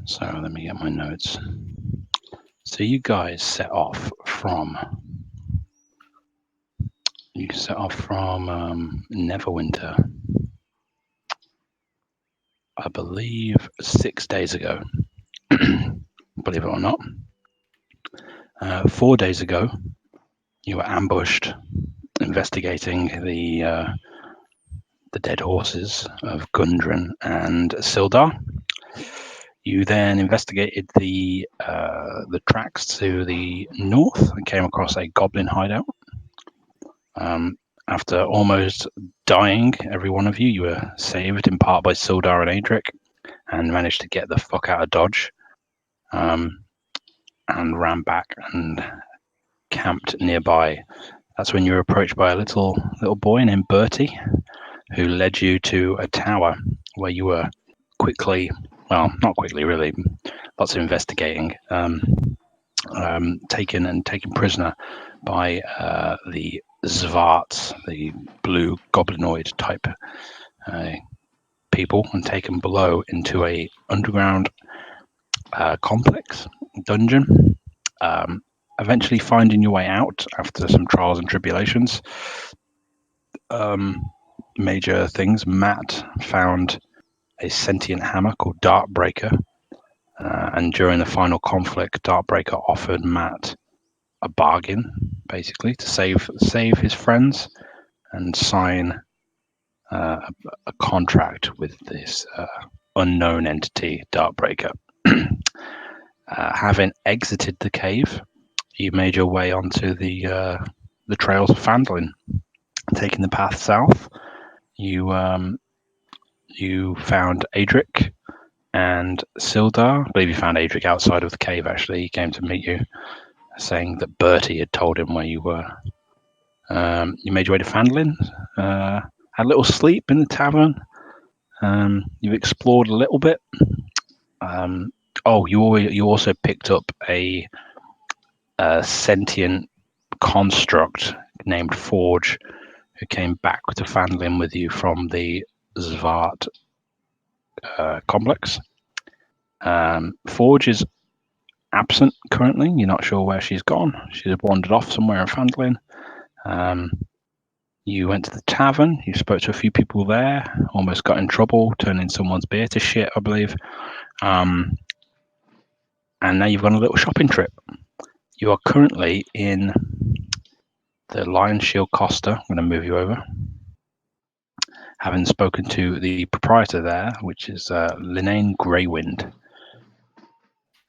So let me get my notes. So you guys set off from Neverwinter, I believe 6 days ago. Believe it or not. 4 days ago, you were ambushed investigating the dead horses of Gundren and Sildar. You then investigated the tracks to the north and came across a goblin hideout. After almost dying, every one of you, you were saved in part by Sildar and Adric, and managed to get the fuck out of Dodge, and ran back and camped nearby. That's when you were approached by a little boy named Bertie, who led you to a tower where you were quickly, well, not quickly really, lots of investigating, taken prisoner by the Zvarts, the blue goblinoid type people, and taken below into a underground complex dungeon. Eventually finding your way out after some trials and tribulations. Major things. Matt found a sentient hammer called Darkbreaker, and during the final conflict, Darkbreaker offered Matt a bargain, basically, to save his friends and sign a contract with this unknown entity, Darkbreaker. Having exited the cave, you made your way onto the trails of Phandalin, taking the path south. You found Adric and Sildar. I believe you found Adric outside of the cave, actually. He came to meet you, saying that Bertie had told him where you were. You made your way to Phandalin, had a little sleep in the tavern. You've explored a little bit. You also picked up a sentient construct named Forge, who came back to Phandalin with you from the Zvart complex. Forge is absent currently. You're not sure where she's gone. She's wandered off somewhere in Phandalin. You went to the tavern. You spoke to a few people there. Almost got in trouble, turning someone's beer to shit, I believe. And now you've gone on a little shopping trip. You are currently in the Lion Shield Costa. I'm going to move you over. Having spoken to the proprietor there, which is Linnane Greywind,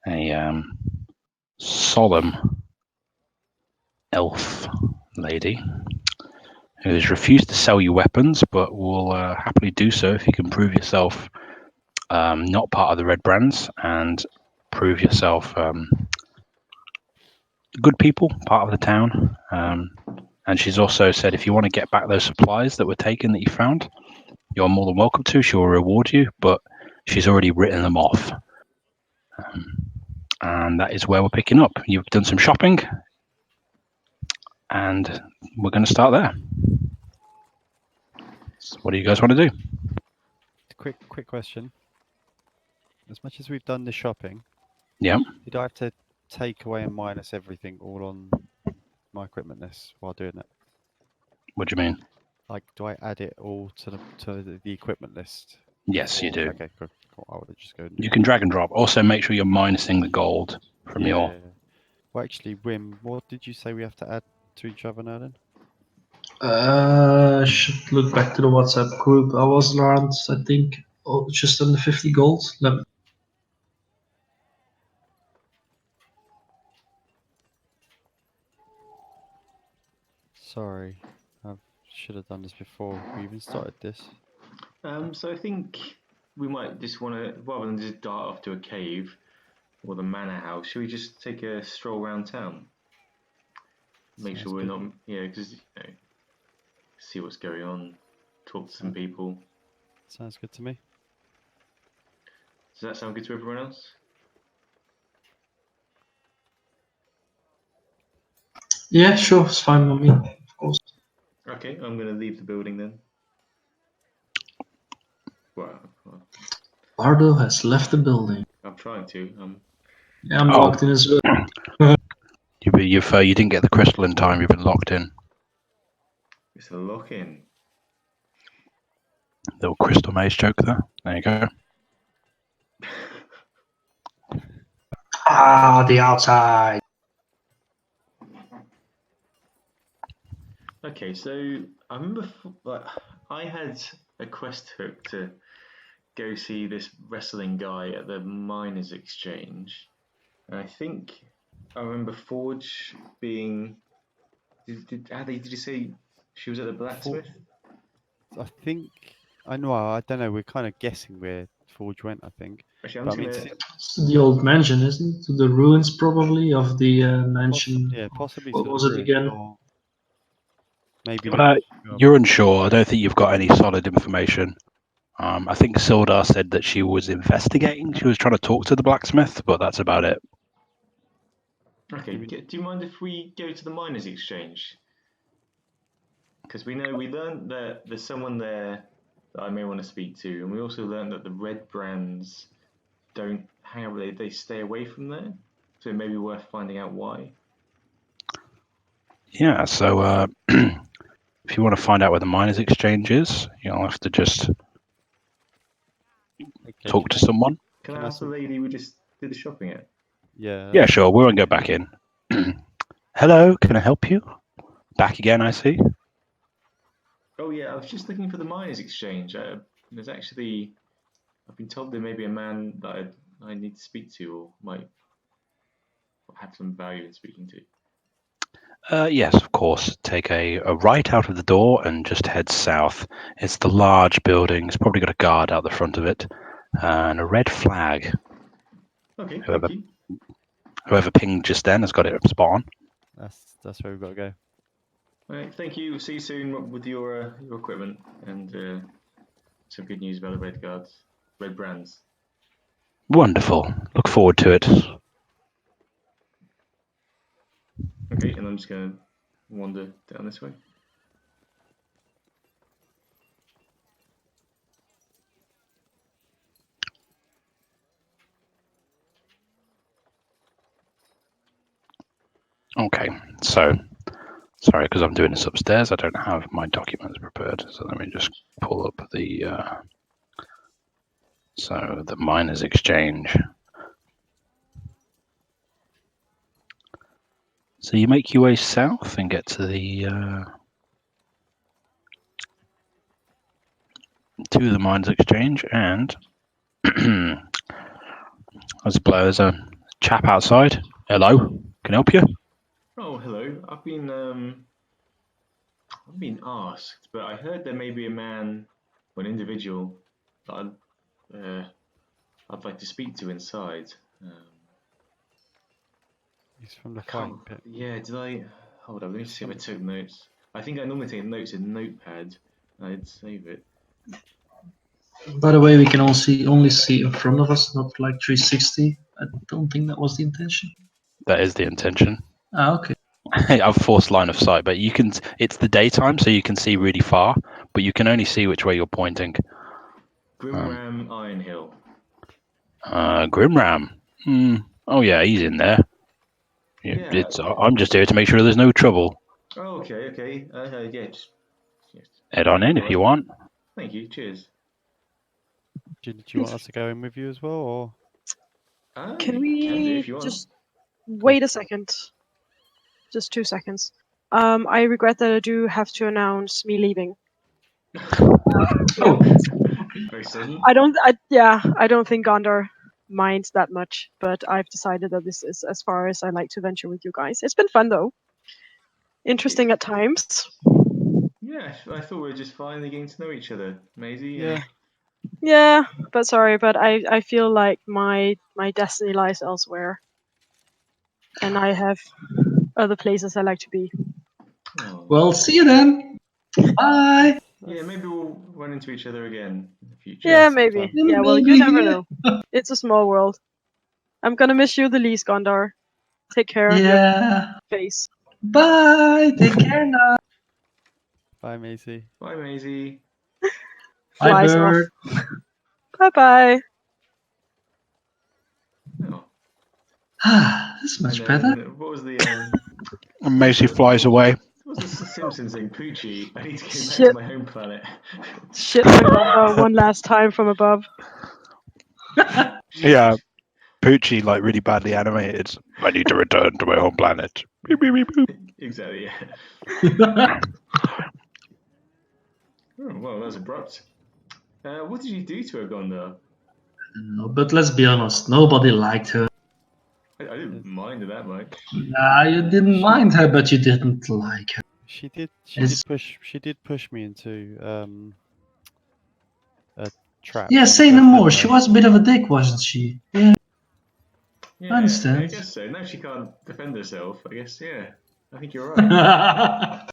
a solemn elf lady who has refused to sell you weapons, but will happily do so if you can prove yourself not part of the Red Brands and prove yourself good people, part of the town. And she's also said if you want to get back those supplies that were taken that you found, you're more than welcome to. She will reward you, but she's already written them off. And that is where we're picking up. You've done some shopping, and we're going to start there. So what do you guys want to do? Quick question. As much as we've done the shopping, Yeah. did I have to take away and minus everything all on my equipment list while doing it? What do you mean? Like, do I add it all to the equipment list? Yes, you do. Okay, cool. I would just go. You can drag and drop. Also, make sure you're minusing the gold from your. Well, actually, Wim, what did you say we have to add to each other now then? Should look back to the WhatsApp group. I was around, I think, just under 50 gold. Sorry, I should have done this before we even started this. So I think we might just want to, rather than just dart off to a cave or the manor house, should we just take a stroll around town? Make Sounds sure we're good. not, because see what's going on, talk to some people. Sounds good to me. Does that sound good to everyone else? Yeah, sure, it's fine with me, of course. Okay, I'm going to leave the building then. Well. Bardo has left the building. I'm trying to. Yeah, I'm Oh. locked in as well. You didn't get the crystal in time. You've been locked in. It's a lock-in. Little crystal maze joke there. There you go. Ah, the outside. Okay, so I remember like I had a quest hook to go see this wrestling guy at the Miners Exchange, and I think I remember Forge being. Did you say she was at the blacksmith? I think I know. I don't know. We're kind of guessing where Forge went. I think. Actually, I'm But I just mean, gonna. It's the old mansion, isn't it? To the ruins, probably, of the mansion. possibly What to was the it ruins, again? or maybe Can the. we, You're unsure. I don't think you've got any solid information. I think Sildar said that she was investigating. She was trying to talk to the blacksmith, but that's about it. okay, You mean- do you mind if we go to the Miners Exchange? Because we learned that there's someone there that I may want to speak to, and we also learned that the red brands don't hang out. They stay away from there, so it may be worth finding out why. Yeah. So if you want to find out where the miners' exchange is, you'll have to just Okay, talk to someone. Can Can I I ask the lady we just did the shopping at? Yeah. Yeah, sure. We won't go back in. Hello, can I help you? Back again, I see. Oh yeah, I was just looking for the Miners Exchange. There's actually, I've been told there may be a man that I need to speak to, or might have some value in speaking to. Yes, of course. Take a right out of the door and just head south. It's the large building. It's probably got a guard out the front of it and a red flag. Okay, Whoever thank you. whoever pinged just then has got it spot on. That's where we've got to go. All right, thank you. See you soon with your equipment and some good news about the red brands. Wonderful. Look forward to it. Okay, and I'm just gonna wander down this way. Okay, so sorry, because I'm doing this upstairs, I don't have my documents prepared. So let me just pull up the miners' exchange. So you make your way south and get to the miners' exchange, and there's a chap outside. Hello, can I help you? Oh, hello. I've been asked, but I heard there may be a man or an individual that I'd like to speak to inside. He's from the I can't. fighting pit. Yeah, did I? Hold on, let me see if I took notes. I think I normally take notes in Notepad. I'd save it. By the way, we can only see in front of us, not like 360. I don't think that was the intention. That is the intention. Ah, okay. I've forced line of sight, but you can. It's the daytime, so you can see really far, but you can only see which way you're pointing. Grimram Iron Hill. Grimram. Oh yeah, he's in there. Yeah. I'm just here to make sure there's no trouble. Oh, okay. Yeah, just Head on in if you want. Thank you. Cheers. Do you want us to go in with you as well, or? You Can do we if you want. just wait a second? Just 2 seconds. I regret that I do have to announce me leaving. Oh, Very sudden. I don't think Gondor minds that much, but I've decided that this is as far as I like to venture with you guys. It's been fun though. Interesting at times. Yeah, I thought we were just finally getting to know each other, Maisie. Yeah. Yeah, but sorry, but I feel like my destiny lies elsewhere. And I have other places I like to be. Oh. well, see you then. Bye. Yeah, maybe we'll run into each other again in the future. Yeah, maybe. sometime. Yeah, well, you Maybe, never yeah. know. It's a small world. I'm gonna miss you the least, Gondor. Take care. You have Yeah. a face. Bye. Take care now. Bye, Macy. Bye, Maisie. Bye, 'Flies off. bird. Bye bye. That's much and better. then what was the And Macy flies away. what was the Simpsons thing? Poochie, I need to go back to Shit. my home planet. Shit on Gondor one last time from above. Yeah, Poochie, like really badly animated. I need to return to my home planet. Beep, beep, beep, beep. Exactly. Yeah. Oh, well, that was abrupt. What did you do to her, Gondor? No, but let's be honest, nobody liked her. I didn't mind her that much. Nah, you didn't mind her, but you didn't like her. She did It's- push me into a trap. Yeah, on the say no first more. level, She though. was a bit of a dick, wasn't she? Yeah. Yeah, understand. I guess so. Now she can't defend herself. I guess, yeah. I think you're right.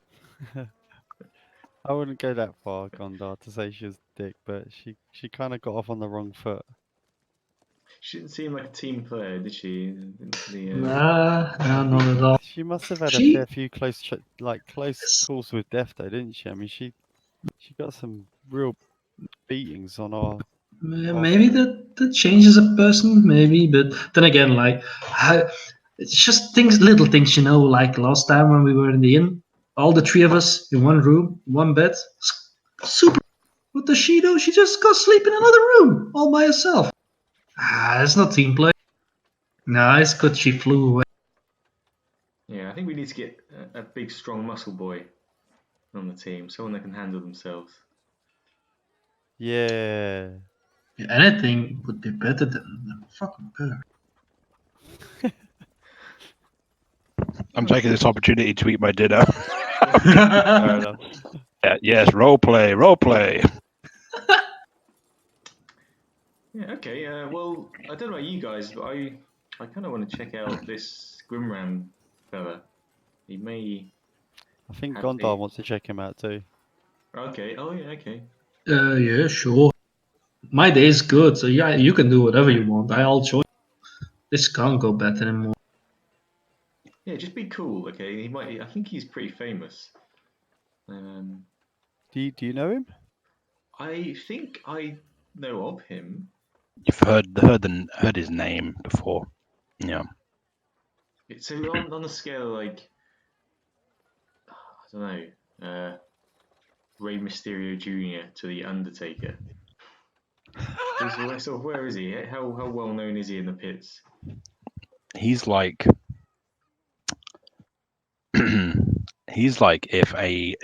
I wouldn't go that far, Gondar, to say she was a dick, but she kind of got off on the wrong foot. She didn't seem like a team player, did she? Nah, not at all. She must have had a She- fair few close calls with death, though, didn't she? I mean, she got some real beatings on our. Maybe that changes a person, maybe, but then again, like, it's just things, little things, like last time when we were in the inn, all the three of us in one room, one bed, super. What does she do? She just goes sleep in another room all by herself. It's not team play. No, it's good she flew away. Yeah, I think we need to get a big, strong muscle boy on the team, someone that can handle themselves. Yeah. Anything would be better than fucking her. I'm taking this opportunity to eat my dinner. Fair enough. Yes, role play, role play. Yeah, okay. Well, I don't know about you guys, but I kind of want to check out this Grimram fella. He may. I think Have Gondar a- wants to check him out too. Okay. Oh yeah. Okay. Yeah, sure. My day is good, so yeah, you can do whatever you want. I'll join. This can't go bad anymore. Yeah, just be cool. Okay. He might. I think he's pretty famous. Do you know him? I think I know of him. You've heard his name before. Yeah. So on the scale of like, I don't know, Rey Mysterio Jr. to the Undertaker. Where is he? How well known is he in the pits? He's like he's like if a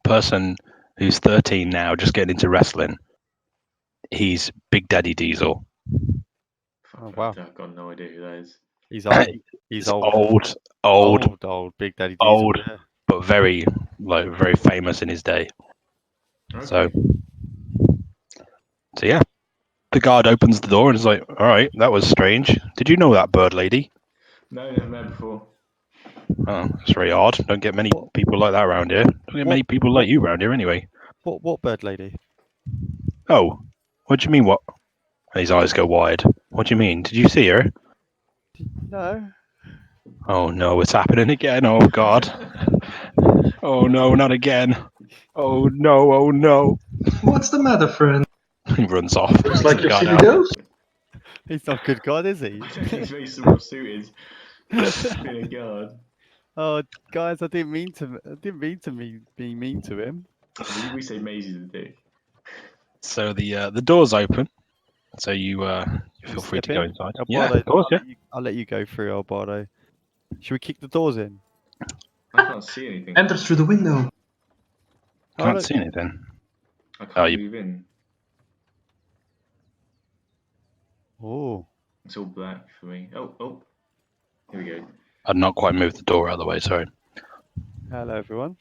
person who's 13 now just getting into wrestling, he's Big Daddy Diesel. Oh, wow. I've got no idea who that is. He's old. He's He's old. Old Big Daddy Diesel. old. Yeah. But very very famous in his day. Okay. So yeah. The guard opens the door and is like, all right, that was strange. Did you know that bird lady? No, never met before. Oh, that's very odd. Don't get many people like that around here. Don't get many people like you around here anyway. What bird lady? Oh, what do you mean what? And his eyes go wide. What do you mean? Did you see her? No. Oh no, it's happening again. Oh god. Oh no, not again. Oh no, oh no. What's the matter, friend? He runs off. Looks like The you've guy seen a now. ghost. He's not good God, is he? I don't think he's very well suited. Being a guard. Oh, guys, I didn't mean to be mean to him. We say Maisie's a dick. So the door's open. So you feel free Step to go in. inside. Albardo, Yeah, of course, yeah. I'll let you go through, Albardo. Should we kick the doors in? I can't see anything. Enter through the window. Can't look. see anything. I can't Oh, you- move in. Oh. It's all black for me. Oh. Here we go. I'd not quite moved the door out of the way, sorry. Hello, everyone.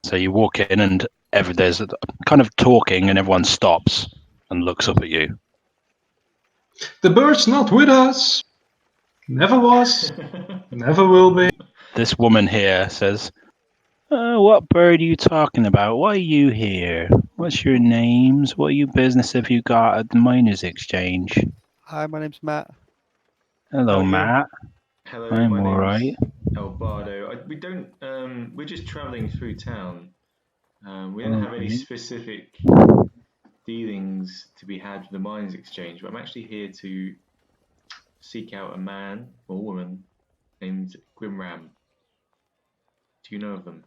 So you walk in and there's a kind of talking and everyone stops and looks up at you. The bird's not with us. Never was. Never will be. This woman here says, what bird are you talking about? Why are you here? What's your names? What business have you got at the Miners Exchange? Hi, my name's Matt. Hello, How are you? Matt. Hello, I'm my all name's right. Albardo. We don't. We're just travelling through town. We don't have any Alright. specific dealings to be had with the Mines Exchange, but I'm actually here to seek out a man or woman named Grimram. Do you know of them?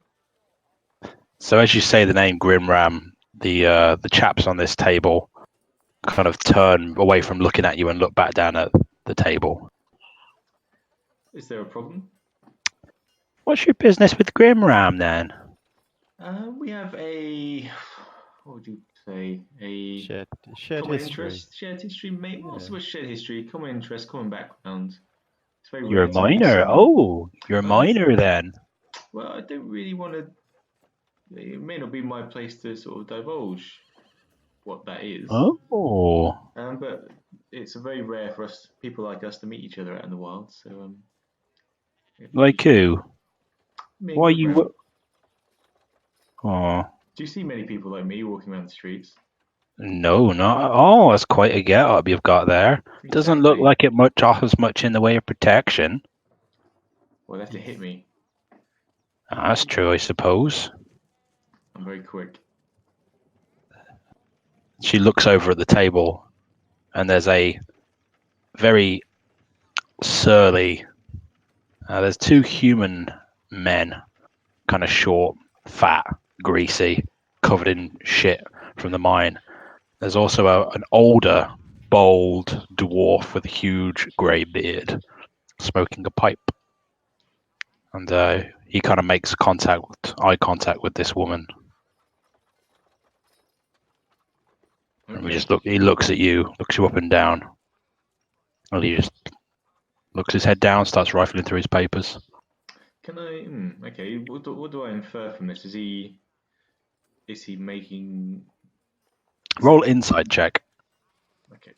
So as you say the name Grimram, the chaps on this table kind of turn away from looking at you and look back down at the table. Is there a problem? What's your business with Grimram then? We have a, what would you say, a Shared common history. interest, shared history, mate. Yeah. What's shared history? Common interest, common background. It's very You're rare a to meet miner. someone. Oh, you're a Well, miner then. Well, I don't really want to. It may not be my place to sort of divulge what that is. Oh, But it's very rare for us, people like us, to meet each other out in the wild. So, like who? me and Why Grimram. you? Oh, Do you see many people like me walking around the streets? no, not at all. That's quite a get-up you've got there. Doesn't look Exactly. like it much offers much in the way of protection. Well, they have to hit me. That's true, I suppose. I'm very quick. She looks over at the table, and there's a very surly. There's two human men, kind of short, fat, greasy, covered in shit from the mine. There's also an older, bold dwarf with a huge grey beard, smoking a pipe. And he kind of makes eye contact with this woman. And we Okay. just look. He looks at you, looks you up and down, and he just looks his head down, starts rifling through his papers. Can I? Okay. What do I infer from this? Is he making? Roll insight check. Okay.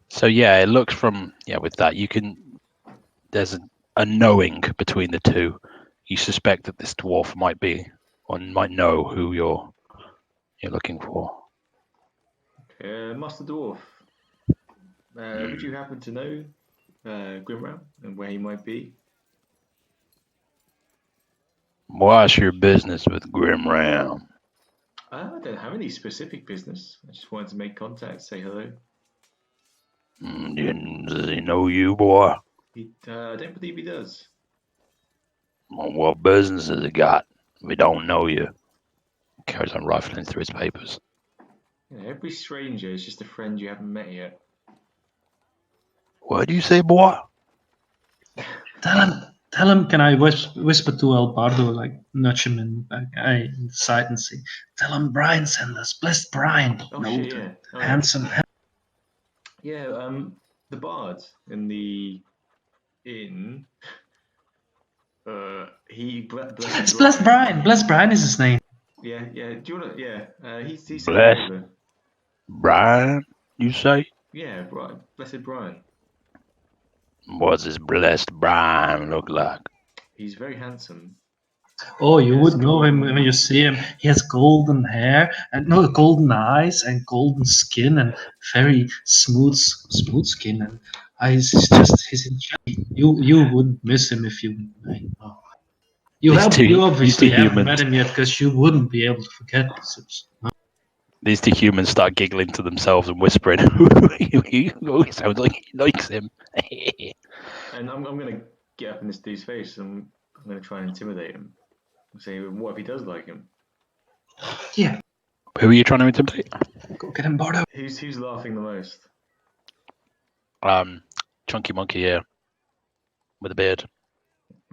So yeah, it looks from with that you can. There's a knowing between the two. You suspect that this dwarf might be or might know who you're looking for. Okay. Master Dwarf. Would you happen to know Grimram and where he might be? What's your business with Grimram? I don't have any specific business. I just wanted to make contact, say hello. Does he know you, boy? I don't believe he does. Well, what business has he got? We don't know you. Carries on rifling through his papers. Every stranger is just a friend you haven't met yet. What do you say, boy? Tell him. Can I whisper to El Pardo, like nudge him in the side and say, "Tell him Brian sent us. Blessed Brian, Oh no, shit! Yeah. Oh, handsome." Yeah. The bard in the inn. It's Blessed Brian. Blessed Brian is his name. Yeah. Do you wanna? Yeah. He sent me Bless over. Brian, you say? Yeah. Brian. Blessed Brian. What's this blessed Brian look like? He's very handsome. Oh, you Yes, would know him golden- when you see him. He has golden hair and no golden eyes and golden skin and very smooth skin and eyes. He's in shape. You wouldn't miss him if you. Oh. You obviously two haven't met humans. him yet because you wouldn't be able to forget. These two humans start giggling to themselves and whispering. He sounds like he likes him. And I'm gonna get up in this dude's face and I'm gonna try and intimidate him. Say, what if he does like him? Yeah, Who are you trying to intimidate? go get him, Bardo. Who's laughing the most? Chunky monkey here with a beard.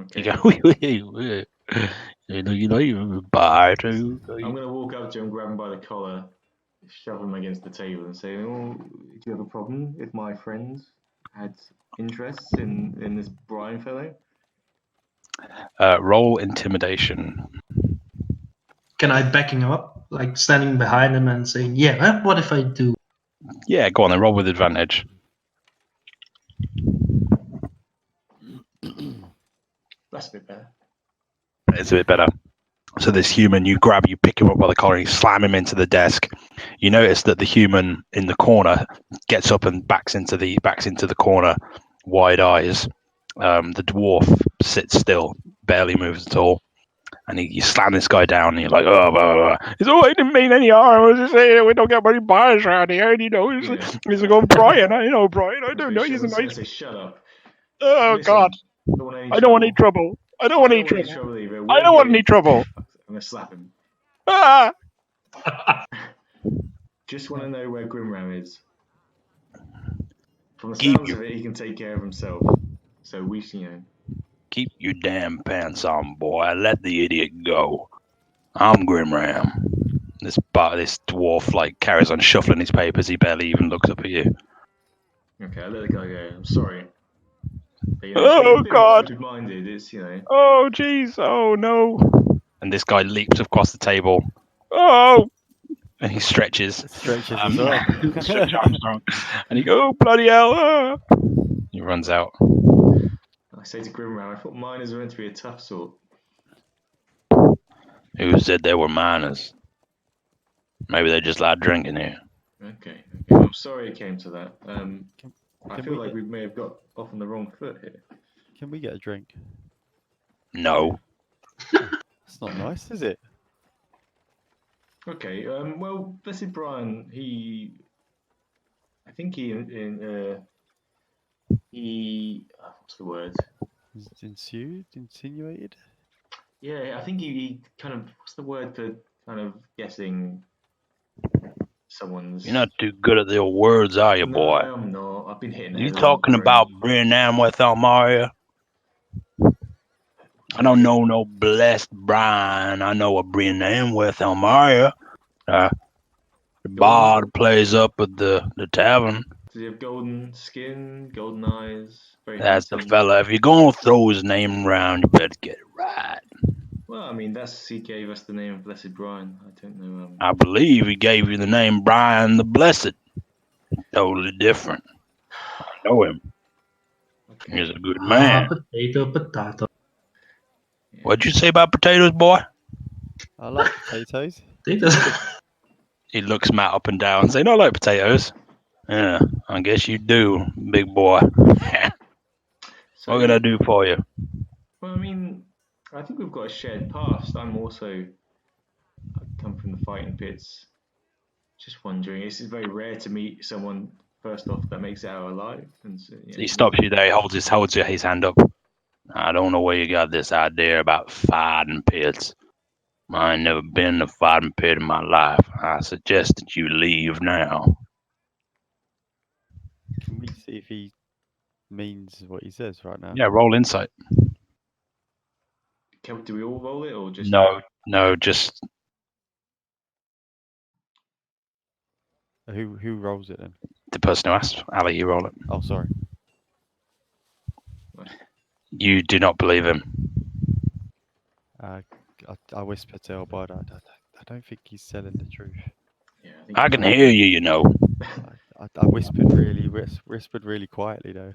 Okay. You go, you know, bye to. I'm gonna walk up to him, grab him by the collar, shove him against the table, and say, "Oh, do you have a problem if my friends had interests in this Brian fellow?" Roll intimidation. Can I backing him up, like standing behind him and saying, "Yeah, huh? What if I do?" Yeah, go on then. Roll with advantage. That's a bit better. It's a bit better. So this human, you pick him up by the collar, and you slam him into the desk. You notice that the human in the corner gets up and backs into the corner, wide eyes. The dwarf sits still, barely moves at all. And you slam this guy down, and you're like, oh, blah, blah, blah. He's, I didn't mean any harm. I was just saying we don't get many buyers around here. And, he's like, Brian, Brian, I don't know. He's a nice. Say, shut up. Oh, Listen, God. Don't want any I don't want any trouble. I don't want any trouble. either. I don't want any trouble. I'm going to slap him. Ah! Just want to know where Grimram is. From the Keep sounds your- of it, he can take care of himself. So we, Keep your damn pants on, boy. Let the idiot go. I'm Grimram. This dwarf like carries on shuffling his papers. He barely even looks up at you. Okay, I let the guy go. I'm sorry. But, Oh, God. Open-minded. It's Oh, jeez. Oh, no. And this guy leaps across the table. Oh! And he stretches. Stretches as well. Stretch Armstrong. And he goes, oh, bloody hell. Ah. He runs out. I say to Grimram, I thought miners were meant to be a tough sort. Who said they were miners? Maybe they just like drinking here. Okay. I'm sorry it came to that. I can feel we like get- we may have got off on the wrong foot here. Can we get a drink? No. It's not nice, is it? Okay. Well, Blessed Brian, I think he what's the word? Insinuated? Yeah, I think he kind of, what's the word for kind of guessing someone's. You're not too good at the old words, are you, boy? No, I'm not. I've been hitting the You head a lot talking already. about Brenham with Elmaria? I don't know no Blessed Brian. I know a Brenham with Elmaria. The bard plays up at the tavern. Does he have golden skin, golden eyes? Very That's the handsome. fella. If you're gonna throw his name around, you better get it right. Well, I mean, he gave us the name of Blessed Brian. I don't know. I believe he gave you the name Brian the Blessed. Totally different. I know him. Okay. He's a good man. Potato. Yeah. What'd you say about potatoes, boy? I like potatoes. Potatoes. He looks Matt up and down, saying, I like potatoes. Yeah, I guess you do, big boy. So, What can I do for you? well, I mean, I think we've got a shared past. I come from the fighting pits. Just wondering, it's very rare to meet someone, first off, that makes it out alive. And so, He stops you there, he holds his hand up. I don't know where you got this idea about fighting pits. I ain't never been in a fighting pit in my life. I suggest that you leave now. Can we see if he means what he says right now? Yeah, roll insight. Do we all roll it or just No, just Who rolls it then? the person who asked. Ali, you roll it. Oh, sorry. You do not believe him. I whispered to Elbard, I don't think he's telling the truth. Yeah, think I can hear you, you know. I whispered really quietly though.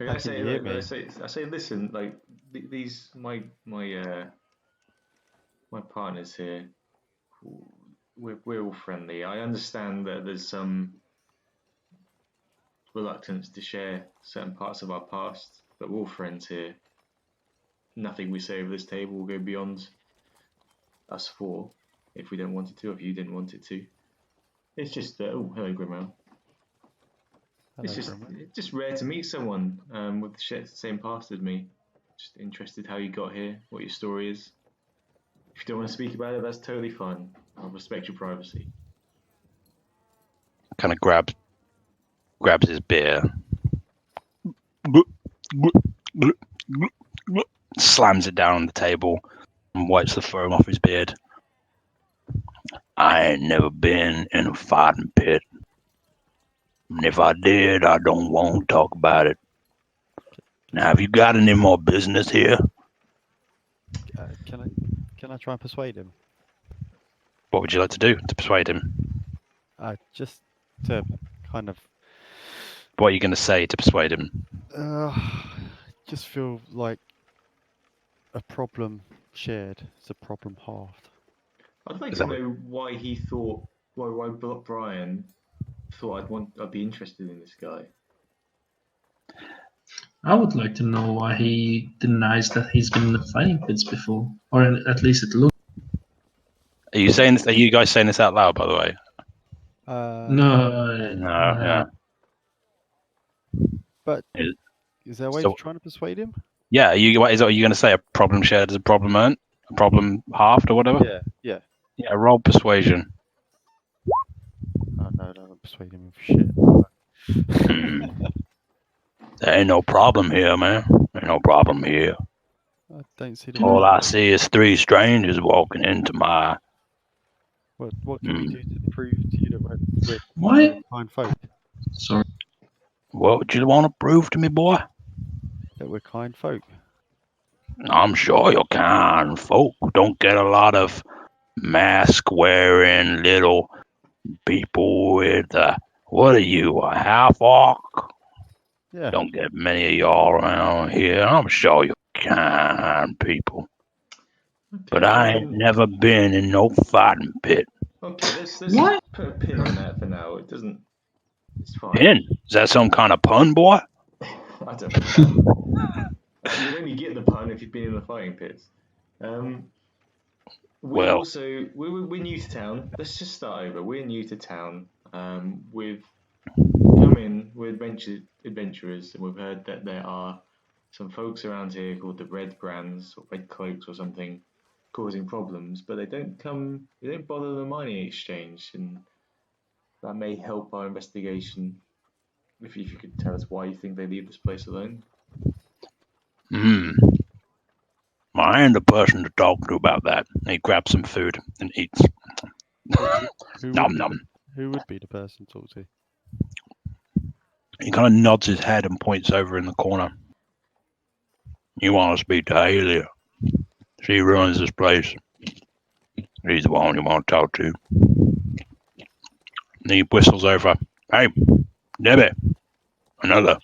I How can say, you hear like, me? I say, listen, like these my partners here, we're all friendly. I understand that there's some reluctance to share certain parts of our past, but we're all friends here. Nothing we say over this table will go beyond us four if we don't want it to, if you didn't want it to. It's just oh, hello, Grimel. It's just rare to meet someone with the same past as me. Just interested how you got here, what your story is. If you don't want to speak about it, that's totally fine. I'll respect your privacy. Kind of grabs his beer, slams it down on the table, and wipes the foam off his beard. I ain't never been in a fighting pit. And if I did, I don't want to talk about it. Now, have you got any more business here? Can I try and persuade him? What would you like to do to persuade him? Just to kind of What are you going to say to persuade him? just feel like a problem shared. It's a problem halved. I'd like to know why why Brian thought I'd be interested in this guy. I would like to know why he denies that he's been in the fighting pits before, or at least it looks. Are you saying this? Are you guys saying this out loud? By the way. No, No. Yeah. But Is- is there a way so- of trying to persuade him? Yeah. Are you going to say a problem shared is a problem earned, a problem halved, or whatever? Yeah, yeah. Yeah. Roll persuasion. Oh no, don't persuade him of shit. There ain't no problem here, man. Ain't no problem here. I don't see the All problem. I see is three strangers walking into my. What can we do to prove to you that we're why? kind folk? Sorry. What would you want to prove to me, boy? That we're kind folk. I'm sure you're kind folk. Don't get a lot of mask wearing little people with what are you, a half orc? Yeah. Don't get many of y'all around here. I'm sure you're kind people. Okay, But I ain't never been in no fighting pit. Okay, let's What? put a pin in that for now. It doesn't. It's fine. Pin? Is that some kind of pun, boy? I don't know. You'd only get the pun if you've been in the fighting pits. Well- We're new to town. Let's just start over. We're new to town. We've come in. We're adventurers, and we've heard that there are some folks around here called the Red Brands or Red Cloaks or something, causing problems. But they don't come. They don't bother the mining exchange, and that may help our investigation. If you could tell us why you think they leave this place alone. I ain't the person to talk to about that. He grabs some food and eats. Who Nom would, nom. who would be the person to talk to? He kind of nods his head and points over in the corner. You want to speak to Aelia? She runs this place. He's the one you want to talk to. And he whistles over. Hey, Debbie. Another.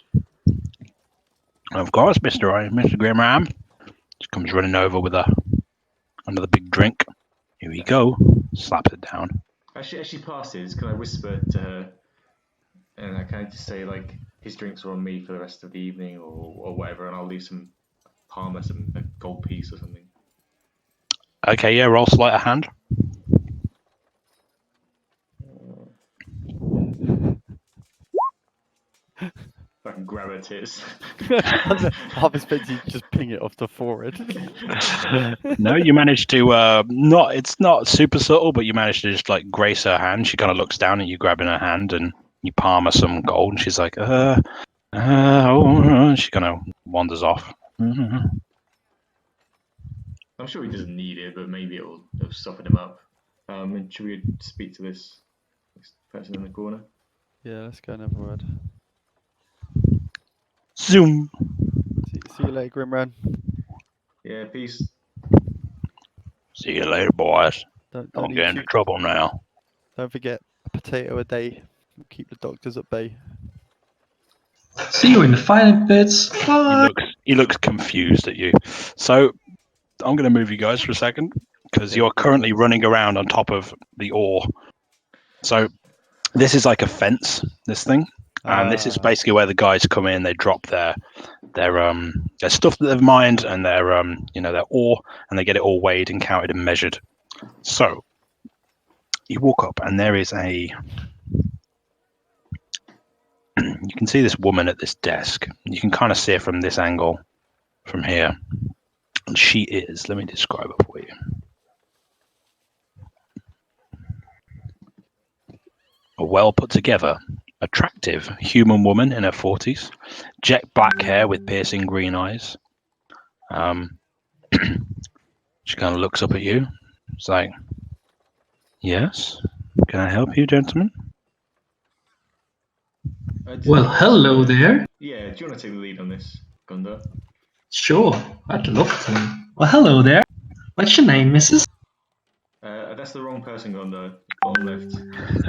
Of course, Mr. Grimram. Just comes running over with another big drink. Here you go. Slaps it down. As she passes, can I whisper to her, and I kind of just say like, his drinks are on me for the rest of the evening, or whatever, and I'll leave some Palmer, a gold piece or something. Okay, yeah, roll sleight of hand. I can grab her tits. I was expecting you to just ping it off the forehead. No, you managed to not. It's not super subtle, but you managed to just like grace her hand. She kind of looks down at you, grabbing her hand, and you palm her some gold. And she's like, oh. She kind of wanders off. I'm sure he doesn't need it, but maybe it'll soften him up. And should we speak to this person in the corner? Yeah, let's go and have a word. Zoom. See you later, Grimran. Yeah, peace. See you later, boys. Don't Don't eat get into too- trouble now. Don't forget a potato a day. Keep the doctors at bay. See you in the fighting pits. Bye. He looks confused at you. So I'm going to move you guys for a second because Yeah. you're currently running around on top of the ore. So this is like a fence, this thing, and this is basically where the guys come in. They drop their stuff that they've mined and their their ore, and they get it all weighed and counted and measured. So you walk up, and there is a. You can see this woman at this desk. You can kind of see her from this angle, from here. And she is, let me describe her for you. A well put together, attractive human woman in her 40s, jet black hair with piercing green eyes. She kind of looks up at you. It's like, yes, can I help you, gentlemen? Well, hello there. Yeah, do you want to take the lead on this, Gondor? Sure, I'd love to. Well, hello there. What's your name, Mrs.? That's the wrong person, Gondor. Bottom left.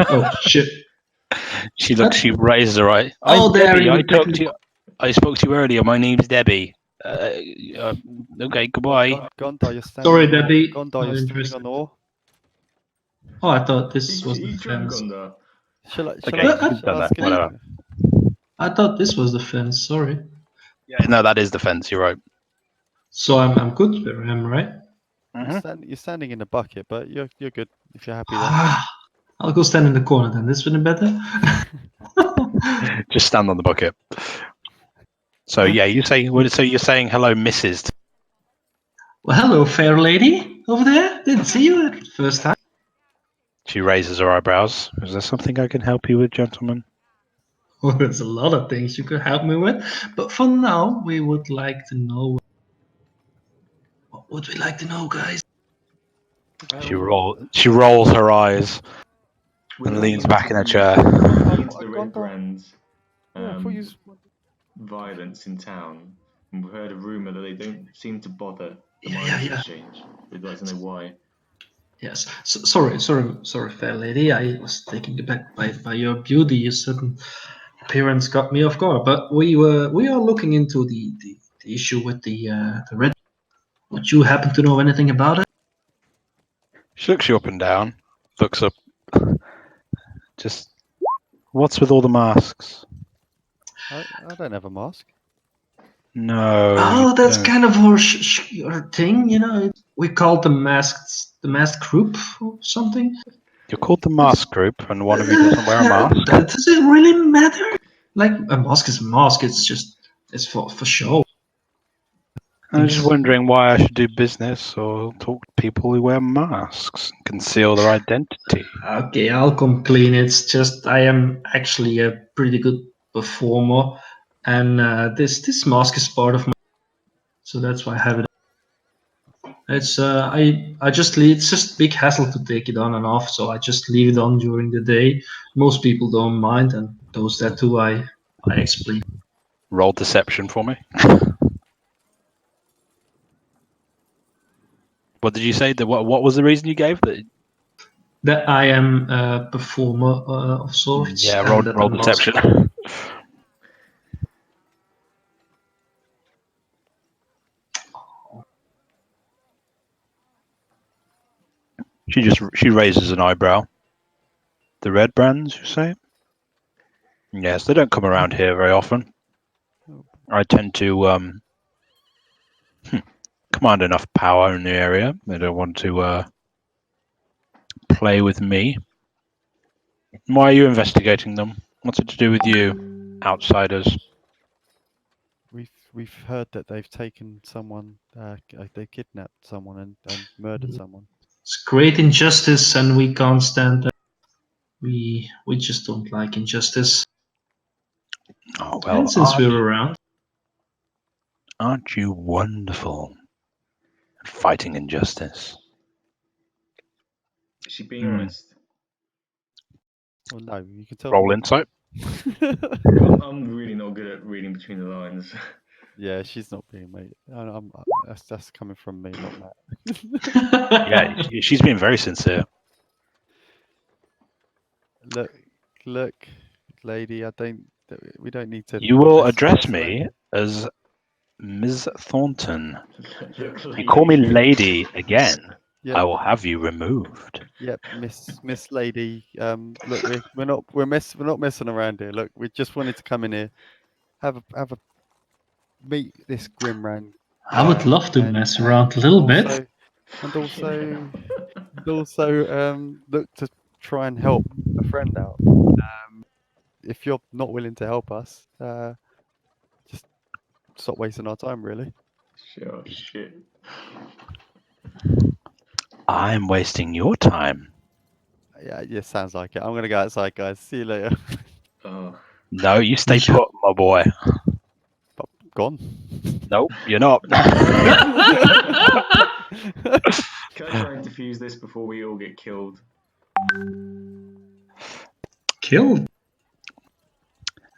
Oh shit. She looks. She raises her eye. Oh, I'm there Debbie. you I go. talked to you. I spoke to you earlier. My name's Debbie. Okay, goodbye. Gondar, you're standing Sorry, on ore. Debbie. Gondar, Not you're standing interested. on ore. Oh, I thought this was the You drunk, fence. Gondor? Shall I Okay, I- you've done that. skin Whatever. I thought this was the fence. Sorry. Yeah, no, that is the fence. You're right. So I'm good where I am, right? You're standing in the bucket, but you're good if you're happy there. I'll go stand in the corner then. This would be better. Just stand on the bucket. So yeah, you say. So you're saying hello, Mrs. Well, hello, fair lady over there. Didn't see you at first time. She raises her eyebrows. Is there something I can help you with, gentlemen? Well, there's a lot of things you could help me with, but for now, we would like to know. What would we like to know, guys? She rolls her eyes and leans back in her chair. Looking into the Red Gondor. Brand's Yeah, I thought you was- violence in town, and we've heard a rumor that they don't seem to bother the Yeah, miners yeah. exchange. We'd like to know why. Yes. Sorry, fair lady. I was taken aback by your beauty. Your sudden appearance got me off guard. But we are looking into the issue with the red. Would you happen to know anything about it? She looks you up and down. Looks up. Just what's with all the masks? I don't have a mask. No. Oh, that's don't. kind of our thing, you know. We call the masked group or something. You're called the mask group, and one of you doesn't wear a mask. Does it really matter? Like a mask is a mask. It's for show. I'm just wondering why I should do business or talk to people who wear masks and conceal their identity. Okay, I'll come clean. It's just I am actually a pretty good performer, and this mask is part of my. So that's why I have it. It's I just leave. It's just big hassle to take it on and off. So I just leave it on during the day. Most people don't mind, and those that do, I explain. Roll deception for me. What did you say? What was the reason you gave? That I am a performer of sorts. Yeah, and that roll the mask. deception. She raises an eyebrow. The red brands, you say? Yes, they don't come around here very often. I tend to command enough power in the area. They don't want to play with me. Why are you investigating them? What's it to do with you, outsiders? We've heard that they've taken someone. They kidnapped someone and murdered someone. It's great injustice, and we can't stand that. We just don't like injustice. Oh well, And since we're around, aren't you wonderful at fighting injustice? Is she being honest? Well, no, you can tell. Roll insight. I'm really not good at reading between the lines. Yeah, she's not being mate. That's coming from me, not Matt. Yeah, she's being very sincere. Look, lady. We don't need to. You will address escalate. me as Ms. Thornton. Look, You call me lady. lady again, Yep. I will have you removed. Yep, Miss Lady. Look, we're not messing around here. Look, we just wanted to come in here, have a meet this Grimran. I would love to mess around a little bit. And also look to try and help a friend out. If you're not willing to help us, just stop wasting our time, really. Sure, shit. I'm wasting your time. Yeah, sounds like it. I'm gonna go outside, guys. See you later. Oh, No, you stay Yeah. put, my boy. Gone. Nope, you're not. can I try and defuse this before we all get killed? Killed.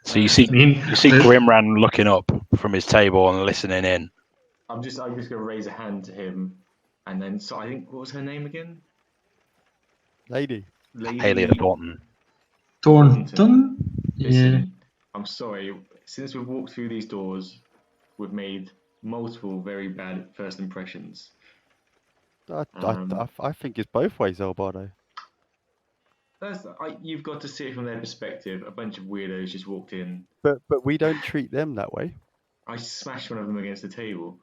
So you see Grimran looking up from his table and listening in. I'm just gonna raise a hand to him, and then so I think what was her name again? Lady. Halia Thornton. Thornton. Yeah. Listen, I'm sorry. Since we've walked through these doors, we've made multiple very bad first impressions. I think it's both ways, Albardo. You've got to see it from their perspective. A bunch of weirdos just walked in. But we don't treat them that way. I smashed one of them against the table.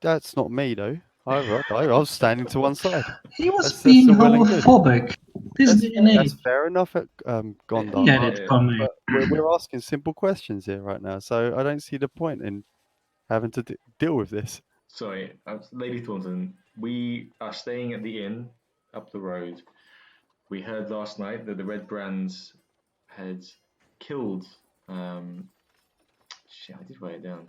That's not me though. I was standing to one side. He was That's being all well and good. homophobic. This DNA. That's fair enough, Gondar. Yeah, But, that's coming. but we're asking simple questions here right now, so I don't see the point in having to deal with this. Sorry, Lady Thornton. We are staying at the inn up the road. We heard last night that the Red Brands had killed. Shit, I did write it down.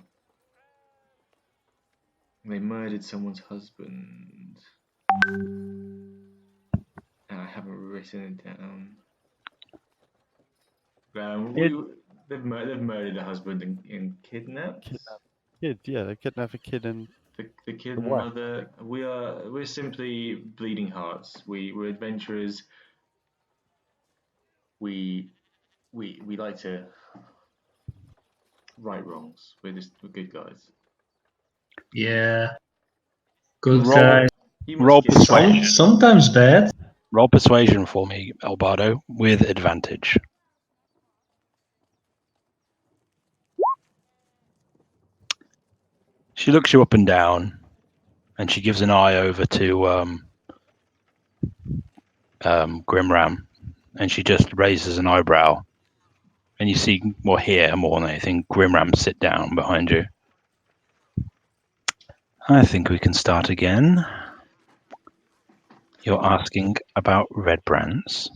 They murdered someone's husband. And I haven't written it down. They've murdered a husband and kidnapped Kid, yeah, they kidnapped a kid and the kid the and wife. mother. We're simply bleeding hearts. We're adventurers. We like to right wrongs. We're good guys. Yeah. Good Roll- guys. You must Roll get persuasion. Sometimes bad. Roll persuasion for me, Albardo, with advantage. She looks you up and down, and she gives an eye over to Grimram, and she just raises an eyebrow, and you see, or hear more than anything, Grimram sit down behind you. I think we can start again. You're asking about red brands.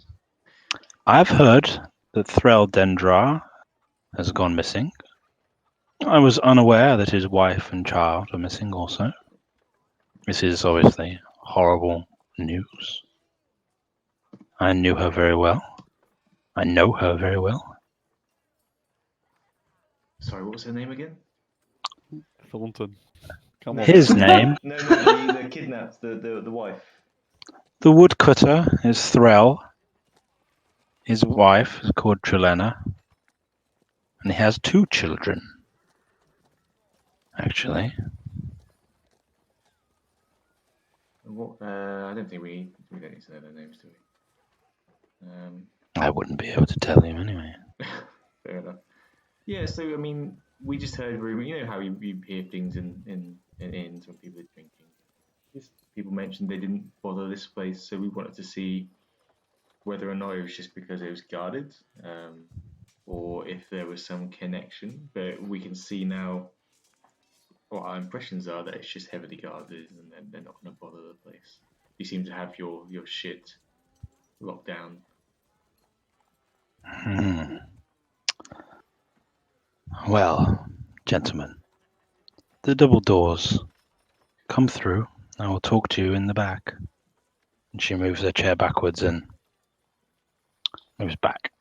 I've heard that Threl Dendra has gone missing. I was unaware that his wife and child are missing also. This is obviously horrible news. I knew her very well. I know her very well. Sorry, what was her name again? Thornton. Come on. His name, No, the kidnapped, the wife. the woodcutter, is Threl. His wife is called Trelena. And he has 2 children, actually. What? I don't think we don't need to know their names, do we? I wouldn't be able to tell you anyway. Fair enough. Yeah, so I mean, we just heard rumor. You know how you hear things in inns when people are drinking. Just people mentioned they didn't bother this place, so we wanted to see whether or not it was just because it was guarded, or if there was some connection. But we can see now what our impressions are that it's just heavily guarded, and they're not going to bother the place. You seem to have your shit locked down. Well, gentlemen, the double doors. Come through. I will talk to you in the back. And she moves her chair backwards and moves back.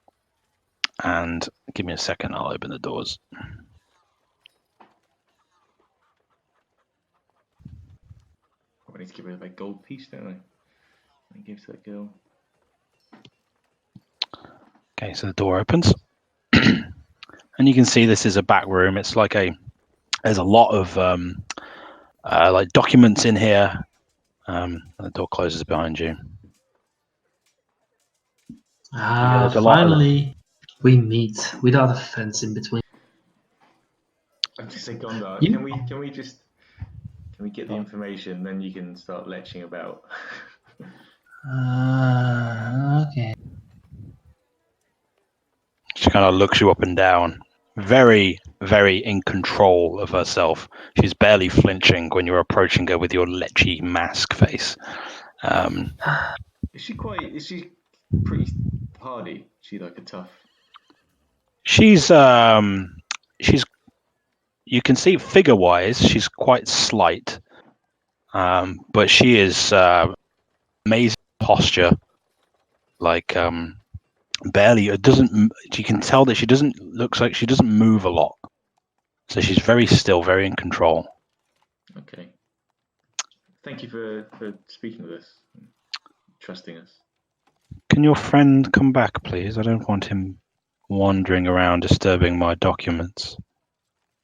And give me a second, I'll open the doors. I need to give her that gold piece, don't I? I give to that girl. Okay, so the door opens. And you can see this is a back room. It's like there's a lot of like documents in here. The door closes behind you. Ah, there's a lot of- finally we meet without a fence in between. I'm just saying, Gondar, You- can we get the information? Then you can start leching about. Okay. She kind of looks you up and down. Very, very in control of herself. She's barely flinching when you're approaching her with your lechy mask face. Is she pretty hardy? Is she like a tough? She's you can see figure wise she's quite slight, but she is amazing posture. Like barely. It doesn't. You can tell that she doesn't. Looks like she doesn't move a lot. So she's very still, very in control. Okay. Thank you for speaking with us, and trusting us. Can your friend come back, please? I don't want him wandering around disturbing my documents.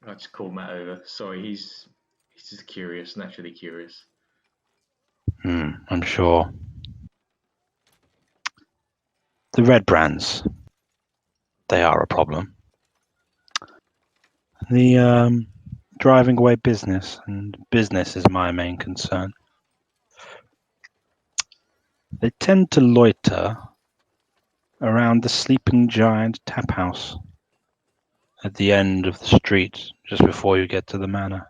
I just called Matt over. Sorry, he's just curious, naturally curious. I'm sure. The red brands, they are a problem. The driving away business, and business is my main concern. They tend to loiter around the Sleeping Giant tap house at the end of the street, just before you get to the manor.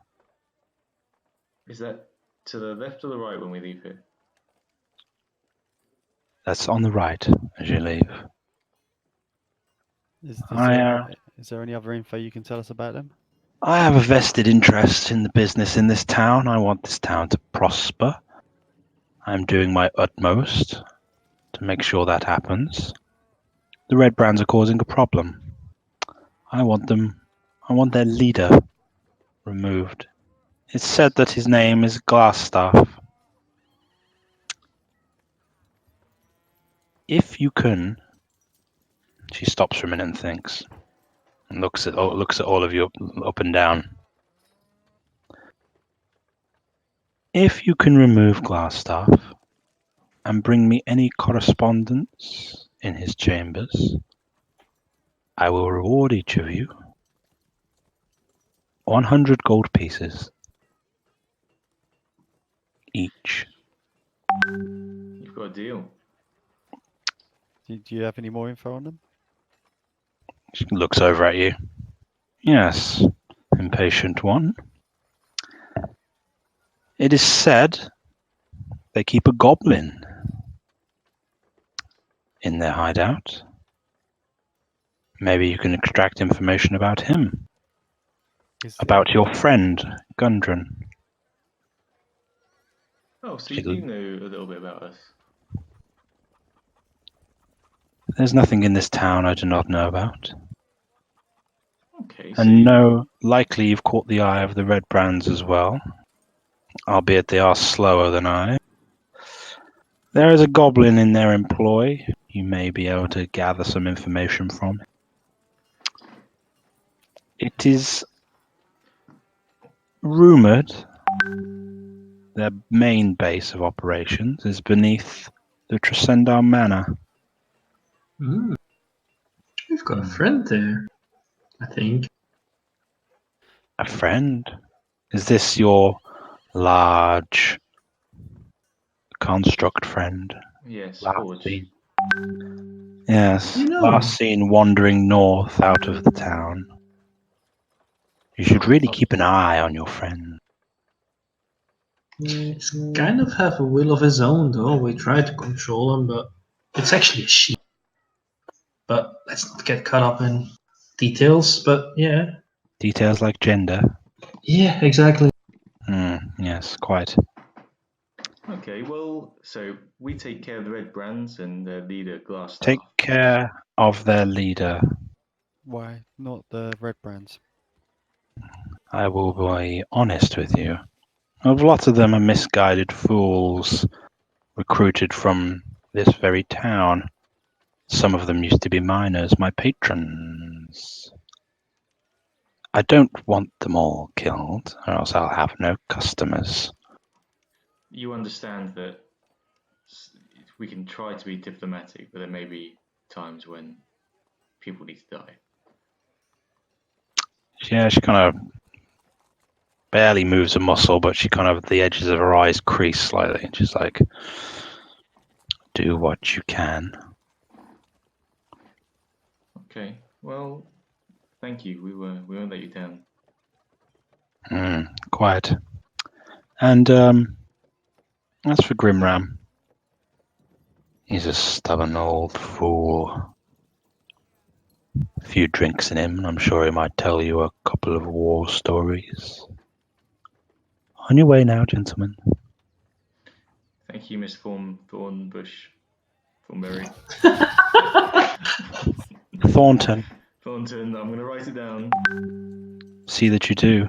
Is that to the left or the right when we leave here? That's on the right as you leave. Is I there any other info you can tell us about them? have a vested interest in the business in this town. I want this town to prosper. I'm doing my utmost to make sure that happens. The Red Brands are causing a problem. I want their leader removed. It's said that his name is Glassstaff. If you can, she stops for a minute and thinks, and looks at all of you up and down. If you can remove Glassstaff and bring me any correspondence in his chambers, I will reward each of you 100 gold pieces each. You've got a deal. Do you have any more info on them? She looks over at you. Yes, impatient one. It is said they keep a goblin in their hideout. Maybe you can extract information about him, about your friend, Gundren. Oh, so you do know a little bit about us. There's nothing in this town I do not know about. Okay, And no, likely you've caught the eye of the Red Brands as well, albeit they are slower than I. There is a goblin in their employ. You may be able to gather some information from. It is rumoured their main base of operations is beneath the Tresendar Manor. We've got a friend there, I think. A friend? Is this your large construct friend? Yes, Last Forge. seen. Yes, You know. last seen wandering north out of the town. You should really keep an eye on your friend. He's kind of have a will of his own, though. We try to control him, but it's actually a sheep. But let's not get caught up in details. But yeah. Details like gender. Yeah, exactly. Yes, quite. Okay, well, so we take care of the Red Brands and their leader, Glassstaff. Take care of their leader. Why not the Red Brands? I will be honest with you. A lot of them are misguided fools recruited from this very town. Some of them used to be miners, my patrons. I don't want them all killed, or else I'll have no customers. You understand that we can try to be diplomatic, but there may be times when people need to die. Yeah, she kind of barely moves a muscle, but the edges of her eyes crease slightly. She's like, do what you can. Okay, well, thank you. We won't let you down. Quiet. And as for Grimram, he's a stubborn old fool. A few drinks in him, and I'm sure he might tell you a couple of war stories. On your way now, gentlemen. Thank you, Miss Thornbush. Thornberry. Thornton. Thornton, I'm going to write it down. See that you do.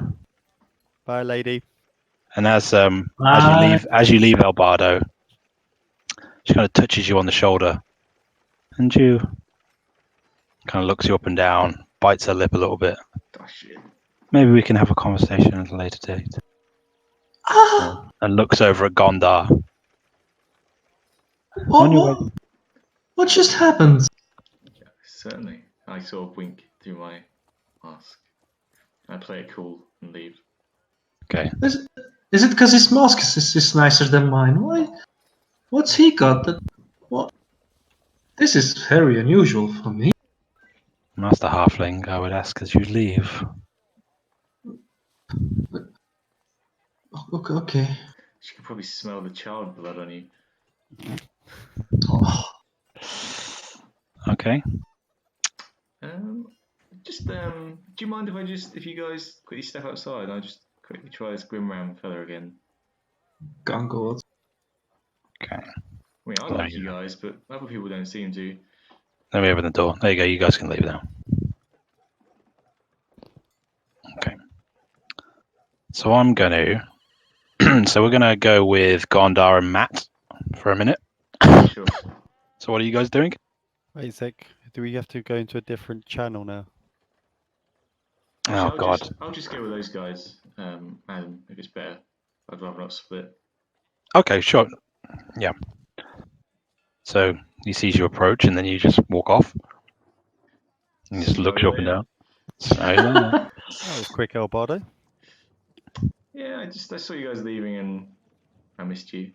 Bye, lady. And as you leave El Bardo, she kind of touches you on the shoulder, and you kind of looks you up and down, bites her lip a little bit. Oh, shit. Maybe we can have a conversation at a later date. And looks over at Gondar. What just happened? Yeah, certainly. I sort of wink through my mask. I play it cool and leave. Okay. Is it because his mask is nicer than mine? Why? What's he got? What? This is very unusual for me. Master Halfling, I would ask as you leave. Okay. She could probably smell the child blood on you. Oh, Okay. Do you mind if you guys quickly step outside? I just quickly try this Grim Ram fella again. can't go out. Okay. I mean, I There like you you go. guys, but other people don't seem to. Let me open the door. There you go. You guys can leave now. Okay. So I'm going to. So we're going to go with Gondar and Matt for a minute. Sure. So what are you guys doing? Wait a sec. Do we have to go into a different channel now? Oh God. I'll just go with those guys, Adam, if it's better. I'd rather not split. Okay, sure. Yeah. So he sees you approach, and then you just walk off. And he just looks you up and down. So, That was quick, El Bardo. Yeah, I saw you guys leaving and I missed you.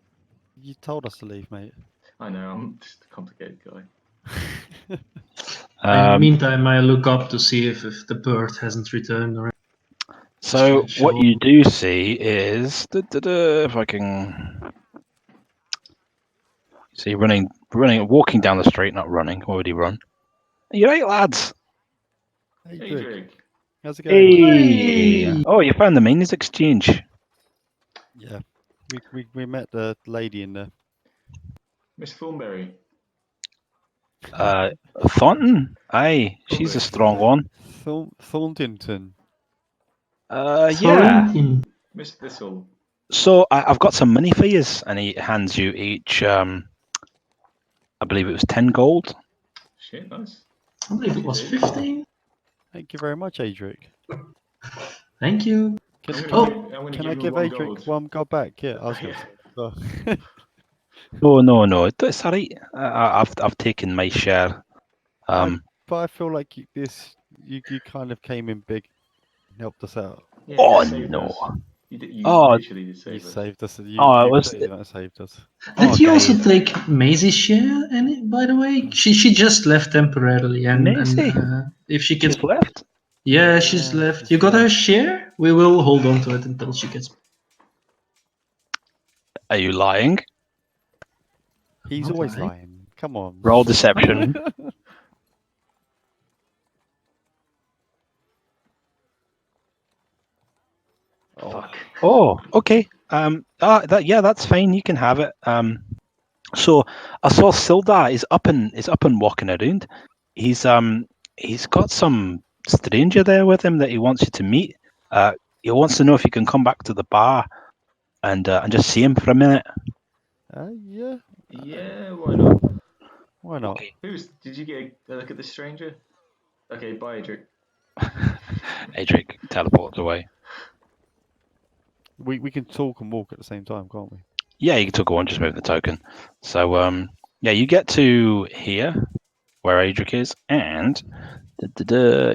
You told us to leave, mate. I know, I'm just a complicated guy. In the meantime, I look up to see if the bird hasn't returned or. So Just what show- you do see is, if I can see, walking down the street, not running. Why would he run? You right, lads? Hey, Hey, Drake. Drake. How's it going, mate? Hey! Oh, you found the means exchange. Yeah. We met the lady in there. Miss Thornberry. Thornton? Aye, she's a strong one. Thorntington. Yeah. Thornton. Miss Thistle. So I've got some money for you, and he hands you each. I believe it was 10 gold. Shit, nice. I believe it was 15. Thank you very much, Adric. Thank you. Can, I'm can gonna I, give, I'm gonna can give I you give one Adric gold. one gold back? Yeah, I was going to say. No. It's all right. I've taken my share. But I feel like you kind of came in big and helped us out. Yeah, Oh you saved no. us. You Oh, literally did You save us. saved us. it You was. clearly not saved us. Did you also Guys, take Maisie's share? By the way, she just left temporarily, and Maisie, if she gets she's left. yeah, she's Yeah, left. she's You got her left. share? We will hold on to it until she gets. Are you lying? He's Not always lying. lying. Come on. Roll deception. Oh, Oh, okay. That's fine. You can have it. So I saw Sildar is up and walking around. He's got some stranger there with him that he wants you to meet. He wants to know if you can come back to the bar and just see him for a minute. yeah. Yeah, why not? Why not? Okay. Did you get a look at this stranger? Okay, bye, Adric. Adric teleports away. We can talk and walk at the same time, can't we? Yeah, you took one, just move the token. So yeah, you get to here where Adric is, and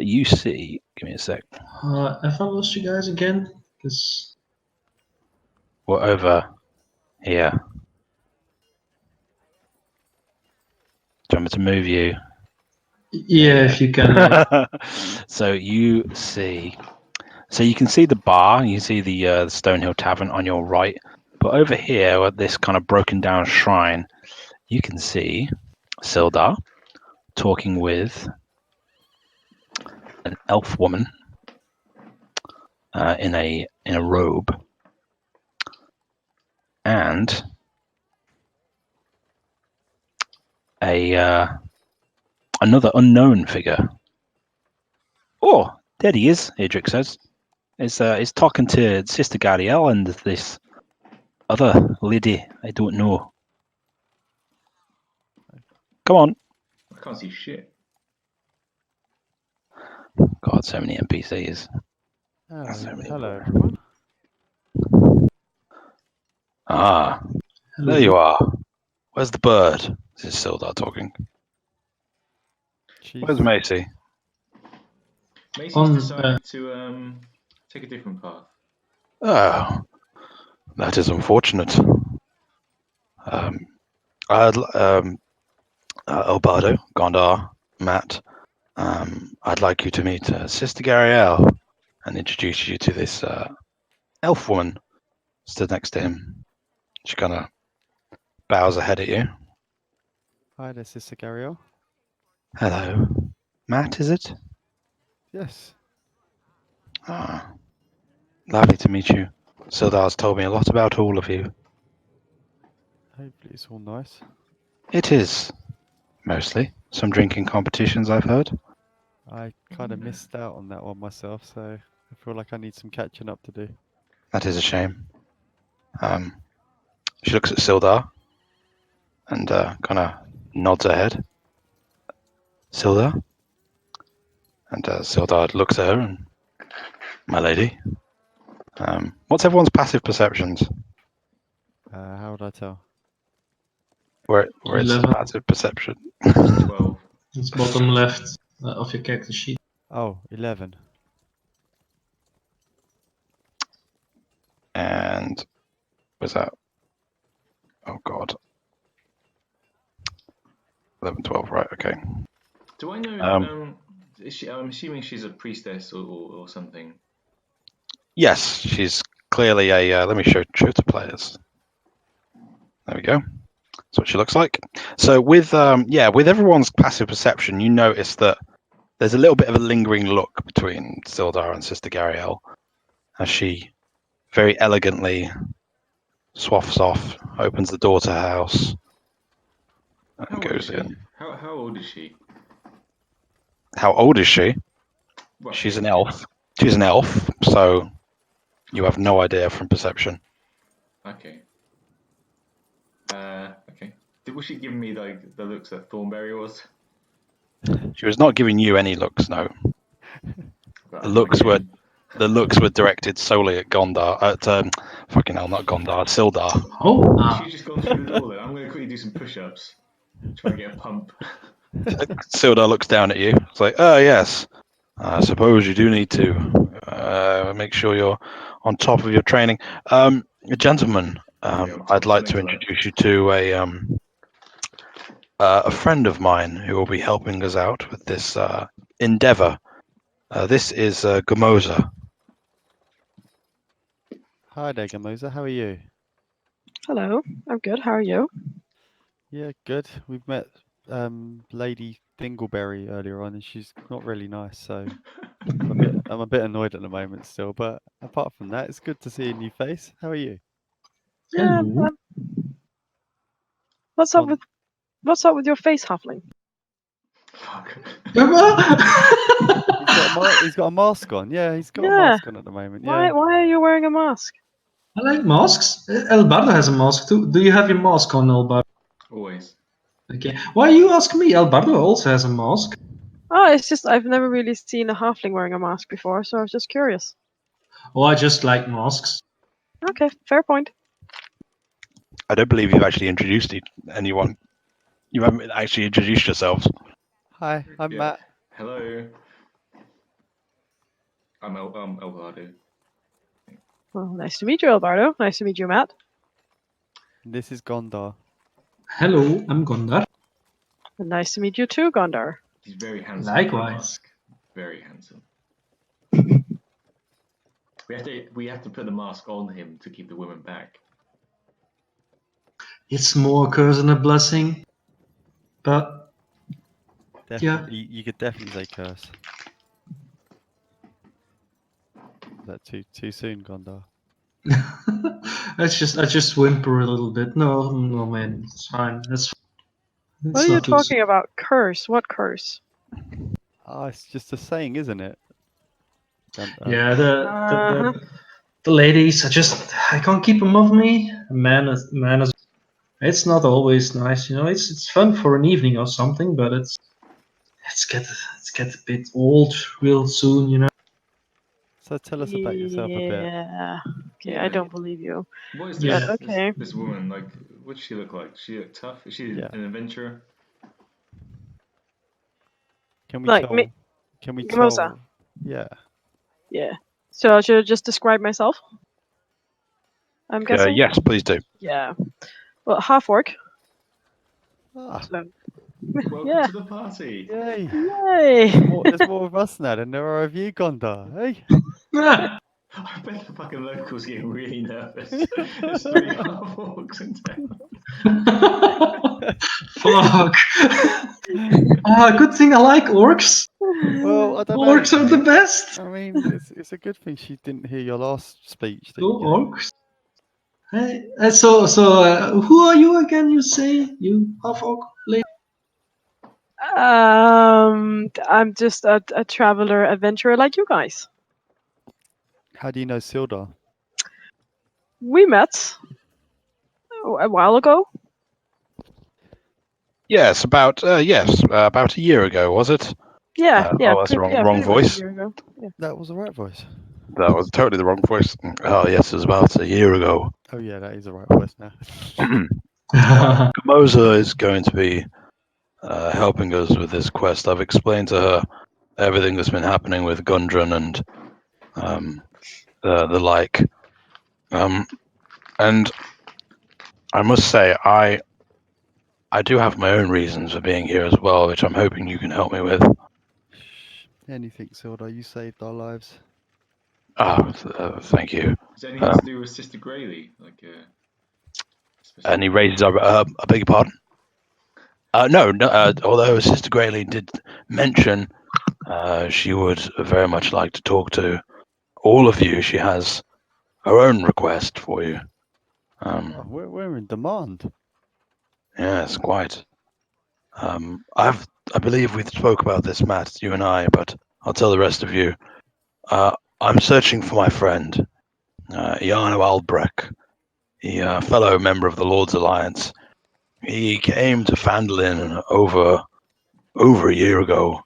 you see. Give me a sec. Have I lost you guys again? Because We're over here. Do you want me to move you? yeah, if you can, like, So you see. So you can see the bar. You see the Stonehill Tavern on your right. But over here, at this kind of broken down shrine, you can see Sildar talking with an elf woman in a robe, and a another unknown figure. Oh, there he is. Adric says, "Is talking to Sister Gariel and this other lady I don't know. Come on." I can't see shit. God, so many NPCs. Hello, So many hello more. everyone. Ah, there you are. Where's the bird? This is Sildar talking. She's Where's Macy? Macy's On, decided to take a different path. Oh, that is unfortunate. I'd, Albardo, Gondar, Matt, I'd like you to meet Sister Gariel and introduce you to this elf woman stood next to him. She kind of bows her head at you. Hi there, Sister Gariel. Hello. Matt, is it? Yes. Ah, lovely to meet you. Sildar's told me a lot about all of you. Hopefully it's all nice. It is, mostly. Some drinking competitions, I've heard. I kind of missed out on that one myself, so I feel like I need some catching up to do. That is a shame. She looks at Sildar and kind of nods her head. Sildar? And Sildar looks at her and, my lady, what's everyone's passive perceptions? How would I tell? Where it's 11. passive perception. 12. It's bottom left of your character sheet. Oh, 11. And was that? Oh God. 11, 12, right, okay. Do I know? Is she? I'm assuming she's a priestess or something. Yes, she's clearly a. Let me show to players. There we go. That's what she looks like. So with with everyone's passive perception, you notice that there's a little bit of a lingering look between Sildar and Sister Gariel as she very elegantly swaths off, opens the door to her house, and How old goes is she? in. How old is she? How old is she? Roughly. She's an elf. She's an elf, so you have no idea from perception. Okay. Okay. Was she giving me like the looks that Thornberry was? She was not giving you any looks, no. But The I'm gonna looks go were in. the looks were directed solely at Gondar. At fucking hell, not Gondar, Sildar. Oh, She's just gone through the door then. I'm gonna quickly do some push-ups. Try and get a pump. Sildar looks down at you. It's like, oh yes, I suppose you do need to make sure you're on top of your training. Gentlemen, I'm I'd like turning to to that. introduce you to a friend of mine who will be helping us out with this endeavor. This is Gamoza. Hi there, Gamoza. How are you? Hello, I'm good. How are you? Yeah, good. We've met Lady Dingleberry earlier on, and she's not really nice, so I'm a bit annoyed at the moment still. But apart from that, it's good to see a new face. How are you? Yeah. hello. What's up with your face, Halfling? Fuck. He's got a mask on. Yeah, he's got a Yeah. mask on at the moment. Why Yeah. are you wearing a mask? I like masks. Elbardo has a mask too. Do you have your mask on, Elbardo? Always. Okay. Why you ask me? Elbardo also has a mask. Oh, it's just I've never really seen a halfling wearing a mask before, so I was just curious. Oh, I just like masks. Okay, fair point. I don't believe you've actually introduced anyone. You haven't actually introduced yourselves. Hi, I'm Yeah. Matt. Hello. I'm Elvardo. Well, nice to meet you, Albardo. Nice to meet you, Matt. And this is Gondar. Hello, I'm Gondar. And nice to meet you too, Gondar. He's very handsome. Likewise. For a mask. Very handsome. We have to put the mask on him to keep the women back. It's more a curse than a blessing. But Definitely, you could definitely say curse. Is that too soon, Gondar? I just whimper a little bit. No, no, man, it's fine. It's What are you talking about? Curse? What curse? Ah, it's just a saying, isn't it? Yeah, Uh-huh. the ladies. I can't keep them off me. Man is. It's not always nice, you know. It's fun for an evening or something, but it's get a bit old real soon, you know. So tell us about yourself a bit. Yeah. Okay, Yeah. I don't believe you. What is Yeah. this? Okay. This woman like? What does she look like? She look tough? Is she Yeah. an adventurer? Can we Like tell? Can we Gamoza. tell? Yeah. Yeah. So I should just describe myself. I'm guessing. Yes, please do. Yeah. Well, half orc. Ah, So, Welcome yeah. to the party. yay! Yay! There's more of us now than there are of you, Gondar. Hey, Ah, I bet the fucking locals getting really nervous. There's 3 half orcs in town. fuck. Good thing I like orcs. well, I don't know. Orcs are the mate. best. I mean, it's a good thing she didn't hear your last speech. That Go you gave. orcs. Hey, who are you again? You say you half orc lady? I'm just a traveler adventurer like you guys. How do you know Sildar? We met a while ago. Yes, about about a year ago, was it? Yeah, Oh, that's the wrong pretty much a voice. year ago. Yeah. That was the right voice. That was totally the wrong voice. Oh, yes, it was about a year ago. Oh yeah, that is the right voice now. Gamoza is going to be helping us with this quest. I've explained to her everything that's been happening with Gundren and the like. And I must say, I do have my own reasons for being here as well, which I'm hoping you can help me with. Shh. Anything, Sildar. You saved our lives. Thank you. Is there anything to do with Sister Grayley? Like, And he raises up. I beg your pardon. No. Although Sister Grayley did mention she would very much like to talk to all of you. She has her own request for you. Oh, we're in demand. Yes, quite. I believe we spoke about this, Matt, you and I, but I'll tell the rest of you. I'm searching for my friend, Jarno Albrecht, the fellow member of the Lord's Alliance. He came to Fandolin over a year ago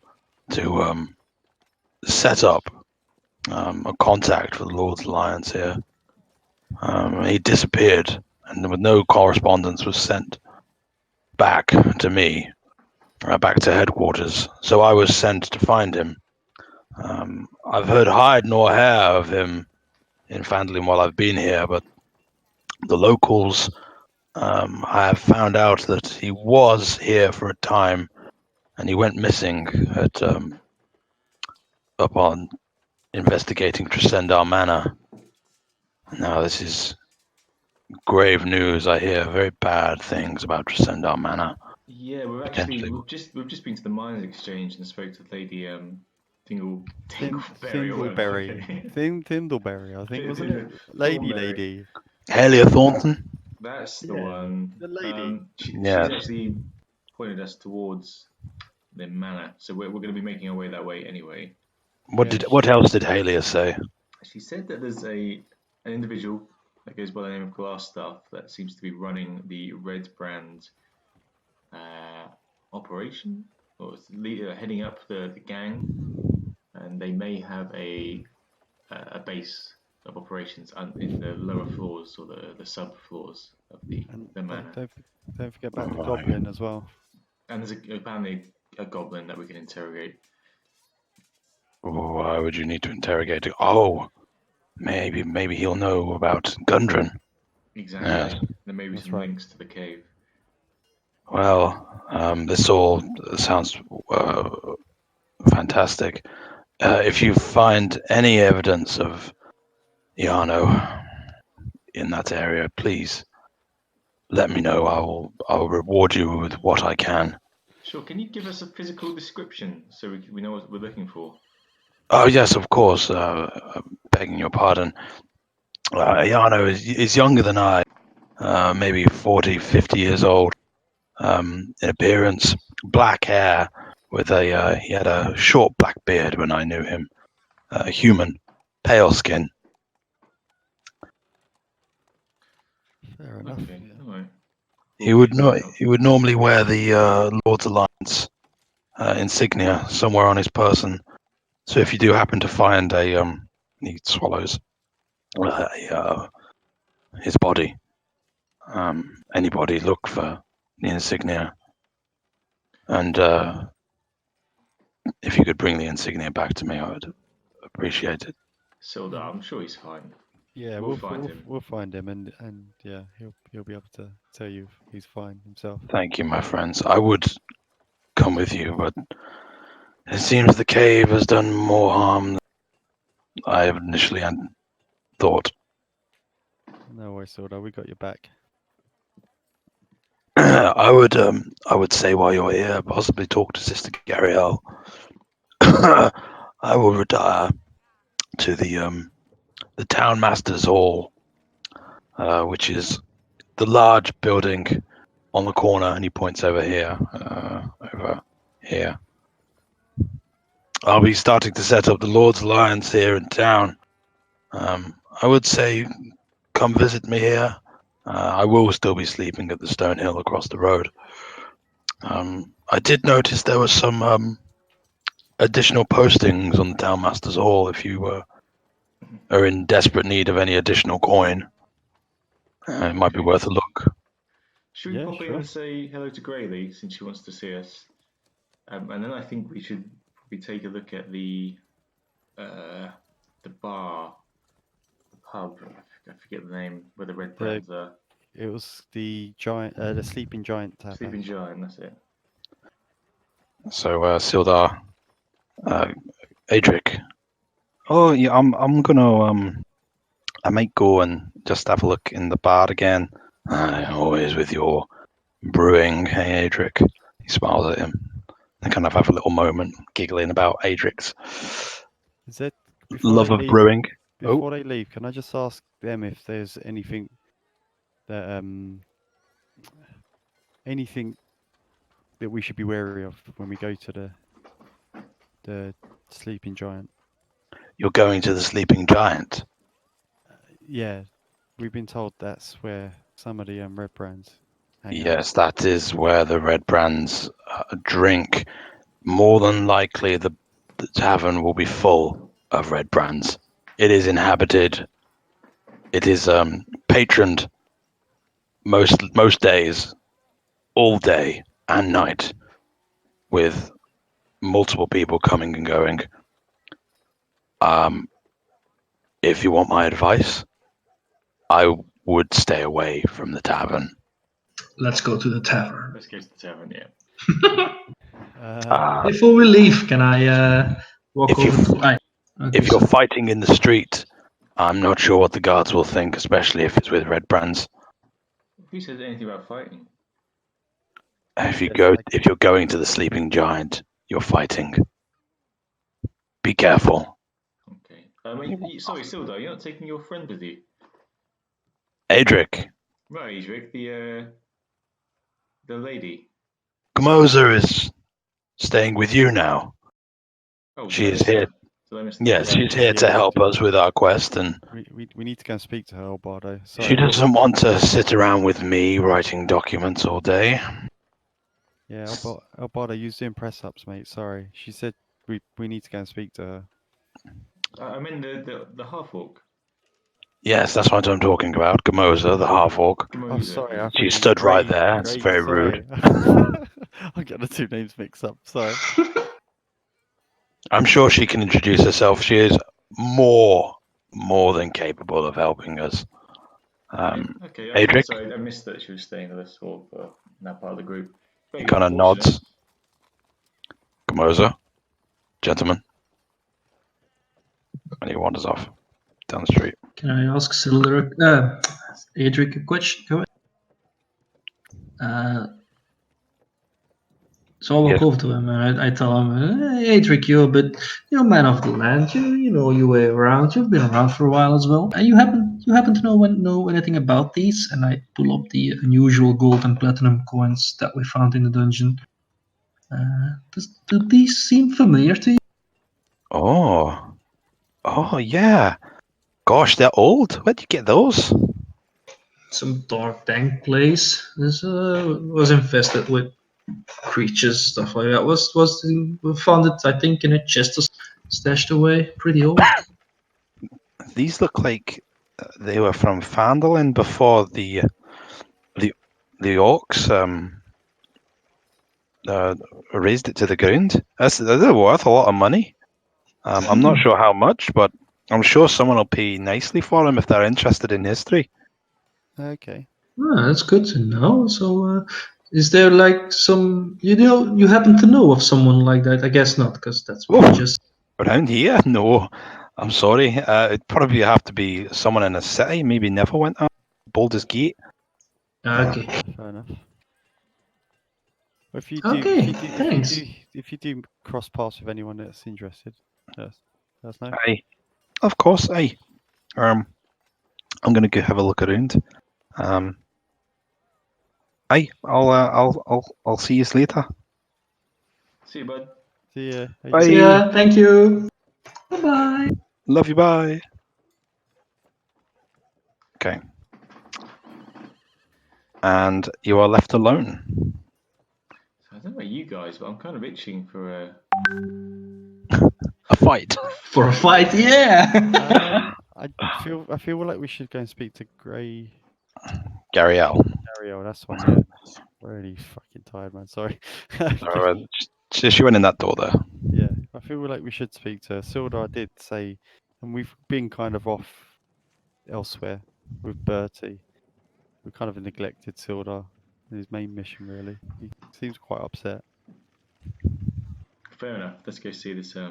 to set up a contact for the Lord's Alliance here. He disappeared, and with no correspondence was sent back to me, back to headquarters. So I was sent to find him. I've heard hide nor hair of him in Fandolin while I've been here, but the locals have found out that he was here for a time, and he went missing at upon investigating Trisendar Manor. Now this is grave news. I hear very bad things about Trisendar Manor. yeah, Potentially. we've just been to the miners exchange and spoke to Lady Dingleberry or whatever. Thingleberry. Thindleberry, I think, wasn't it? Thornberry. Lady. Helia Thornton. That's the Yeah, one. the lady. She's Yes. actually pointed us towards the manor, so we're going to be making our way that way anyway. What else did Helia say? She said that there's an individual that goes by the name of Glassstaff that seems to be running the Red Brand operation, or heading up the gang, and they may have a base of operations in the lower floors or the sub floors of the manor. Don't forget about the Right. goblin as well. And there's apparently a goblin that we can interrogate. Why would you need to interrogate it? Oh, maybe he'll know about Gundren. Exactly. Yes. There may be That's some right. links to the cave. Well, this all sounds fantastic. If you find any evidence of Yano in that area, please let me know. I'll reward you with what I can. Sure. Can you give us a physical description so we know what we're looking for? Oh yes, of course. Begging your pardon. Yano is younger than I, maybe 40, 50 years old. In appearance, black hair with he had a short black beard when I knew him. Human, pale skin. Fair enough. Okay. Yeah. All right. He would normally wear the Lord's Alliance insignia somewhere on his person. So if you do happen to find he swallows his body. Anybody look for the insignia, and if you could bring the insignia back to me, I would appreciate it. Sildar, I'm sure he's fine. Yeah, We'll find him. we'll find him, and yeah, he'll be able to tell you if he's fine himself. Thank you, my friends. I would come with you, but it seems the cave has done more harm than I initially had thought. No worries, Sordar, we got your back. I would say while you're here, possibly talk to Sister Gabrielle. I will retire to the town master's hall, which is the large building on the corner, and he points over here. Over here. I'll be starting to set up the Lord's Alliance here in town. I would say, come visit me here. I will still be sleeping at the Stone Hill across the road. I did notice there was some additional postings on the Town Master's Hall if you are in desperate need of any additional coin. It might be worth a look. Should we Yeah, pop in sure. and say hello to Graylee since she wants to see us? And then I think we should probably take a look at the bar, the pub. I forget the name where the red brands are. It was the sleeping giant tavern. Sleeping Giant. That's it. So, Sildar, Adric. Oh, yeah, I'm gonna I might go and just have a look in the bar again. Always with your brewing, hey Adric. He smiles at him. They kind of have a little moment, giggling about Adric's Is that love of brewing. Before they leave, can I just ask them if there's anything that anything that we should be wary of when we go to the sleeping giant? You're going to the Sleeping Giant. Yeah, we've been told that's where some of the red brands hang out. Yes, that is where the Red Brands drink. More than likely, the tavern will be full of Red Brands. It is inhabited. It is patroned most days, all day and night, with multiple people coming and going. If you want my advice, I would stay away from the tavern. Let's go to the tavern. Let's go to the tavern. Yeah. Before we leave, can I walk If you- over to? Okay, If you're so- fighting in the street, I'm not sure what the guards will think, especially if it's with Red Brands. Who said anything about fighting? If Yes, you're going to the Sleeping Giant, you're fighting. Be careful. Okay. Sorry, Sildar, you're not taking your friend with you. Adric, Right, Adric, the lady. Gmoza is staying with you now. Oh, She is here. Yes, Yeah, she's here to yeah, help us with our quest, and we need to go and speak to her, Bardo. she Sorry. doesn't want to sit around with me writing documents all day. Yeah, Bardo, you was doing press ups, mate. Sorry. She said we need to go and speak to her. I'm in the half orc. Yes, that's what I'm talking about. Gmoza, the half-orc. Oh, sorry. I thought She you stood meant right Ray. there. It's Ray, very sorry. rude. I get the two names mixed up. Sorry. I'm sure she can introduce herself. She is more than capable of helping us. Okay, Adric? sorry, I missed that she was staying with us or that part of the group. He kind of nods. Gmoza, gentlemen. And he wanders off down the street. Can I ask Adric a question? So I walk Yes. over to him and I tell him, "Hey, Adric, you're a man of the land. You know your way around. You've been around for a while as well. And you happen to know anything about these?" And I pull up the unusual gold and platinum coins that we found in the dungeon. Do these seem familiar to you? Oh, yeah. Gosh, they're old. Where'd you get those? Some dark, dank place. This was infested with creatures, stuff like that. We found it, I think, in a chest stashed away. Pretty old. These look like they were from Fandolin before the orcs raised it to the ground. They're worth a lot of money. I'm not sure how much, but I'm sure someone will pay nicely for him if they're interested in history. Okay. Ah, that's good to know. So, is there like some you happen to know of someone like that? I guess not, because that's what you Oof. just. Around here? No. I'm sorry. It'd probably have to be someone in a city. Maybe never went out. Baldur's Gate. Okay. Fair enough. If you Okay, thanks. if you do cross paths with anyone that's interested, let us know. Aye. Of course, aye. I'm gonna go have a look around. Aye. I'll see you later. See you, bud. See ya. Bye. See ya. Thank you. Bye bye. Love you. Bye. Okay. And you are left alone. So I don't know about you guys, but I'm kind of itching for a. A fight. For a fight, yeah. I feel like we should go and speak to Gary L. Ariel. That's one. Yeah. Really fucking tired, man. Sorry. She went in that door there. Yeah, I feel like we should speak to her. Sildar did say, and we've been kind of off elsewhere with Bertie. We kind of neglected Sildar in his main mission, really. He seems quite upset. Fair enough. Let's go see this. This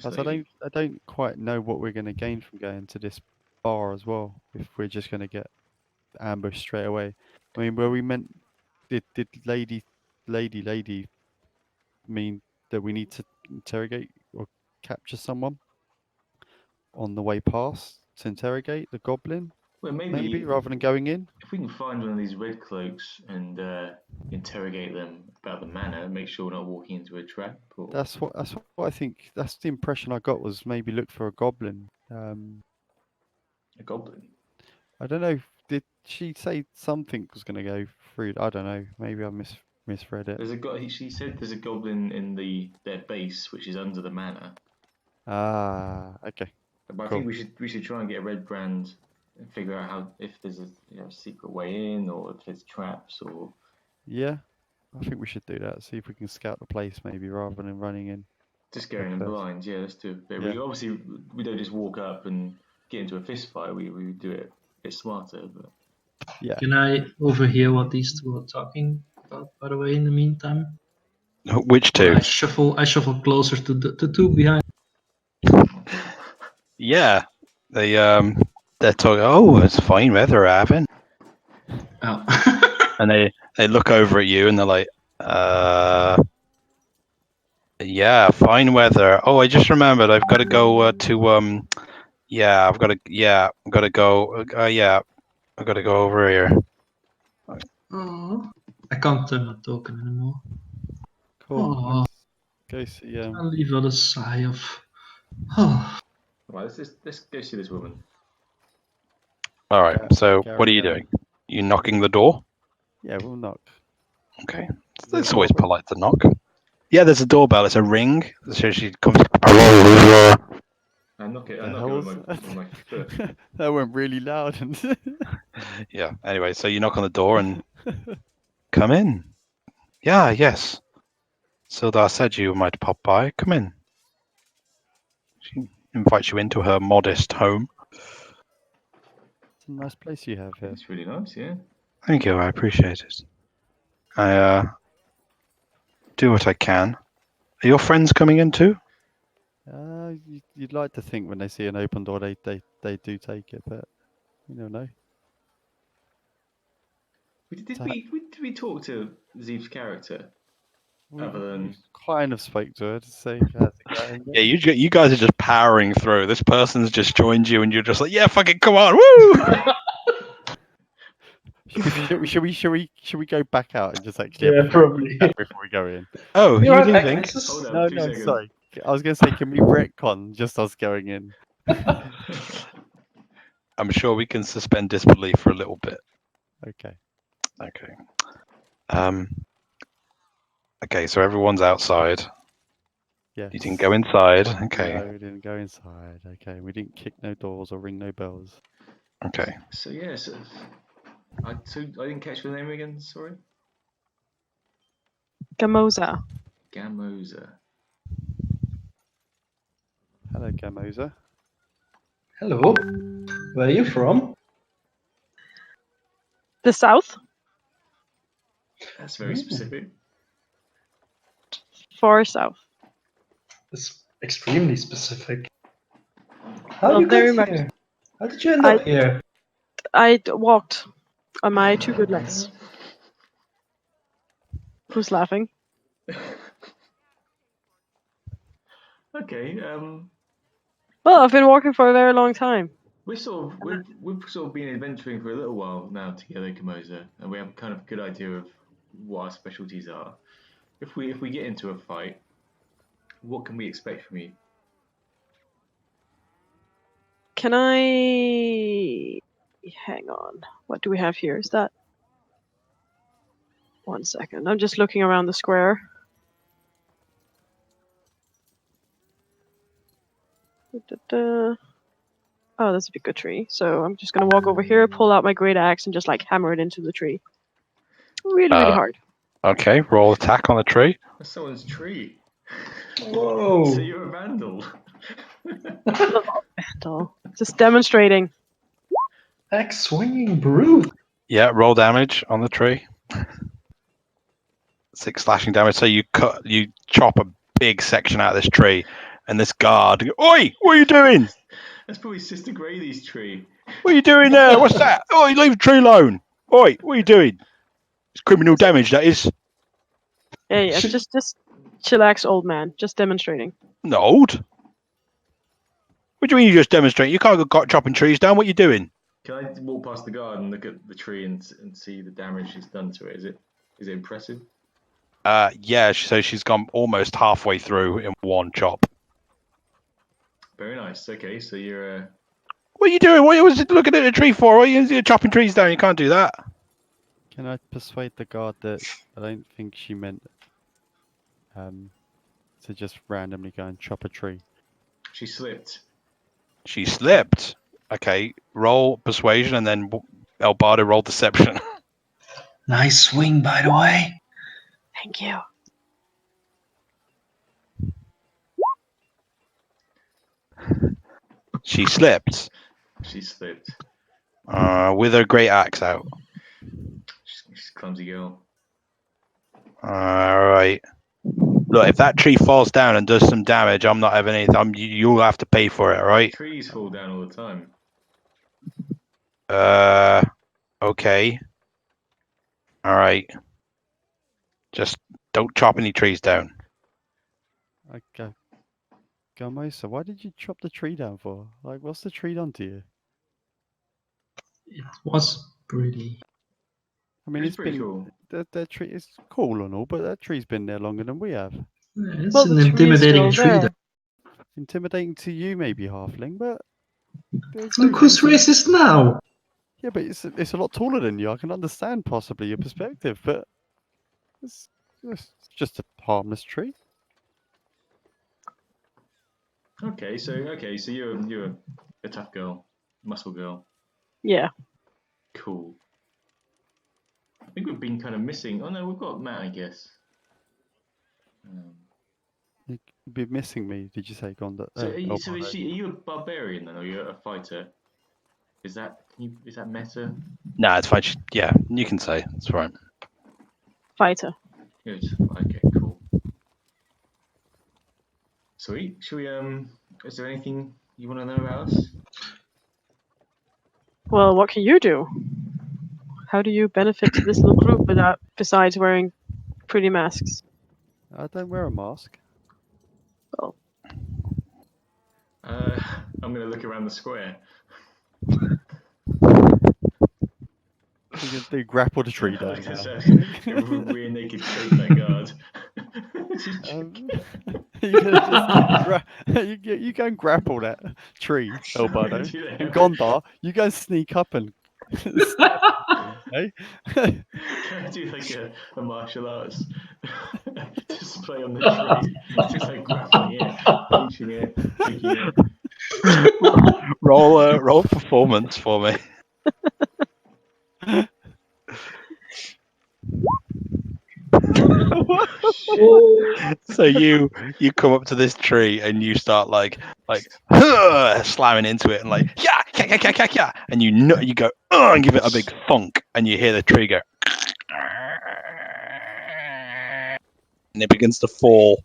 Plus, lady. I don't quite know what we're going to gain from going to this bar as well. If we're just going to get ambushed straight away. I mean, were we meant? Did lady mean that we need to interrogate or capture someone on the way past to interrogate the goblin? Well, Maybe rather than going in. if we can find one of these red cloaks and interrogate them about the manor, make sure we're not walking into a trap. Or That's what I think. That's the impression I got, was maybe look for a goblin. a goblin. I don't know. Did she say something was going to go through? I don't know. Maybe I misread it. There's a She said there's a goblin in their base, which is under the manor. Ah, okay. But I Cool. think we should try and get a red brand and figure out how, if there's a secret way in, or if there's traps, or Yeah, I think we should do that. See if we can scout the place, maybe rather than running in. just going in First. blind. Yeah, let's do a bit. Yeah. Obviously we don't just walk up and get into a fist fight. We do it a bit smarter. But Yeah. Can I overhear what these two are talking about, by the way, in the meantime? Which two? I shuffle closer to the two behind. Yeah. They're talking. Oh, it's fine weather we're having. Oh. And they look over at you and they're like, yeah, fine weather. Oh, I just remembered I've got to go to yeah, I've got to go. Yeah, I've got to go over here. Oh. I can't turn my token anymore. Cool. Oh. Let's go see. I'll leave out a sigh of. Oh. well, let's go see this woman. All right. So what are you Gary, doing? You knocking the door? Yeah, we'll knock. Okay. there a It's always doorbell? polite to knock. Yeah, there's a doorbell. It's a ring. So she comes. I knock it The with hell's with my foot. that went really loud. And Yeah. Anyway, so you knock on the door and come in. Yeah. Yes. Sildar said you might pop by. Come in. She invites you into her modest home. It's a nice place you have here. It's really nice, yeah. Thank you. I appreciate it. I do what I can. Are your friends coming in too? You'd like to think when they see an open door, they do take it, but you don't know. Did we talk to Zeev's character? We Other than kind of spoke to her to say how's it going. Yeah, you guys are just powering through. This person's just joined you, and you're just like, yeah, fucking come on, woo! Should we go back out and just actually have a probably. chat before we go in? Oh, You're you right do back, think? Mrs. hold on, No, 2 no, seconds. sorry. I was going to say, can we retcon just us going in? I'm sure we can suspend disbelief for a little bit. Okay. Okay. Okay, so everyone's outside. Yeah. You didn't go inside. Okay. No, we didn't go inside. Okay. We didn't kick no doors or ring no bells. Okay. So yeah, I didn't catch your name again. Sorry. Gamoza. Gamoza. Hello, Gamoza. Hello. Where are you from? The south, That's very specific. far south. It's extremely specific. How Well, you got very much. here? How did you end up here? I walked on my 2 good legs. Who's laughing? Okay. Well, I've been walking for a very long time. We've sort of been adventuring for a little while now together, Kamoza, and we have kind of a good idea of what our specialties are. If we get into a fight, what can we expect from you? Can I... Hang on. What do we have here? Is that... 1 second. I'm just looking around the square. Da-da-da. Oh, that's a big tree. So I'm just gonna walk over here, pull out my great axe, and just like hammer it into the tree. Really, really hard. Okay, roll attack on the tree. That's someone's tree. Whoa. So you're a vandal. Vandal. Just demonstrating. Axe swinging brute. Yeah, roll damage on the tree. 6 slashing damage. So you chop a big section out of this tree, and this guard. Oi! What are you doing? That's probably Sister Grayley's tree. What are you doing there? What's that? Oh, you leave the tree alone. Oi! What are you doing? It's criminal damage. That is. Yeah, just chillax, old man. Just demonstrating. Not old. What do you mean you just demonstrate? You can't go chopping trees down. What are you doing? Can I walk past the guard and look at the tree and see the damage he's done to it? Is it impressive? Yeah. So she's gone almost halfway through in one chop. Very nice. Okay, so you're What are you doing? What was you looking at a tree for? What are you chopping trees down? You can't do that. Can I persuade the guard that I don't think she meant to just randomly go and chop a tree? she slipped. She slipped. Okay, roll persuasion and then Albardo roll deception. Nice swing, by the way. Thank you. She slipped. She slipped. With her great axe out. She's a clumsy girl. Alright. Look, if that tree falls down and does some damage, I'm not having anything. You'll have to pay for it, right? Trees fall down all the time. Okay. Alright. Just don't chop any trees down. Okay. Gamosa, why did you chop the tree down for? Like, what's the tree done to you? It was pretty. I mean, It's it's pretty been cool. that tree is cool and all, but that tree's been there longer than we have. It's Well, an the tree is intimidating still tree. there. Intimidating to you, maybe halfling, but Look who's racist now. Yeah, but it's a lot taller than you. I can understand possibly your perspective, but it's just a harmless tree. Okay, so you're a tough girl, muscle girl. Yeah. Cool. I think we've been kind of missing. Oh no, we've got Matt, I guess. You'd be missing me, did you say, Gonda? So are you a barbarian then, or you're a fighter? Is that meta? Nah, it's fine. Yeah, you can say. It's right. Fighter. Good. Okay, cool. Sweet. Should we is there anything you want to know about us? Well, what can you do? How do you benefit this little group besides wearing pretty masks? I don't wear a mask. Well, I'm gonna look around the square. You can do grapple the tree down Like I now. said, rear naked choke that guard. You go and grapple that tree, Elbardo. Do that. And Gondar, you go and sneak up and hey? Can I do like a martial arts display on the tree? Just like grappling it, pinching it, kicking it. Roll performance for me. Oh, So you come up to this tree and you start like slamming into it and like yeah, and you go and give it a big thunk and you hear the tree go and it begins to fall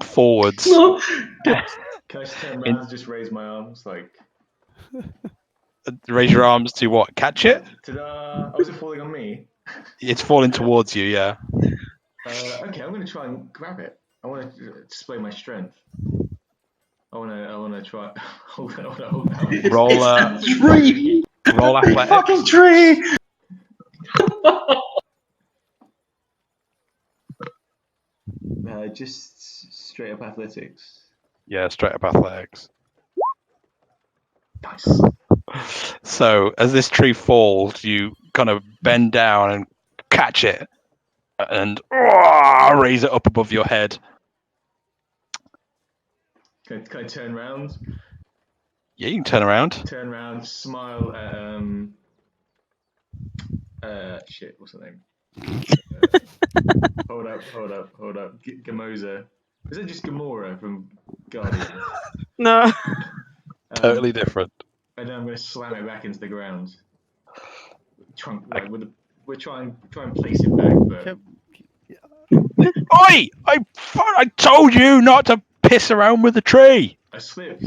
forwards. no. Can I just turn In- around and just raise my arms like? Raise your arms to what? Catch it? Ta-da! Oh, is it falling on me? It's falling towards you. Yeah. Okay, I'm going to try and grab it. I want to display my strength. I want to try. Hold on. Roll. It's a tree. Roll Big athletics. fucking tree. Just straight up athletics. Yeah, straight up athletics. Nice. So as this tree falls, you kind of bend down and catch it and raise it up above your head. Can I turn around? Yeah, you can turn around. Turn around, smile at shit. What's her name? Hold up. Gamoza. Is it just Gamora from Guardians? No. Totally different. And then I'm going to slam it back into the ground. We're trying and place it back, but Oi! I told you not to piss around with the tree. I slipped.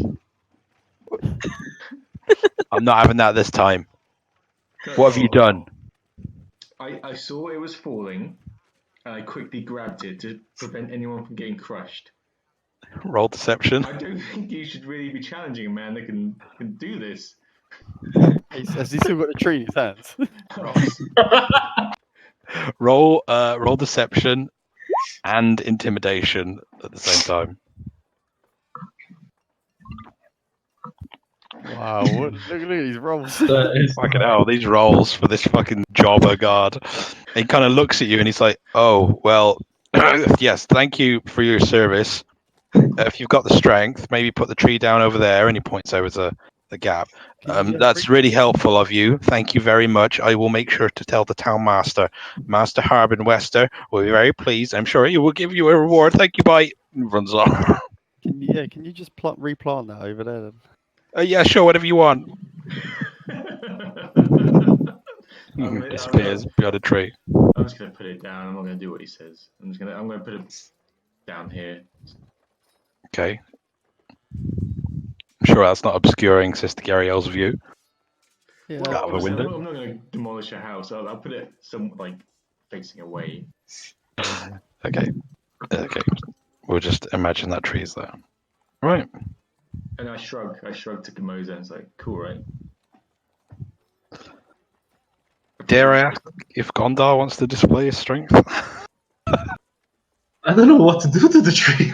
I'm not having that this time. What have you done? I saw it was falling, and I quickly grabbed it to prevent anyone from getting crushed. Roll deception. I don't think you should really be challenging a man that can do this. Has he still got the tree in his hands? Roll deception and intimidation at the same time. Wow, look at these rolls. Fucking hell, these rolls for this fucking jobber guard. He kind of looks at you and he's like, "Oh, well, yes, thank you for your service. If you've got the strength, maybe put the tree down over there." And he points over the gap. That's really helpful of you. Thank you very much. I will make sure to tell the town master. Master Harbin Wester will be very pleased. I'm sure he will give you a reward. Thank you, bye. And runs off. Can you just replant that over there then? Yeah, sure, whatever you want. gonna- Disappears behind a tree. I'm just gonna put it down. I'm not gonna do what he says. I'm gonna put it down here. Okay. I'm sure that's not obscuring Sister Gariel's view. Yeah. Out of a Obviously, window. I'm not gonna demolish a house. I'll put it facing away. Okay. We'll just imagine that tree's there. Right. And I shrug to Gamoza and it's like, cool, right? Dare I ask if Gondar wants to display his strength? I don't know what to do to the tree.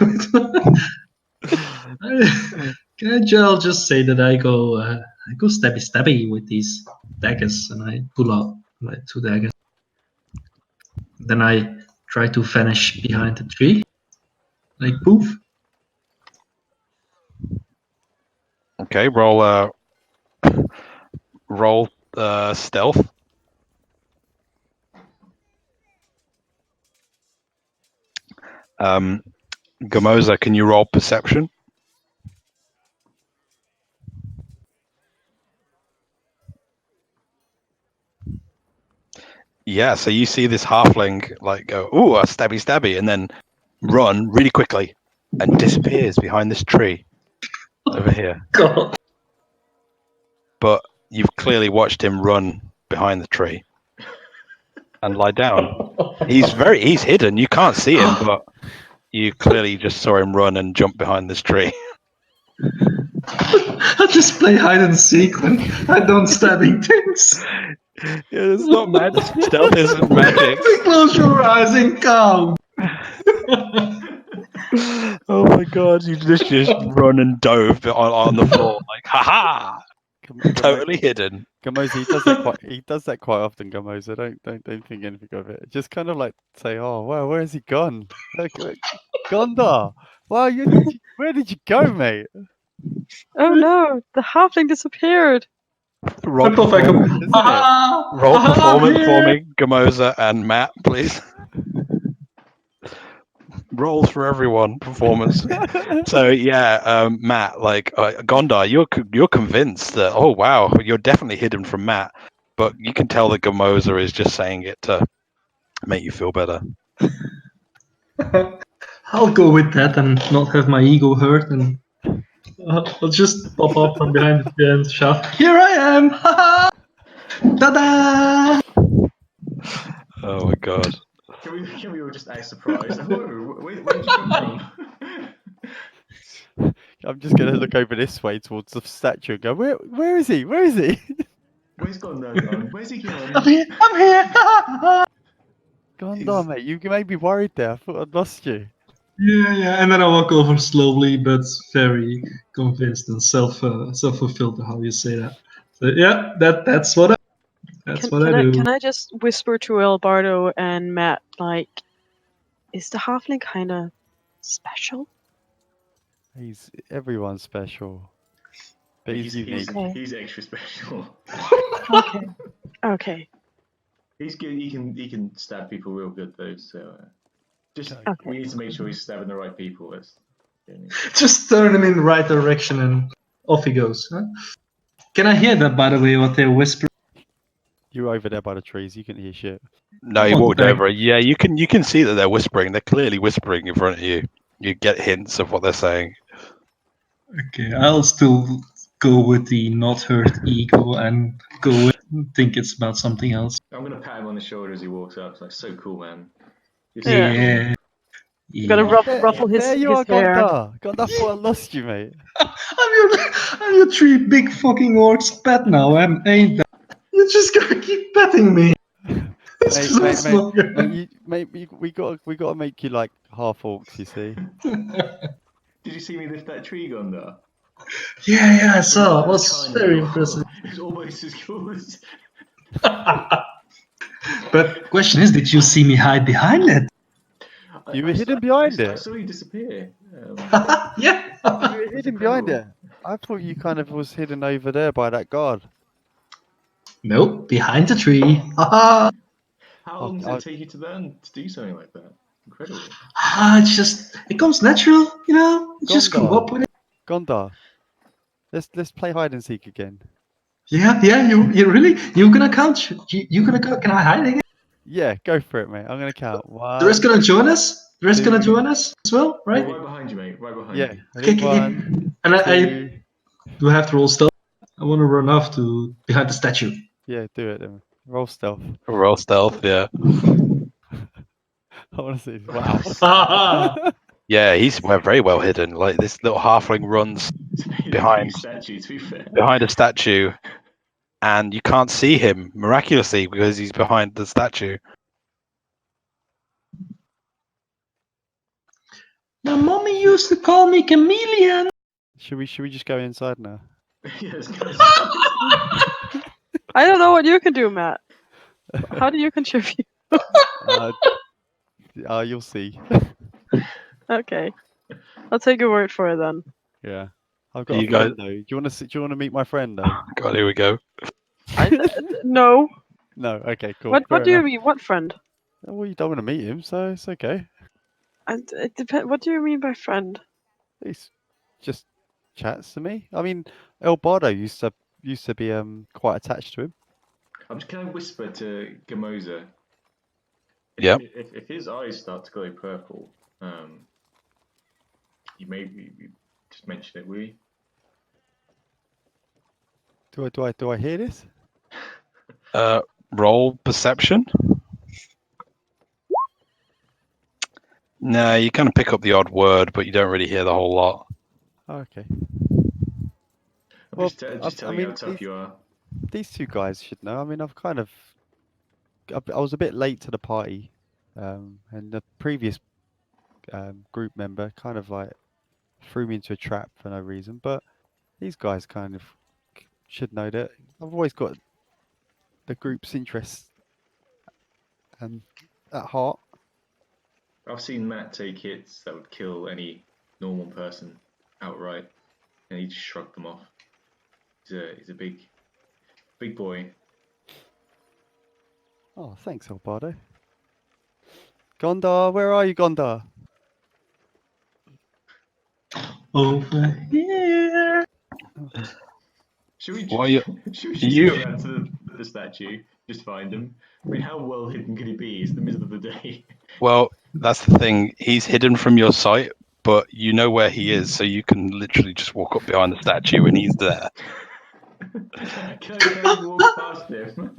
I'll just say that I go stabby with these daggers, and I pull out my 2 daggers. Then I try to vanish behind the tree, like poof. Okay, roll stealth. Gamoza, can you roll perception? Yeah, so you see this halfling like go, ooh, a stabby, and then run really quickly and disappears behind this tree over here. God. But you've clearly watched him run behind the tree and lie down. He's hidden. You can't see him, but you clearly just saw him run and jump behind this tree. I just play hide and seek when I don't stabbing things. Yeah, it's not magic. Stealth isn't magic. Close your eyes and count. Oh my god, you just run and dove on the floor like, haha! Totally hidden. Gamoza, he does that quite often, Gamoza. Don't think anything of it. Just kind of like say, "Oh, well, where's he gone? Look, Gondar. Wow, where did you go, mate?" Oh no, the halfling disappeared. Roll Flip off, I go, Isn't it? "Ah, Roll ah, performance here." for me, Gamoza and Matt, please. Rolls for everyone performance. So yeah, Matt, like Gondar, you're convinced that oh wow, you're definitely hidden from Matt, but you can tell that Gamoza is just saying it to make you feel better. I'll go with that and not have my ego hurt, and I'll just pop up from behind the chair and shout, "Here I am! Ha Ta-da!" Oh my god. Can we all just act surprised? Whoa, where did you come from? I'm just gonna look over this way towards the statue and go, where is he? Where is he? Where's Gondar gone? Where's he gone? I'm here! I'm here! Gondar, mate, you made me worried there. I thought I'd lost you. Yeah. And then I walk over slowly, but very convinced and self-fulfilled. How you say that? So yeah, that's what I do. Can I just whisper to Albardo and Matt, like, is the halfling kind of special? Everyone's special, but he's unique. He's extra special. Okay. Okay. He's good. He can stab people real good though. So just Okay. we need to make sure he's stabbing the right people. That's the only- Just turn him in the right direction and off he goes. Huh? Can I hear that, by the way, what they're whispering? You're over there by the trees. You can hear shit. No, you Oh, walked thank- over. Yeah, you can see that they're whispering. They're clearly whispering in front of you. You get hints of what they're saying. Okay, I'll still go with the not hurt ego and go with think it's about something else. I'm gonna pat him on the shoulder as he walks up. It's like so cool, man. You're so Yeah. Yeah. cool. I'm gonna Yeah. ruffle his There you his are, hair. Gondar. Gondar, I thought I lost you, mate. I'm your three big fucking orcs pet now, ain't that? You're just gonna keep petting me. It's Mate, so mate, small. we gotta make you like half orcs, you see. Did you see me lift that tree, Gondar? Yeah, I saw. It That was kind of very cool. impressive. It's almost as cool as. But question is, did you see me hide behind it? You were hidden behind I it. saw you disappear. Yeah. You were It's hidden behind incredible. it. I thought you kind of was hidden over there by that guard. Nope, behind the tree. Haha. How long does it take you to learn to do something like that? Incredible. It comes natural, you know. You just grew Gondar. up with it. Gondar. Let's play hide and seek again. Yeah. You really? You're gonna count? You gonna go? Can I hide again? Yeah, go for it, mate. I'm gonna count. The rest One. gonna join us. The rest gonna two, join us as well, We're right? right behind you, mate. Right behind Yeah, you. ready? Okay. One, And I two. do have to roll stealth. I want to run off to behind the statue. Yeah, do it then. Roll stealth. Roll stealth, yeah. I want to see. Wow. Yeah, we're very well hidden. Like this little halfling runs It's a big behind statue, to be fair. a statue, and you can't see him miraculously because he's behind the statue. My mommy used to call me chameleon. Should we just go inside now? Yes, guys. I don't know what you can do, Matt. How do you contribute? You'll see. Okay. I'll take your word for it then. Yeah. I've got You a friend though. Do you want to meet my friend though? God, here we go. No. No. Okay. Cool. What fair do you enough. mean? What friend? Well, you don't want to meet him, so it's okay. And it depends. What do you mean by friend? He's just chats to me. I mean, El Bardo used to be quite attached to him. Can I whisper to Gamoza? Yep. If his eyes start to glow purple, you maybe just mention it, will you? Do I hear this? Roll perception. No, you kind of pick up the odd word, but you don't really hear the whole lot. Oh, okay. I'm Well, just telling you how tough you are. These two guys should know. I mean, I was a bit late to the party, and the previous group member kind of like threw me into a trap for no reason. But these guys kind of should know that I've always got the group's interests and at heart. I've seen Matt take hits that would kill any normal person outright, and he just shrugged them off. He's a big boy. Oh, thanks, Albardo. Gondar, where are you, Gondar? over here. Should we? Why you? Should we just You- go around to the statue, just find him? I mean, how well hidden could he be? It's the middle of the day. Well, that's the thing. He's hidden from your sight, but you know where he is, so you can literally just walk up behind the statue and he's there. Can I walk past him?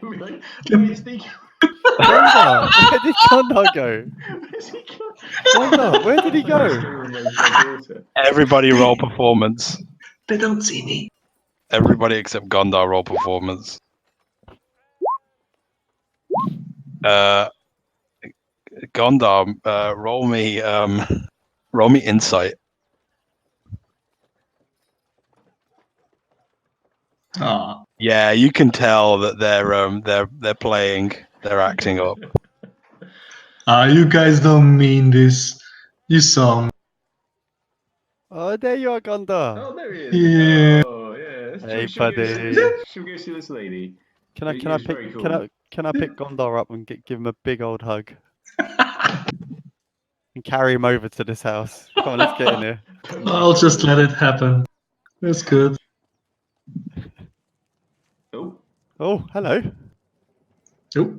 And be like, where's the? Gondar, where did Gondar go? Where's he gone? Gondar, where did he I'm go? struggling with my daughter. Everybody roll performance. They don't see me. Everybody except Gondar roll performance. Gondar, roll me insight. Ah, Yeah, you can tell that they're playing, they're acting up. you guys don't mean this. You saw me. Oh, there you are, Gondar. Oh, there he is. Yeah. Oh, yeah. Hey, Should we go see buddy. this? Should we go see this lady? Can I It can I was very pick cool. can I pick Gondar up and give him a big old hug and carry him over to this house? Come on, let's get in here. I'll just let it happen. That's good. Oh, Oh, hello. Oh.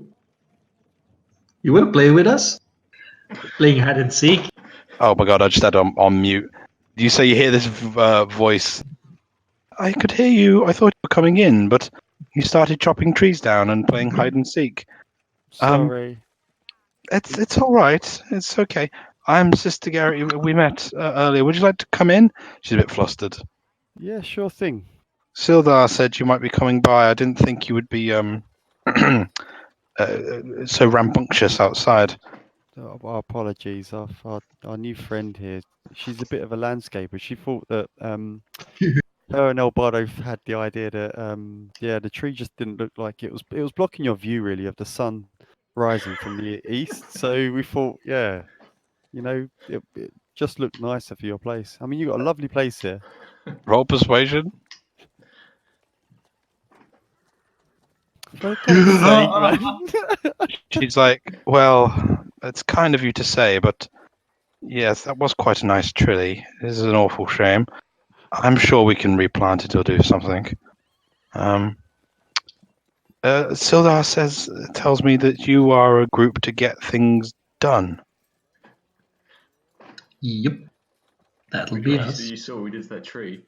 You want to play with us? Playing hide and seek? Oh my god, I just had on mute. You say you hear this voice. I could hear you. I thought you were coming in, but you started chopping trees down and playing hide and seek. Sorry. It's all right. It's okay. I'm Sister Gary. We met earlier. Would you like to come in? She's a bit flustered. Yeah, sure thing. Sildar said you might be coming by. I didn't think you would be so rambunctious outside. Oh, our apologies. Our new friend here. She's a bit of a landscaper. She thought that her and Elbardo had the idea that yeah, the tree just didn't look like it was blocking your view really of the sun rising from the east. So we thought, yeah, you know, it just looked nicer for your place. I mean, you got a lovely place here. Roll persuasion. For God's sake, man. She's like, well, it's kind of you to say, but yes, that was quite a nice tree. This is an awful shame. I'm sure we can replant it or do something. Sildar tells me that you are a group to get things done. Yep. That'll be us. you saw we did to that tree.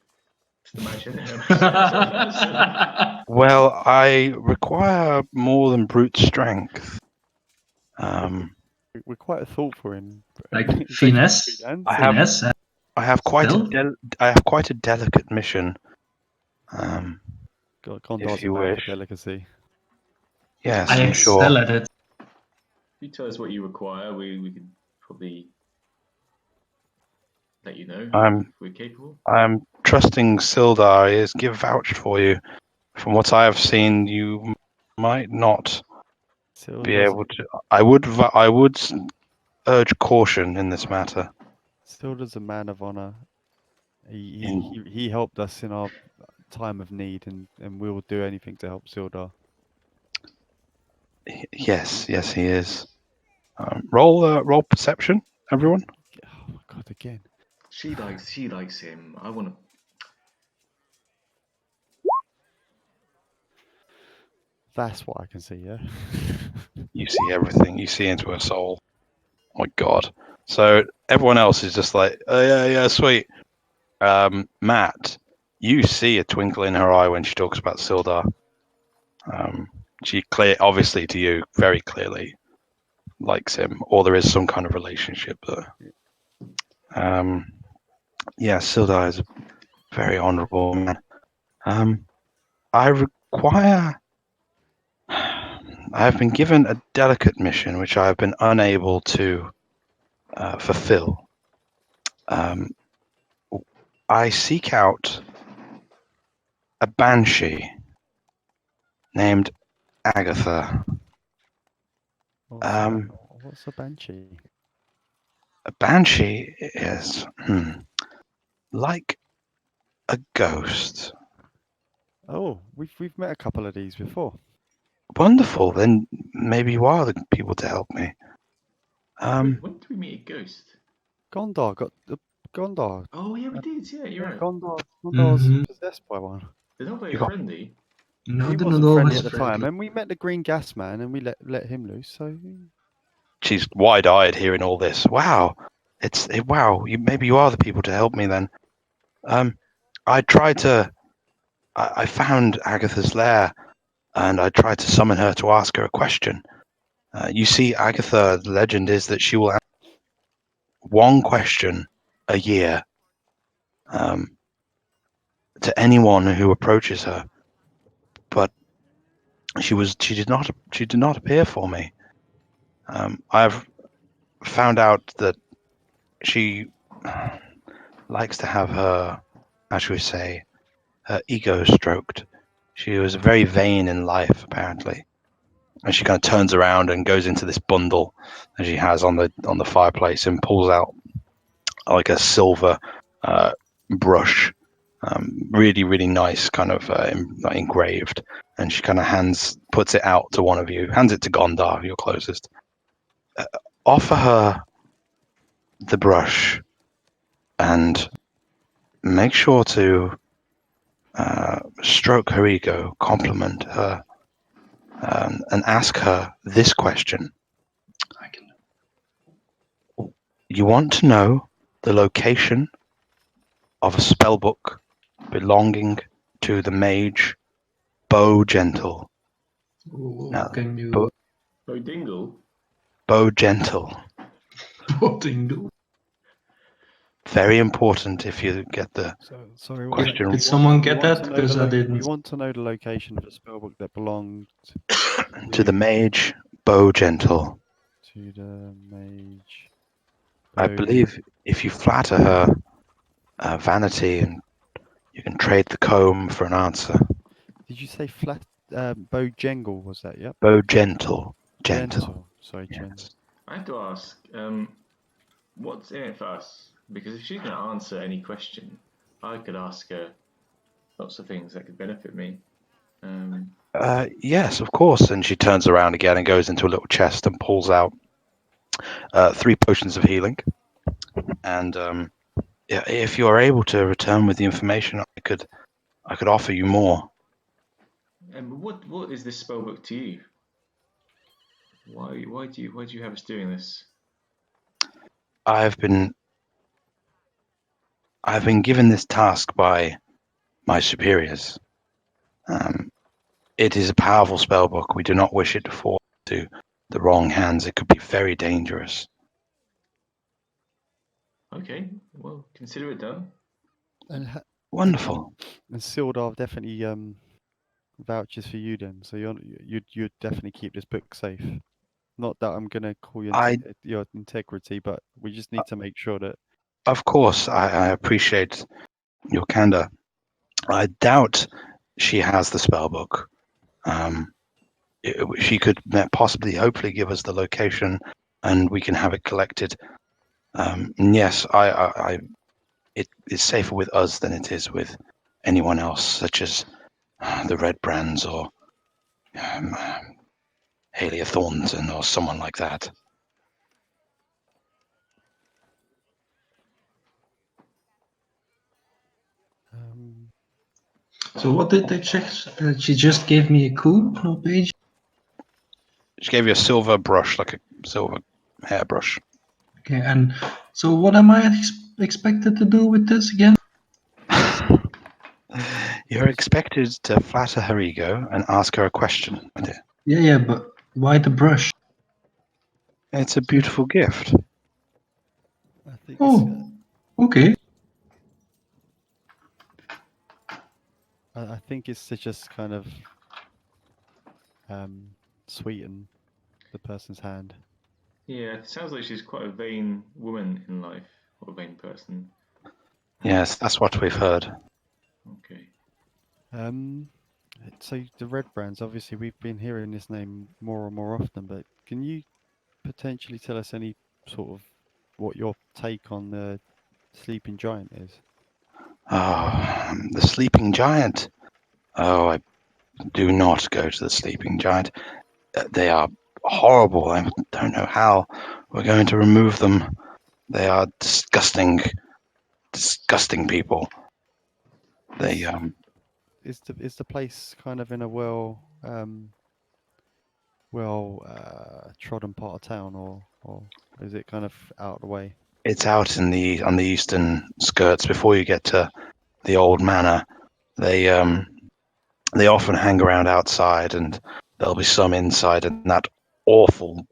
Just imagine. Well, I require more than brute strength. We're quite thoughtful in Like taking finesse. freelance I have- and- Finesse. I have quite Stealth? a delicate mission. God, Gondar's a you man wish. for delicacy. Yes, I I'm excel sure. at it. If you tell us what you require, we could probably let you know if we're capable. I'm trusting Sildar is give vouched for you. From what I have seen, you might not Still be does, able to. I would urge caution in this matter. still does a man of honor. In- He helped us in our time of need, and we will do anything to help Sildar. Yes, he is. Roll perception, everyone. Oh my God, again. She likes him. I want to. That's what I can see, yeah. You see everything. You see into her soul. Oh my God. So everyone else is just like, oh yeah, sweet. Matt, you see a twinkle in her eye when she talks about Sildar. She obviously to you, very clearly likes him, or there is some kind of relationship there. Yeah, Sildar is a very honourable man. I have been given a delicate mission which I have been unable to fulfill. I seek out a banshee named Agatha. What's a banshee? A banshee is like a ghost. Oh, we've met a couple of these before. Wonderful. Then maybe you are the people to help me. When did we meet a ghost? Gondar got Gondor. Oh yeah, we did. Yeah, you're Yeah, right. Gondor was Mhm. possessed by one. They're not very You got- friendly. No, He they're wasn't not friendly always at the friendly. time, and we met the Green Gas Man, and we let him loose. So She's wide-eyed hearing all this. Wow, wow. Maybe you are the people to help me then. I tried to. I found Agatha's lair, and I tried to summon her to ask her a question. You see, Agatha, the legend is that she will ask one question a year to anyone who approaches her. But she did not appear for me. I've found out that she likes to have her, how should we say, her ego stroked. She was very vain in life, apparently, and she kind of turns around and goes into this bundle that she has on the fireplace and pulls out like a silver uh, brush, really really nice, kind of like engraved, and she kind of puts it out to one of you, hands it to Gondar, your closest. Uh, Offer her the brush and make sure to stroke her ego, compliment her, and ask her this question. I can. You want to know the location of a spellbook belonging to the mage Bow Gentle. Oh, Now, can you? Bo, Oh, Dingle. Bow Gentle. Tingle. Very important if you get the so sorry. What was that? question Did someone We get want that? to know Because I We didn't. want to know the location of the spellbook that belonged to the mage Bow Gentle. to the mage. I believe if you flatter her vanity, and you can trade the comb for an answer. Did you say flat? Bojangle was that? Yep. Bow Gentle. Gentle. Gentle. Sorry, gentle. Yes. I have to ask, what's in it for us? Because if she's going to answer any question, I could ask her lots of things that could benefit me. Yes, of course. And she turns around again and goes into a little chest and pulls out 3 potions of healing. And yeah, if you are able to return with the information, I could offer you more. And what is this spellbook to you? Why do you have us doing this? I've been given this task by my superiors. It is a powerful spellbook. We do not wish it to fall into the wrong hands. It could be very dangerous. Okay, well, consider it done. And Wonderful. and Sildar definitely vouches for you then. So you'd definitely keep this book safe. Not that I'm gonna call you I, your integrity, but we just need to make sure that. of course, I appreciate your candor. I doubt she has the spellbook. She could possibly, hopefully, give us the location, and we can have it collected. And yes, it is safer with us than it is with anyone else, such as the Red Brands or um, Halia Thornton or someone like that. So what did they check? She just gave me a cool page. She gave you a silver brush, like a silver hairbrush. Okay, and so what am I expected to do with this again? You're expected to flatter her ego and ask her a question, my dear. Yeah, but why the brush? It's a beautiful gift. I think Oh, okay. I think it's to just kind of sweeten the person's hand. Yeah, it sounds like she's quite a vain woman in life, or a vain person. Yes, that's what we've heard. Okay. So the Red Brands, obviously, we've been hearing this name more and more often. But can you potentially tell us any sort of what your take on the sleeping giant is? Oh, the sleeping giant. Oh, I do not go to the sleeping giant. They are horrible. I don't know how we're going to remove them. They are disgusting disgusting people. They Is the place kind of in a well trodden part of town, or is it kind of out of the way? it's out on the eastern skirts before you get to the old manor. They often hang around outside, and there'll be some inside, and that awful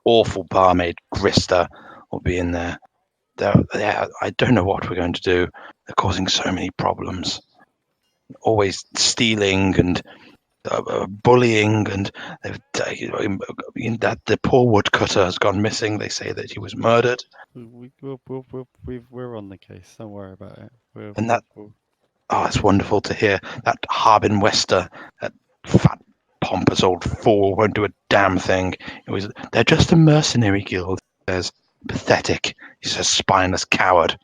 barmaid Grista will be in there. I don't know what we're going to do. They're causing so many problems. Always stealing and bullying, and that the poor woodcutter has gone missing. They say that he was murdered, We're on the case. Don't worry about it. and that it's wonderful to hear. That Harbin Wester, that fat pompous old fool, won't do a damn thing. They're just a mercenary guild. He says, pathetic. He's a spineless coward.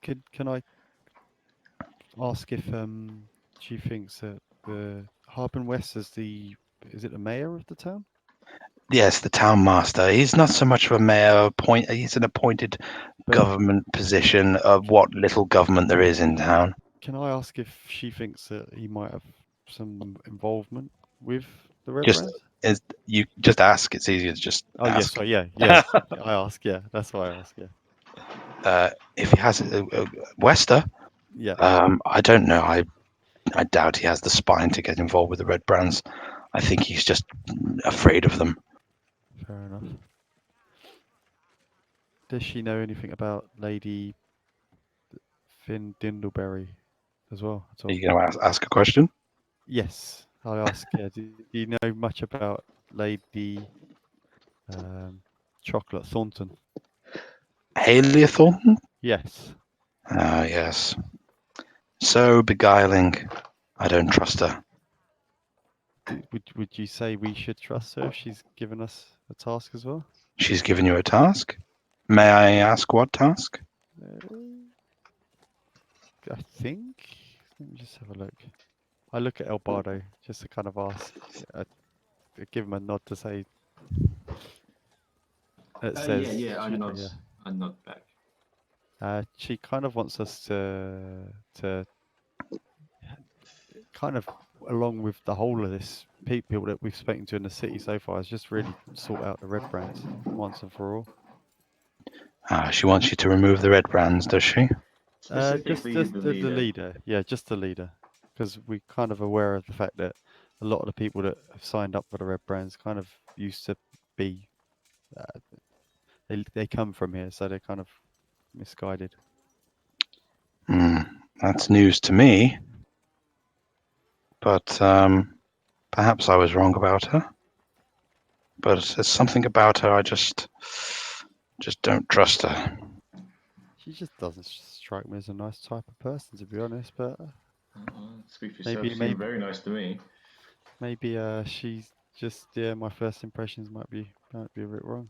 Can I ask if she thinks that the Harbin West is it the mayor of the town? Yes, the town master. He's not so much of a mayor. He's an appointed government position of what little government there is in town. Can I ask if she thinks that he might have some involvement with the Red Just Brands? you just ask. It's easier to just Oh yes, ask. sorry, yeah. I ask, yeah. That's why I ask, yeah. If he has Wester, Yeah. I don't know. I doubt he has the spine to get involved with the Red Brands. I think he's just afraid of them. Fair enough. Does she know anything about Lady Finn Dindleberry as well? At all? Are you going to ask a question? Yes, I'll ask. Do you know much about Lady Chocolate Thornton? Hayley Thornton? Yes. Ah, yes. So beguiling. I don't trust her. Would you say we should trust her if she's given us a task as well? She's given you a task? May I ask what task? I think. Let me just have a look. I look at El Bardo just to kind of ask. I give him a nod to say. It says. Yeah. I nod back. She kind of wants us to kind of, along with the whole of this people that we've spoken to in the city so far, is just really sort out the Red Brands once and for all. She wants you to remove the Red Brands, does she? Specifically Just the the leader. leader. Yeah, just the leader. Because we're kind of aware of the fact that a lot of the people that have signed up for the Red Brands kind of used to be, they come from here, so they're kind of misguided. That's news to me. But perhaps I was wrong about her. But there's something about her I just don't trust her. She just doesn't strike me as a nice type of person, to be honest. But Speak for yourself. maybe You seem very nice to me. maybe she's just my first impressions might be a bit wrong.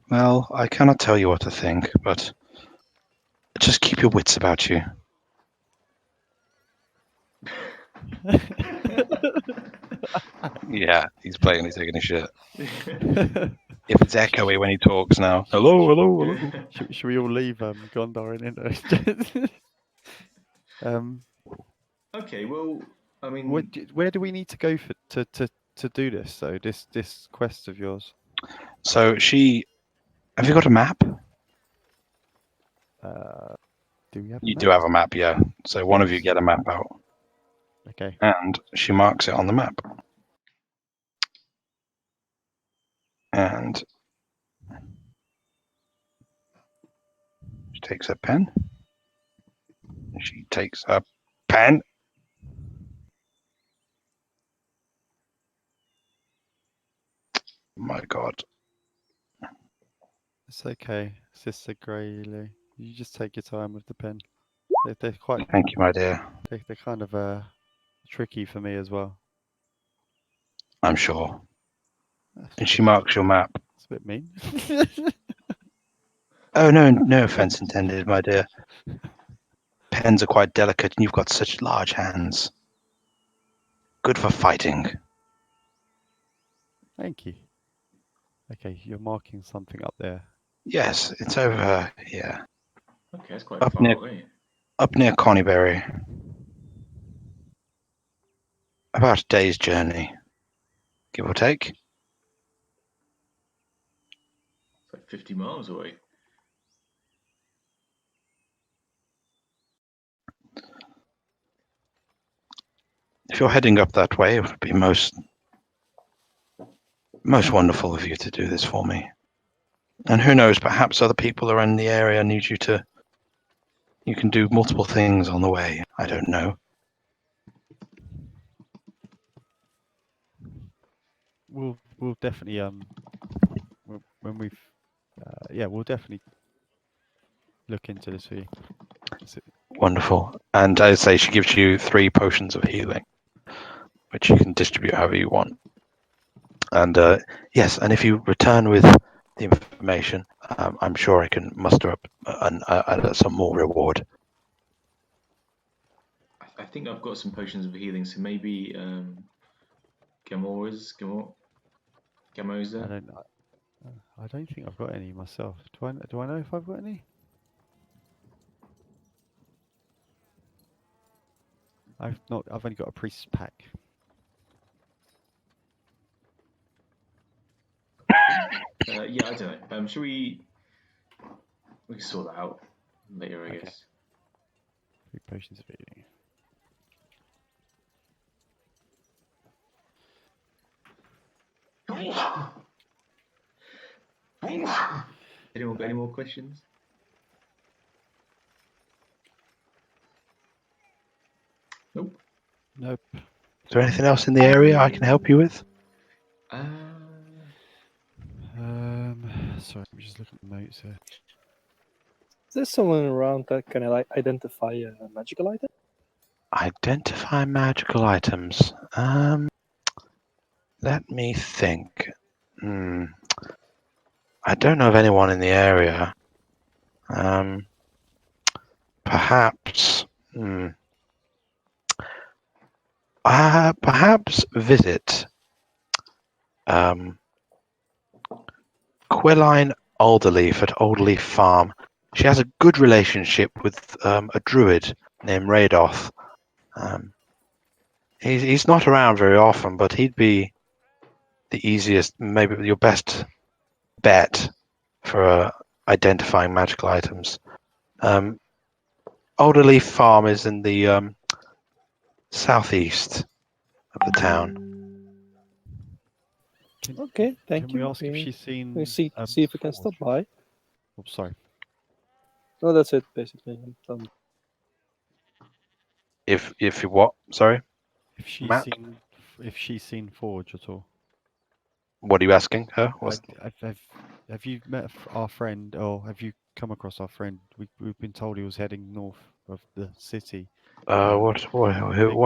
Well, I cannot tell you what to think, but just keep your wits about you. Yeah, he's taking a shit. If it's echoey when he talks now. Hello. Should we all leave Gondor in it? Okay, well, I mean, where do we need to go to do this? So this quest of yours. So have you got a map? Do we have? You do have a map, yeah. So one of you get a map out. Okay. And she marks it on the map. And she takes a pen. She takes a pen. My God. It's okay, Sister Grayley. You just take your time with the pen. They're quite. Thank you, my dear. They're kind of tricky for me as well. I'm sure. And she marks your map. It's a bit mean. Oh, no offense intended, my dear. Pens are quite delicate, and you've got such large hands. Good for fighting. Thank you. Okay, you're marking something up there. Yes, it's over here. Okay, that's quite Up far near- away. Up near Connieberry. About a day's journey, give or take. It's like 50 miles away. If you're heading up that way, it would be most wonderful of you to do this for me. And who knows, perhaps other people around the area need you to. You can do multiple things on the way. I don't know. We'll definitely when we've we'll definitely look into this for you. Wonderful. And I say she gives you 3 potions of healing, which you can distribute however you want. And yes, and if you return with the information, I'm sure I can muster up some more reward. I think I've got some potions of healing, so maybe Gamora's Gamoza. I don't think I've got any myself. Do I know if I've got any? I've only got a priest's pack. Yeah, I don't know. Should we can sort that out later, I Okay. guess. 3 potions of healing. Anyone got any more questions? Nope. Nope. Is there anything else in the area I can help you with? Sorry, I'm just looking at the notes here. Is there someone around that can identify a magical item? Identify magical items. Let me think. I don't know of anyone in the area. Perhaps. Perhaps visit Quilline Alderleaf at Alderleaf Farm. She has a good relationship with a druid named Radoth. He's not around very often, but he'd be the easiest, maybe your best bet for identifying magical items. Alderleaf Farm is in the southeast of the town. Okay, thank Can you. we ask if she's seen? We see if we can stop by. Oh, sorry. No, that's it basically. If you what? Sorry, If she's Matt? seen Forge at all. What are you asking her? Have you met our friend, or have you come across our friend? We've been told he was heading north of the city. What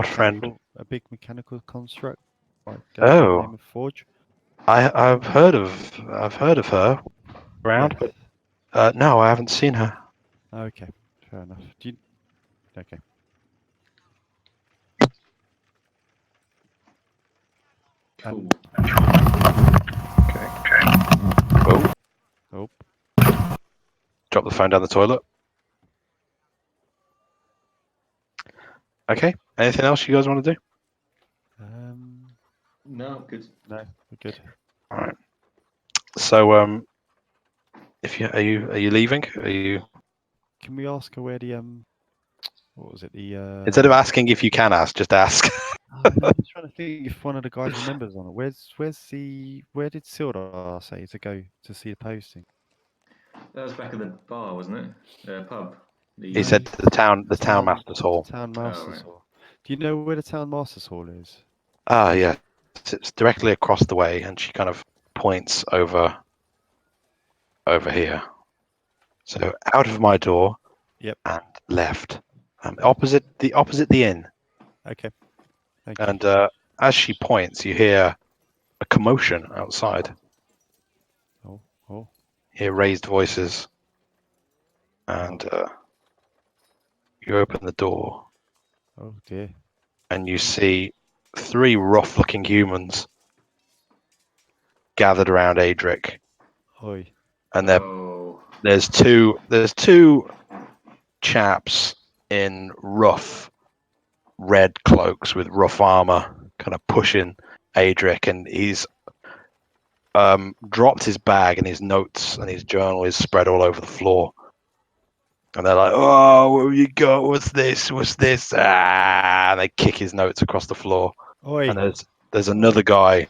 friend? A big mechanical construct, like goes by the name of Forge. I've heard of her around, Yes. but no, I haven't seen her. Okay, fair enough. Okay. Cool. Oh, Oh, drop the phone down the toilet. Okay. Anything else you guys want to do? No, good. no, we're good. All right. So, if you are you leaving? Are you? Can we ask her where the what was it? The Instead of asking if you can ask, just ask. I know, I'm just trying to think if one of the guys remembers on it. Where did Sildar say to go to see the posting? That was back at the bar, wasn't it? Pub. He said the town master's hall. Town Masters right. Hall. Do you know where the Town Masters Hall is? Ah, yeah. It's directly across the way, and she kind of points over here. So out of my door. Yep. And left. Opposite the inn. Okay. Thank you. And as she points, you hear a commotion outside. Oh. You hear raised voices, and you open the door, Oh dear. and you see 3 rough-looking humans gathered around Adric. Oi. And there's two chaps in rough red cloaks with rough armor kind of pushing Adric, and he's dropped his bag, and his notes and his journal is spread all over the floor. And they're like, "Oh, what have you got? What's this? What's this?" And they kick his notes across the floor. Oi. And there's another guy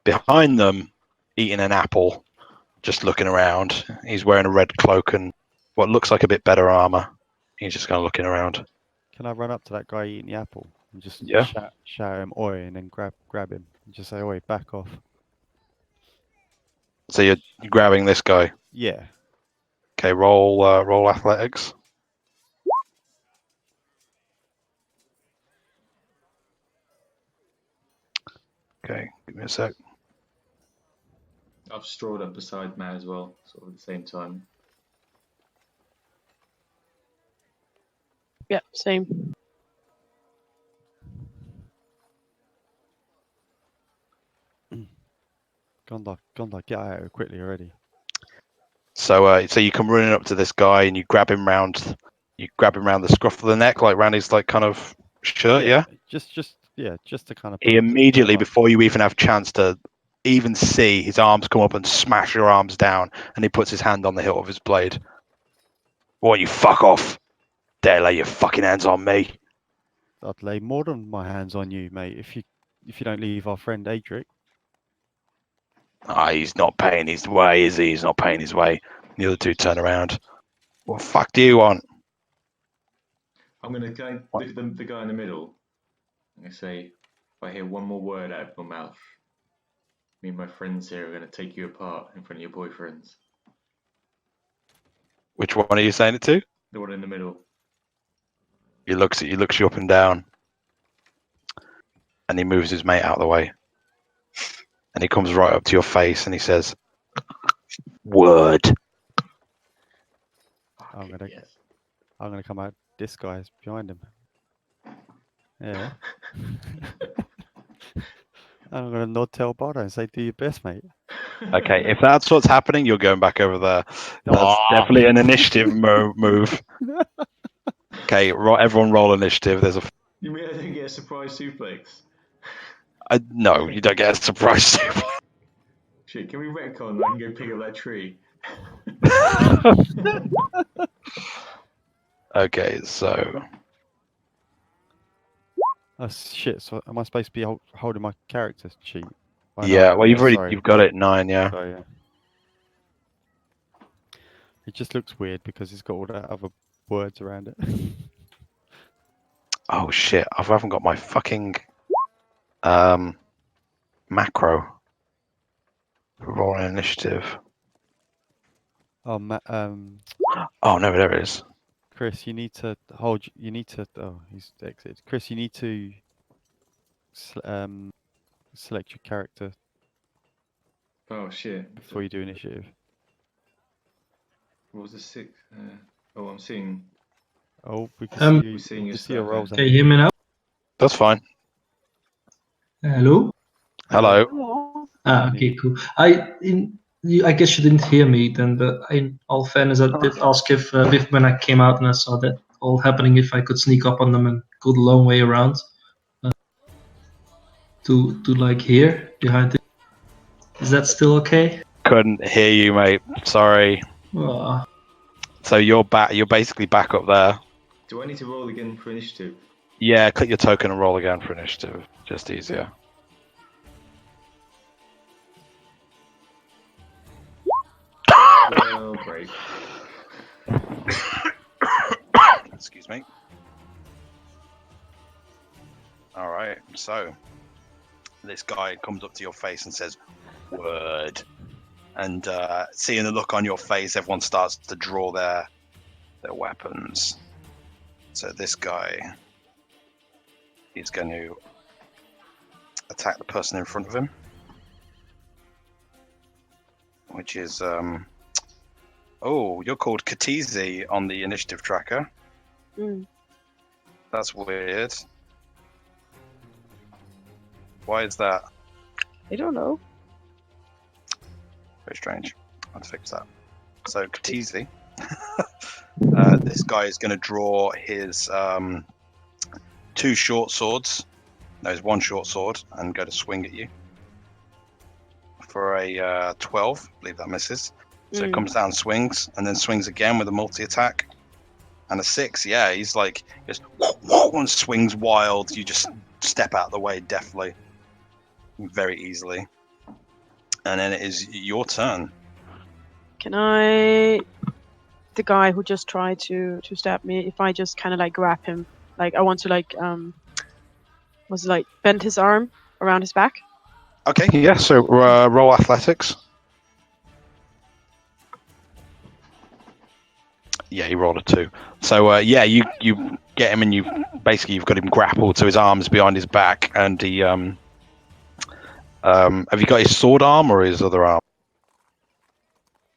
behind them eating an apple, just looking around. He's wearing a red cloak and what looks like a bit better armor. He's just kind of looking around. Can I run up to that guy eating the apple and just Yeah. shout him oi and then grab him and just say oi, back off? So you're grabbing this guy. Yeah. Okay, roll athletics. Okay, give me a sec. I've strolled up beside Matt as well, sort of at the same time. Yeah, same. Gondar, get out of here quickly already. So you come running up to this guy and you grab him round the scruff of the neck, like round his like kind of shirt, yeah? Just to kind of. He immediately, before you even have a chance to even see, his arms come up and smash your arms down, and he puts his hand on the hilt of his blade. Why you fuck off? Dare lay your fucking hands on me. I'd lay more than my hands on you, mate, if you don't leave our friend Adric. Ah, he's not paying his way, is he? He's not paying his way. The other two turn around. What the fuck do you want? I'm going to go look at the guy in the middle. I'm going to say, if I hear one more word out of your mouth, me and my friends here are going to take you apart in front of your boyfriends. Which one are you saying it to? The one in the middle. He looks you up and down, and he moves his mate out of the way. And he comes right up to your face and he says, "Word." I'm gonna Yes. I'm gonna come out. This guy's behind him. Yeah. I'm gonna nod tail Bardo and say, "Do your best, mate." Okay, if that's what's happening, you're going back over there. That's definitely an initiative move. Okay, everyone roll initiative. There's a. You mean I don't get a surprise suplex? No, you don't get a surprise. Shit, can we retcon that I can go pick up that tree? Okay, so Oh shit! So am I supposed to be holding my character sheet? yeah, well Sorry. you've got it 9, yeah. Sorry, yeah. It just looks weird because it's got all that other words around it. Oh shit! I haven't got my fucking macro for rolling initiative. Oh, Oh no, there it is. Chris, you need to hold. You need to. Oh, he's exited. Chris, you need to select your character Oh shit. before you do initiative. What was the sixth? Oh, I'm seeing. Oh, we can see, We're seeing we your can see your stuff, rolls. Can you hear me now? That's fine. Hello? Hello. Oh, Okay, cool. I guess you didn't hear me then, but in all fairness, I did ask if when I came out and I saw that all happening, if I could sneak up on them and go the long way around to like here behind it. Is that still okay? Couldn't hear you, mate. Sorry. Ah, So you're back. You're basically back up there. Do I need to roll again for initiative? Yeah, click your token and roll again for initiative. Just easier. Well, great. Excuse me. All right. So this guy comes up to your face and says, "Word." And seeing the look on your face, everyone starts to draw their weapons. So this guy is going to attack the person in front of him, which is oh, you're called Katizi on the initiative tracker. mm. That's weird. Why is that? I don't know. Very strange. I'll fix that. So Katizi This guy is going to draw his 2 short swords. No, his 1 short sword and go to swing at you for a 12. I believe that misses. So it comes down, swings, and then swings again with a multi-attack. And a 6, yeah, he's like, just one swings wild. You just step out of the way deftly, very easily. And then it is your turn. Can I, the guy who just tried to stab me, if I just kind of like grab him, like I want to like was it like bend his arm around his back? Okay, yeah. So roll athletics. Yeah, he rolled a 2. So yeah, you get him and you've got him grappled to his arms behind his back, and he have you got his sword arm or his other arm?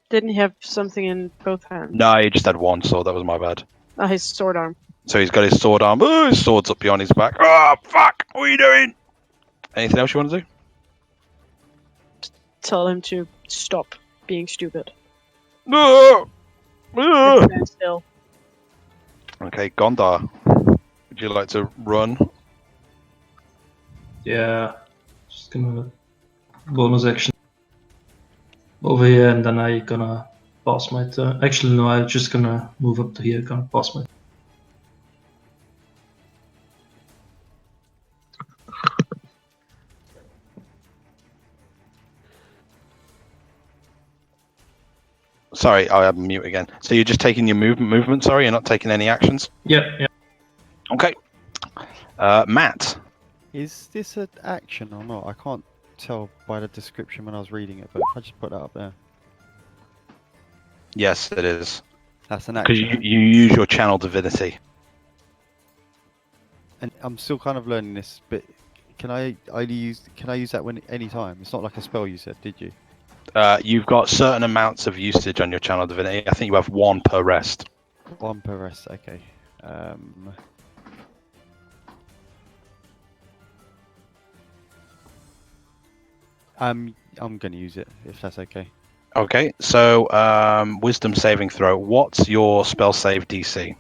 Didn't he have something in both hands? No, he just had 1 sword. That was my bad. His sword arm. So he's got his sword arm. Oh, his sword's up behind his back. Oh, fuck! What are you doing? Anything else you want to do? Tell him to stop being stupid. No! And stand still. Okay, Gondar. Would you like to run? Yeah, just gonna bonus action over here, and then I gonna pass my turn. Actually, no, I'm just gonna move up to here. Gonna pass my. Sorry, I have mute again. So you're just taking your movement. Sorry, you're not taking any actions. Yeah. Okay. Matt. Is this an action or not? I can't tell by the description when I was reading it, but if I just put that up there, Yes, it is. that's an Because action. you use your channel divinity. And I'm still kind of learning this, but can I use that when any time? It's not like a spell you said, did you? You've got certain amounts of usage on your channel divinity. I think you have 1 per rest. 1 per rest. Okay. I'm gonna use it if that's okay. Okay, so wisdom saving throw. What's your spell save DC?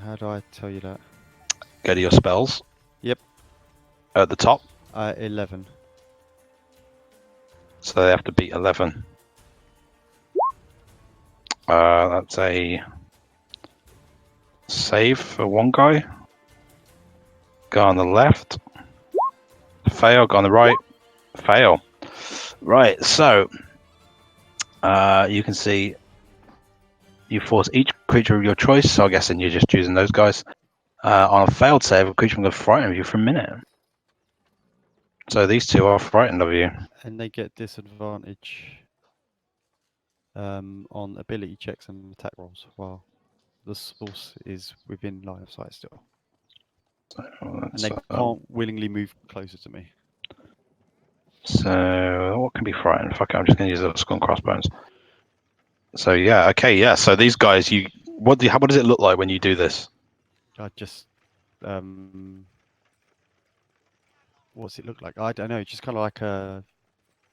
How do I tell you that? Go to your spells. Yep. At the top. 11. So they have to beat 11. That's a save for 1 guy. Go on the left. Fail. Go on the right. Fail. Right, so you can see you force each creature of your choice, so I'm guessing you're just choosing those guys. On a failed save, a creature will frighten of you for a minute. So these 2 are frightened of you. And they get disadvantage on ability checks and attack rolls while the source is within line of sight still. And they can't willingly move closer to me. So what can be frightened? Fuck it, I'm just going to use a skull and crossbones. So yeah, okay, yeah. So these guys, what does it look like when you do this? I just what's it look like? I don't know. Just kind of like I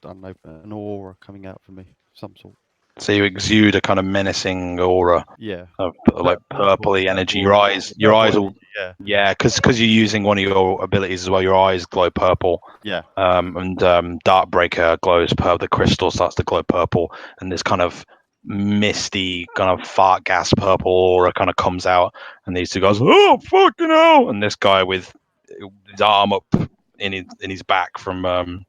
don't know, an aura coming out from me, of some sort. So you exude a kind of menacing aura Yeah. of like purpley energy. Your eyes all yeah, because you're using one of your abilities as well. Your eyes glow purple. Yeah. And Darkbreaker glows purple. The crystal starts to glow purple, and this kind of misty kind of fart gas purple aura kind of comes out, and these 2 guys, oh fucking hell, and this guy with his arm up in his back from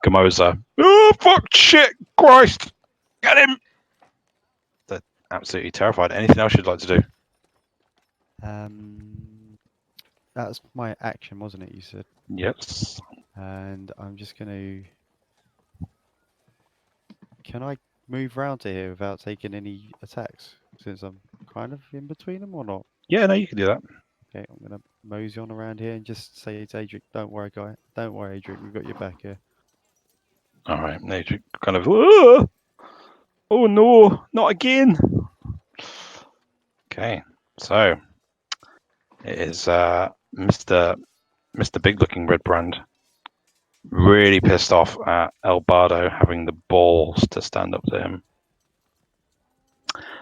Gamoza, oh fuck shit Christ, get him. They're absolutely terrified. Anything else you'd like to do? That was my action, wasn't it? You said. Yes. And I'm just gonna. Can I move round to here without taking any attacks? Since I'm kind of in between them, or not? Yeah, no, you can do that. Okay, I'm gonna mosey on around here and just say to Adric, "Don't worry, guy. Don't worry, Adric. We've got your back here." All right, Adric kind of. Oh no, not again. Okay, so it is Mr. Big Looking Red Brand really pissed off at El Bardo having the balls to stand up to him.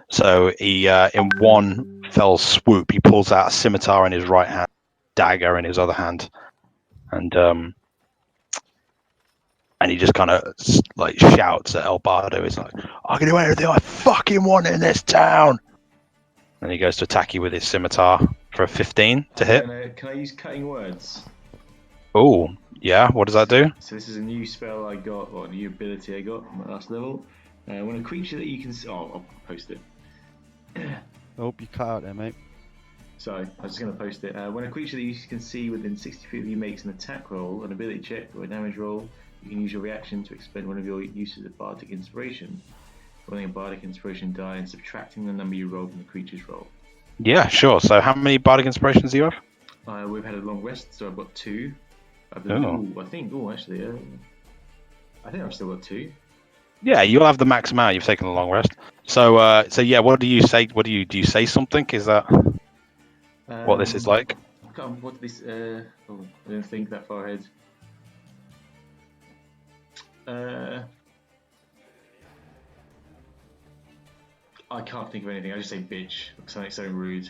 So he, in one fell swoop, he pulls out a scimitar in his right hand, dagger in his other hand, and he just kind of like shouts at El Bardo. He's like, "I can do anything I fucking want in this town." And he goes to attack you with his scimitar for a 15 to hit. Can I use cutting words? Oh, yeah. What does that do? So this is a new spell I got, or a new ability I got on my last level. When a creature that you can see... Oh, I'll post it. Oh, you cut out there, mate. Sorry, I was just going to post it. When a creature that you can see within 60 feet of you makes an attack roll, an ability check, or a damage roll, you can use your reaction to expend one of your uses of Bardic Inspiration. Rolling a Bardic Inspiration die and subtracting the number you rolled from the creature's roll. Yeah, sure. So how many Bardic Inspirations do you have? We've had a long rest, so I've got 2. I think I've still got 2. Yeah, you'll have the max amount. You've taken a long rest. So yeah, what do you say? Do you say something? Is that what this is like? What this? I didn't think that far ahead. I can't think of anything. I just say bitch. Something so rude.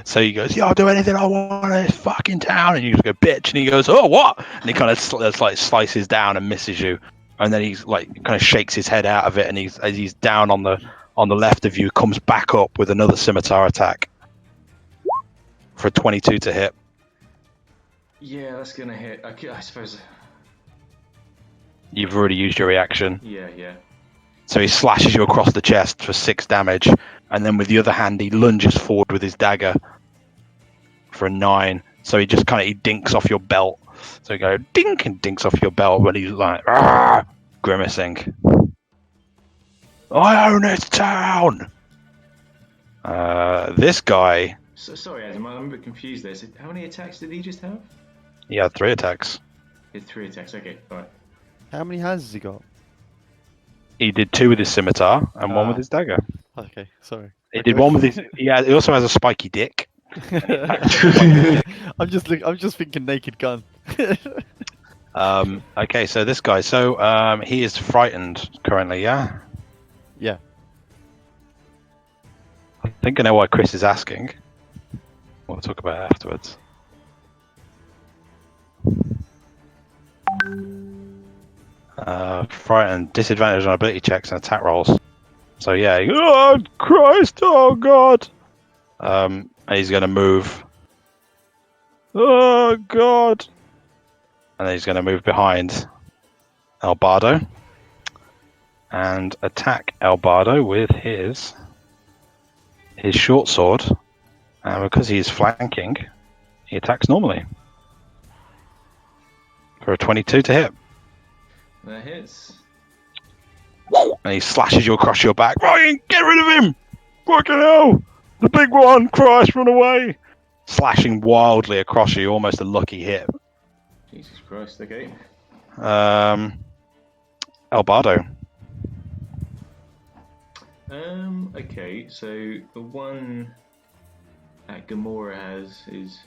So he goes, "Yeah, I'll do anything I want in this fucking town," and you just go, "Bitch," and he goes, "Oh, what?" And he kind of slices down and misses you, and then he's like kind of shakes his head out of it, and he's down on the left of you, comes back up with another scimitar attack for a 22 to hit. Yeah, that's gonna hit. I suppose. You've already used your reaction. Yeah. So he slashes you across the chest for 6 damage, and then with the other hand he lunges forward with his dagger for a 9. So he just he dinks off your belt. So he goes dink and dinks off your belt, but he's like grimacing. I own this town. This guy. Sorry, Adam. I'm a bit confused there. So how many attacks did he just have? He had 3 attacks. He had 3 attacks. Okay, all right. How many hands has he got? He did 2 with his scimitar and 1 with his dagger. Okay, sorry. He did 1 with his. He also has a spiky dick. I'm just thinking naked gun. Okay, so this guy. So he is frightened currently. Yeah. Yeah. I think I know why Chris is asking. We'll talk about it afterwards. Frightened, disadvantage on ability checks and attack rolls. So yeah, oh Christ, oh God. And he's going to move. Oh God. And then he's going to move behind El Bardo and attack El Bardo with his short sword. And because he's flanking, he attacks normally for a 22 to hit. That hits. And he slashes you across your back. Ryan, get rid of him! Fucking hell! The big one! Christ, run away! Slashing wildly across you, almost a lucky hit. Jesus Christ, okay. El Bardo. Okay, so the one that Gamora has is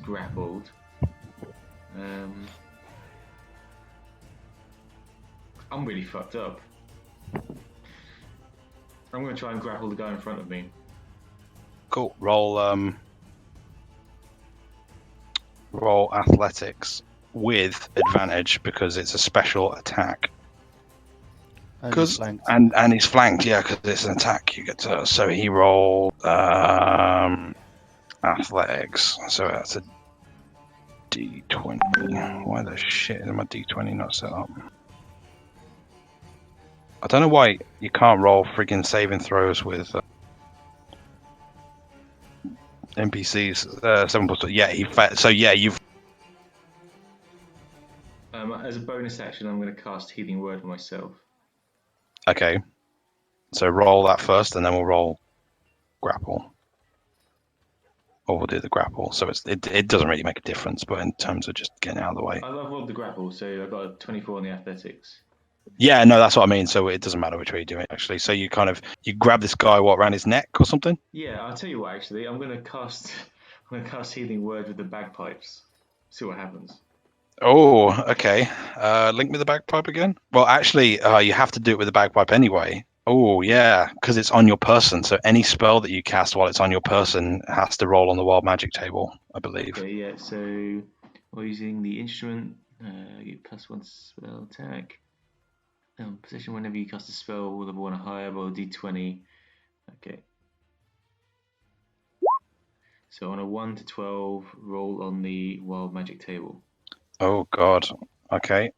grappled. I'm really fucked up. I'm going to try and grapple the guy in front of me. Cool. Roll athletics with advantage because it's a special attack. And he's flanked, yeah, because it's an attack. You get to. So he rolled athletics. So that's a D20. Why the shit is my D20 not set up? I don't know why you can't roll freaking saving throws with NPCs. 7+2. Yeah, so yeah, you've. As a bonus action, I'm going to cast Healing Word on myself. Okay. So roll that first, and then we'll roll grapple. Or we'll do the grapple. So it doesn't really make a difference, but in terms of just getting out of the way. I rolled the grapple, so I got a 24 on the athletics. Yeah, no, that's what I mean. So it doesn't matter which way you do it, actually. So you grab this guy, around his neck or something? Yeah, I'll tell you what, actually. I'm going to cast Healing Word with the bagpipes. See what happens. Oh, okay. Link me the bagpipe again? Well, actually, you have to do it with the bagpipe anyway. Oh, yeah, because it's on your person. So any spell that you cast while it's on your person has to roll on the wild magic table, I believe. Okay, yeah. So while using the instrument, get +1 spell attack. Position whenever you cast a spell with a 1 or higher, roll d20. Okay. So on a 1 to 12, roll on the wild magic table. Oh, God. Okay.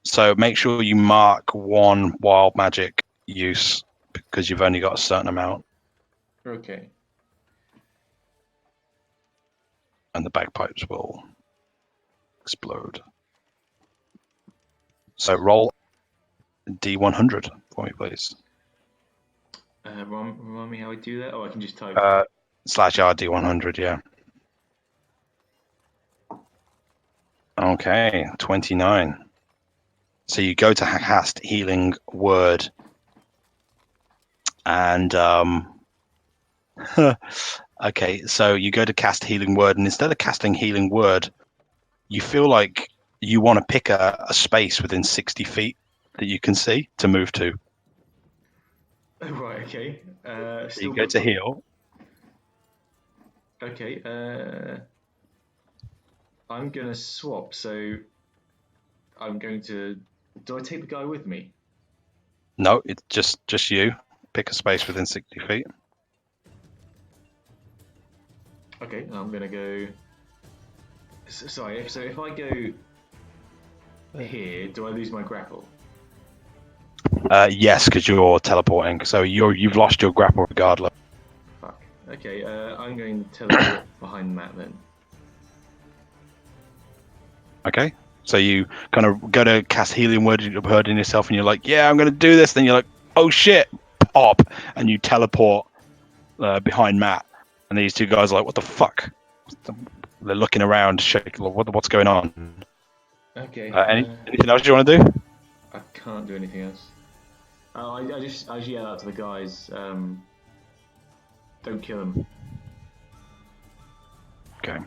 So make sure you mark one wild magic use because you've only got a certain amount. Okay. And the bagpipes will explode. So roll D100 for me, please. Remind me how I do that? Oh, I can just type. /R D100, yeah. Okay, 29. So you go to cast Healing Word, and okay, so you go to cast Healing Word, and instead of casting Healing Word, you feel like you want to pick a space within 60 feet that you can see to move to. Right, okay. So you go to heal. Okay, I'm going to swap, so I'm going to... Do I take the guy with me? No, it's just you. Pick a space within 60 feet. Okay, I'm going to go... Sorry, so if I go here, do I lose my grapple? Yes, because you're teleporting. So you've lost your grapple regardless. Fuck. Okay, I'm going to teleport behind Matt then. Okay. So you kind of go to cast Healing Word in yourself, and you're like, yeah, I'm going to do this. Then you're like, oh shit, pop, and you teleport behind Matt. And these two guys are like, what the fuck? They're looking around, shaking. What's going on? Okay. Anything else you want to do? I can't do anything else. Oh, I just yell out to the guys, don't kill him. Okay.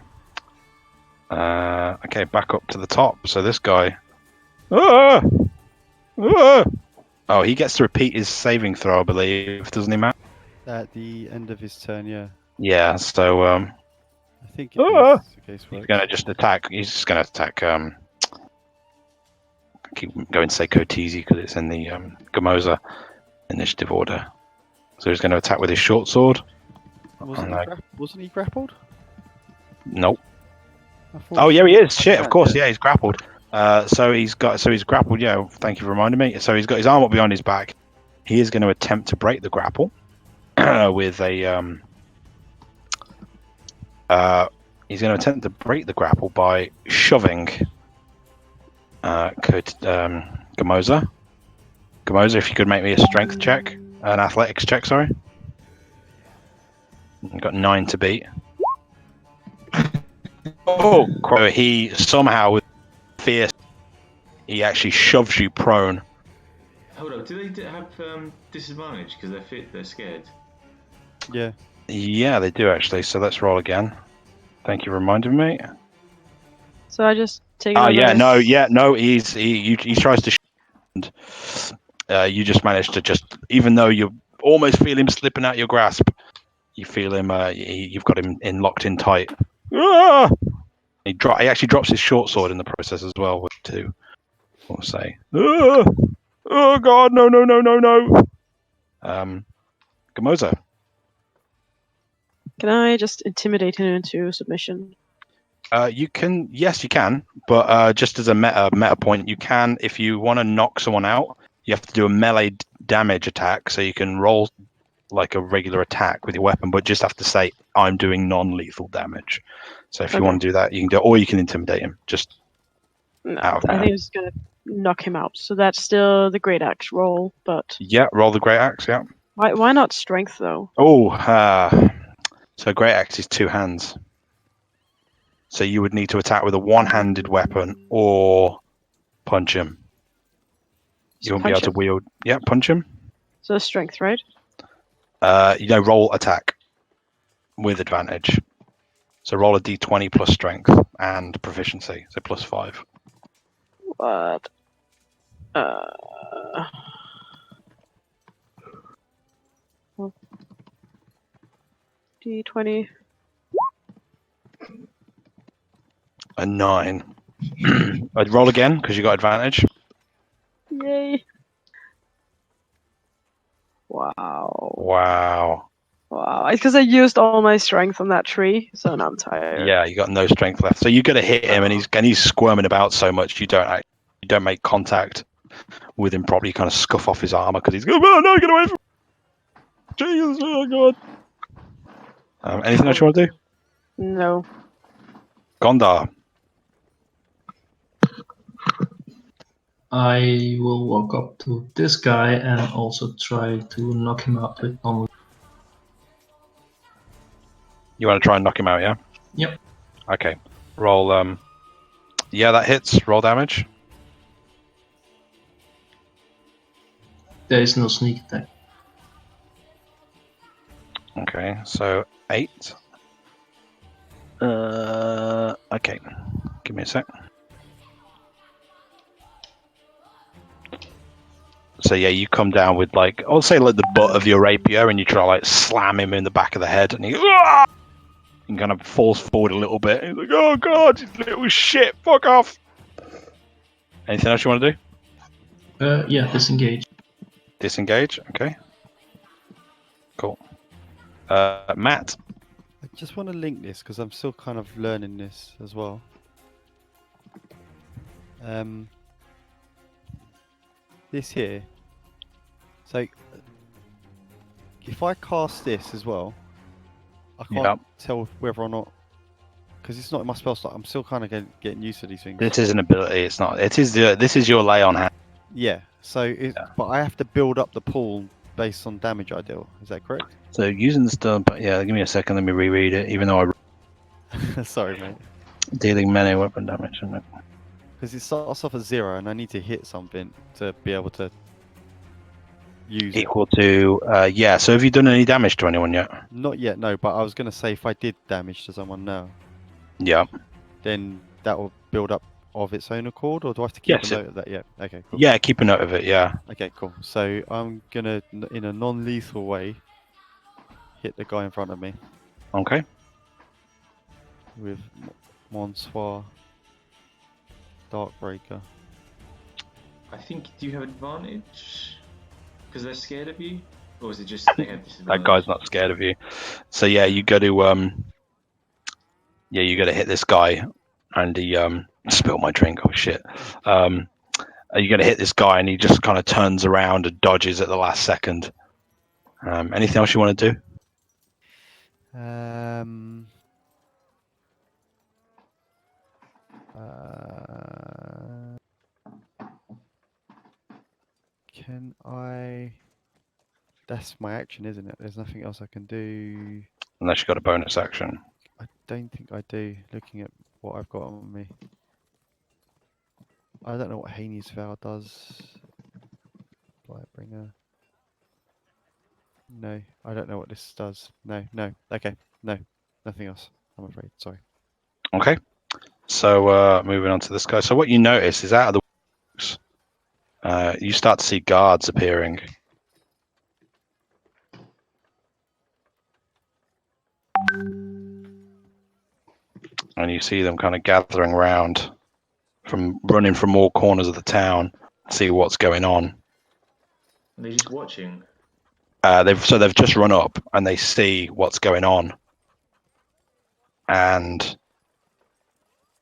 Okay, back up to the top. So this guy. Ah! Ah! Oh, he gets to repeat his saving throw, I believe, doesn't he, Matt? At the end of his turn, yeah. Yeah. So I think it is the case he's works. gonna just attack. He's just gonna attack. Keep going to say Kotizi because it's in the Gamoza initiative order. So he's going to attack with his short sword. Wasn't he grappled? Nope. I thought Oh yeah, he is. Shit, of course. yeah. Yeah, he's grappled. So he's grappled. Yeah, thank you for reminding me. So he's got his arm up behind his back. He is going to attempt to break the grapple with a. He's going to attempt to break the grapple by shoving. Gamoza. Gamoza, if you could make me a strength check, an athletics check. Sorry. You've got 9 to beat. Oh, he somehow with fierce, he actually shoves you prone. Hold up, do they have disadvantage because they're scared? Yeah. Yeah, they do actually. So let's roll again. Thank you for reminding me. So I just take. No. He tries to. You just managed to even though you almost feel him slipping out your grasp, you feel him. You've got him locked in tight. Ah! He actually drops his short sword in the process as well. Too. We'll say. Ah! Oh God! No! Gamoza. Can I just intimidate him into submission? You can, yes, you can, but just as a meta point, you can, if you want to knock someone out, you have to do a melee damage attack, so you can roll like a regular attack with your weapon, but just have to say, I'm doing non-lethal damage. So if you want to do that, you can do it, or you can intimidate him, just No, out of I think it's gonna knock him out. So that's still the great axe roll, but Yeah, roll the great axe, yeah. why not strength though? So great axe is 2 hands. So you would need to attack with a one-handed weapon or punch him. You won't be able to wield. Yeah, punch him. So strength, right? Roll attack with advantage. So roll a d20 plus strength and proficiency, so +5. What? D20. A 9. I'd roll again because you got advantage. Yay. Wow. Wow. Wow. It's because I used all my strength on that tree, so now I'm tired. Yeah, you got no strength left. So you got to hit him, and he's squirming about so much you don't make contact with him properly. You kind of scuff off his armor because he's going, oh no, get away from Jesus, oh god. Anything else you want to do? No. Gondar. I will walk up to this guy and also try to knock him out with non. You want to try and knock him out, yeah? Yep. Okay. Roll. Yeah, that hits. Roll damage. There is no sneak attack. Okay, so 8. Okay. Give me a sec. So yeah, you come down with like, I'll say like the butt of your rapier, and you try to like slam him in the back of the head, and he and kind of falls forward a little bit. He's like, oh god, you little shit, fuck off. Anything else you want to do? Yeah, disengage. Disengage. Okay. Cool. Matt. I just want to link this because I'm still kind of learning this as well. This here. So if I cast this as well, I can't tell whether or not, because it's not in my spell slot. I'm still kind of getting used to these things. This is an ability. It's not. It is. This is your lay on hand. Yeah. So, but I have to build up the pool based on damage I deal. Is that correct? So using the stun, but yeah, give me a second. Let me reread it. Even though Sorry, mate. Dealing melee weapon damage. Because it starts off at 0, and I need to hit something to be able to use equal to yeah. So have you done any damage to anyone yet? Not yet, no. But I was going to say if I did damage to someone now, yeah, then that will build up of its own accord, or do I have to keep a note of that? Yeah. Okay. Cool. Yeah, keep a note of it. Yeah. Okay. Cool. So I'm gonna, in a non-lethal way, hit the guy in front of me. Okay. With Monsoir Darkbreaker. I think, do you have advantage? Because they're scared of you? Or is it just they have disadvantage? That guy's not scared of you. So yeah, you got to you got to hit this guy, and he spill my drink. Oh shit. You got to hit this guy, and he just kind of turns around and dodges at the last second. Anything else you want to do? Can I? That's my action, isn't it? There's nothing else I can do. Unless you got a bonus action. I don't think I do. Looking at what I've got on me, I don't know what Haney's Vow does. Blightbringer. No, I don't know what this does. No. Okay, no, nothing else. I'm afraid. Sorry. Okay. So moving on to this guy. So what you notice is out of the woods, you start to see guards appearing. And you see them kind of gathering round, running from all corners of the town, see what's going on. Are they just watching? They've just run up and they see what's going on, and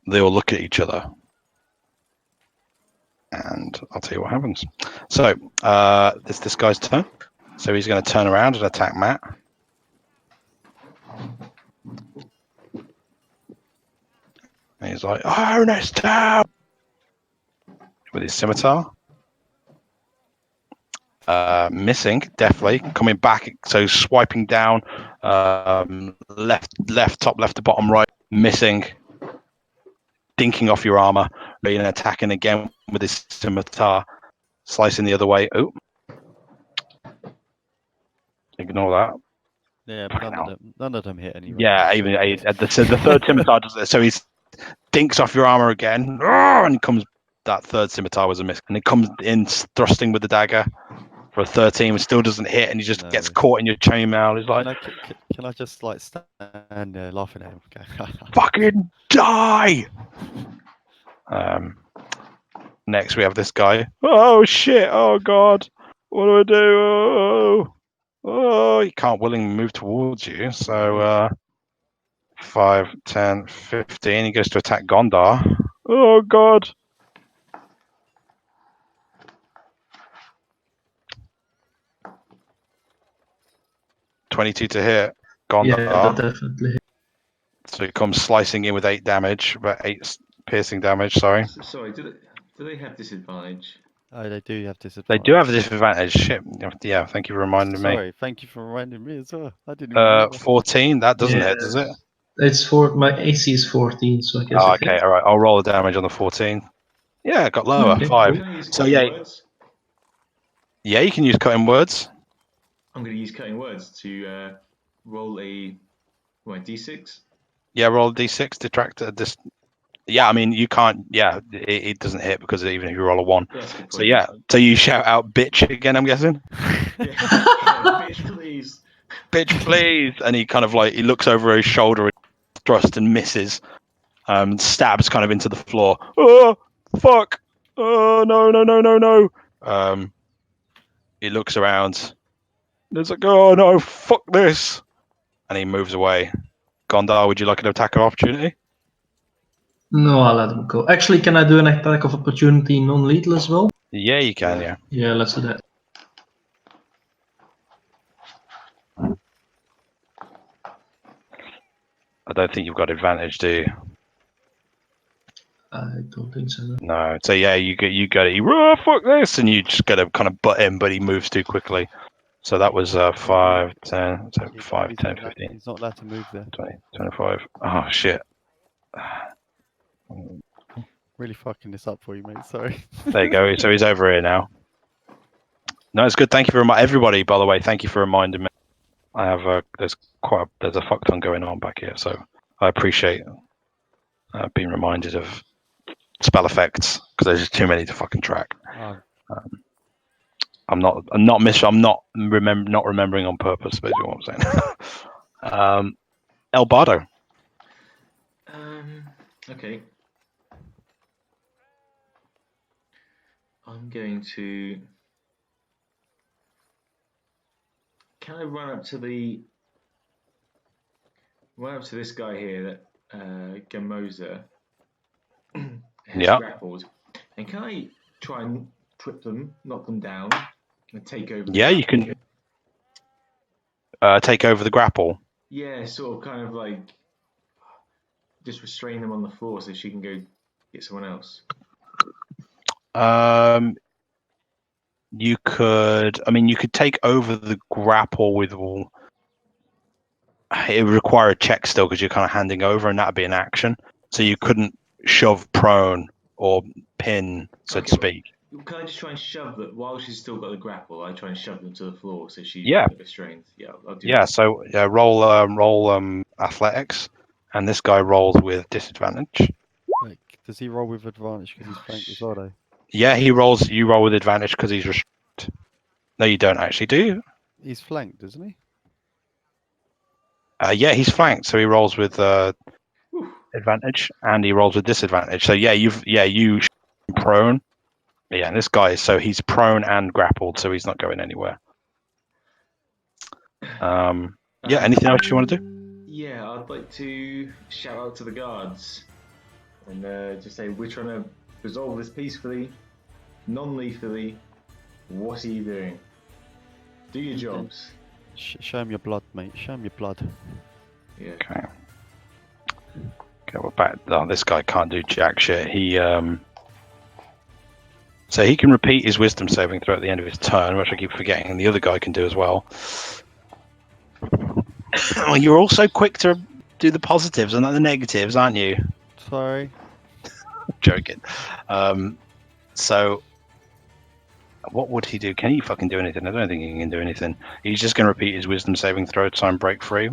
they all look at each other. And I'll tell you what happens. So it's this guy's turn. So he's going to turn around and attack Matt. And he's like, "Harness down!" with his scimitar. Missing, definitely. Coming back, so swiping down, left top, left to bottom, right, missing. Dinking off your armor, and attacking again with his scimitar, slicing the other way. Oh, ignore that. Yeah, but none of them hit anyway. Yeah, even the third scimitar does it. So he dinks off your armor again, and comes. That third scimitar was a miss, and it comes in thrusting with the dagger. for a 13, still doesn't hit, and he just gets No. caught in your chainmail. He's like, Can I just like stand there laughing at him? fucking die! Next we have this guy. Oh shit! Oh god! What do I do? Oh, he can't willingly move towards you. So 5, 10, 15. He goes to attack Gondar. Oh god! $22 to hit. Gondar. Yeah, that definitely. So he comes slicing in with 8 damage, about 8 piercing damage. Sorry. Sorry, do they have disadvantage? Oh, they do have They disadvantage. do have a disadvantage. Shit. Yeah, thank you for reminding me. Sorry, thank you for reminding me as well. I didn't even remember. 14. That doesn't hit, does it? It's my AC is 14, so I guess. Oh, okay, all right. I'll roll the damage on the 14. Yeah, it got lower. Okay, 5. cool. Can I use So cutting words? Yeah, you can use cutting words. I'm going to use cutting words to roll a d6. Yeah, roll a d6. Detractor. Yeah, I mean you can't. Yeah, it doesn't hit because even if you roll a 1. Yeah, that's a good So point. yeah, so you shout out "bitch" again. I'm guessing. Yeah, bitch, please. Bitch, please. And he kind of like he looks over his shoulder, and thrust and misses. Stabs kind of into the floor. Oh fuck! Oh no! He looks around. There's like, oh no, fuck this! And he moves away. Gondar, would you like an attack of opportunity? No, I'll let him go. Actually, can I do an attack of opportunity non-lethal as well? Yeah, you can. Yeah. Yeah, let's do that. I don't think you've got advantage, do you? I don't think so. No. So yeah, you got it. Oh, fuck this, and you just got to kind of butt him, but he moves too quickly. So that was 5, 10, so 5, 10, 15, He's not allowed to move there. 20, 25. Oh shit. Really fucking this up for you, mate. Sorry. There you go. So he's over here now. No, it's good. Thank you for everybody. By the way, thank you for reminding me. I have there's a fuck ton going on back here, so I appreciate being reminded of spell effects because there's just too many to fucking track. Oh. I'm not remembering on purpose. Basically, what I'm saying. El Bardo. Okay. I'm going to. Can I run up to this guy here that Gamoza has grappled, and can I try and trip them, knock them down, and take over? Yeah, you can take over the grapple. Yeah, sort of, kind of like just restrain them on the floor so she can go get someone else. You could take over the grapple with all. It would require a check still because you're kind of handing over, and that'd be an action. So you couldn't shove prone or pin, so to speak. Can I just try and shove them while she's still got the grapple? I try and shove them to the floor so she's restrained. Yeah, I'll do that. So roll athletics, and this guy rolls with disadvantage. Like, does he roll with advantage because he's flanked as well, though? Yeah, he rolls. You roll with advantage because he's restrained. No, you don't actually, do you? He's flanked, isn't he? Yeah, he's flanked, so he rolls with advantage, and he rolls with disadvantage. So yeah, you prone. Yeah, and this guy, so he's prone and grappled, so he's not going anywhere. Anything else you want to do? Yeah, I'd like to shout out to the guards and just say, we're trying to resolve this peacefully, non-lethally. What are you doing? Do your jobs. Show him your blood, mate. Show him your blood. Yeah. Okay, we're back. Oh, this guy can't do jack shit. So he can repeat his wisdom saving throw at the end of his turn, which I keep forgetting, and the other guy can do as well. Well, you're also quick to do the positives and not the negatives, aren't you? Sorry. Joking. So what would he do? Can he fucking do anything? I don't think he can do anything. He's just going to repeat his wisdom saving throw to try and break free.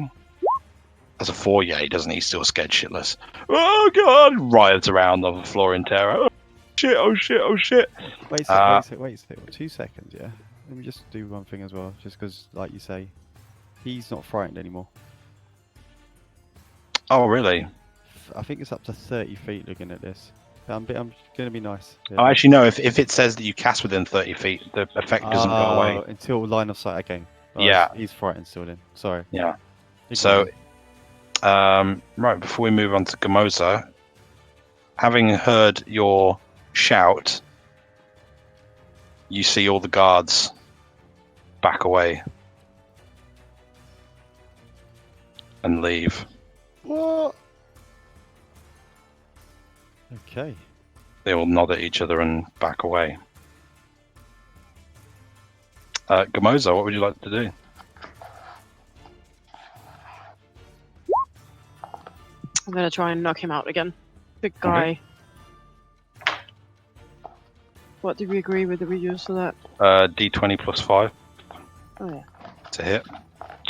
That's a 4, yeah, he doesn't. He's still scared shitless. Oh god! Writhes around on the floor in terror. Oh shit! Wait a sec. 2 seconds, yeah? Let me just do one thing as well, just because, like you say, he's not frightened anymore. Oh, really? I think it's up to 30 feet looking at this. I'm going to be nice. Oh, actually, no. If it says that you cast within 30 feet, the effect doesn't go away. Until line of sight again. Yeah. He's frightened still then. Sorry. Yeah. Ignore So, me. right before we move on to Gamoza, having heard your shout, you see all the guards back away and leave. What? Okay. They all nod at each other and back away. Gamoza, what would you like to do? I'm gonna try and knock him out again. Big guy. Okay. What did we agree with that we use for that? D20 plus 5 Oh yeah. to hit. Do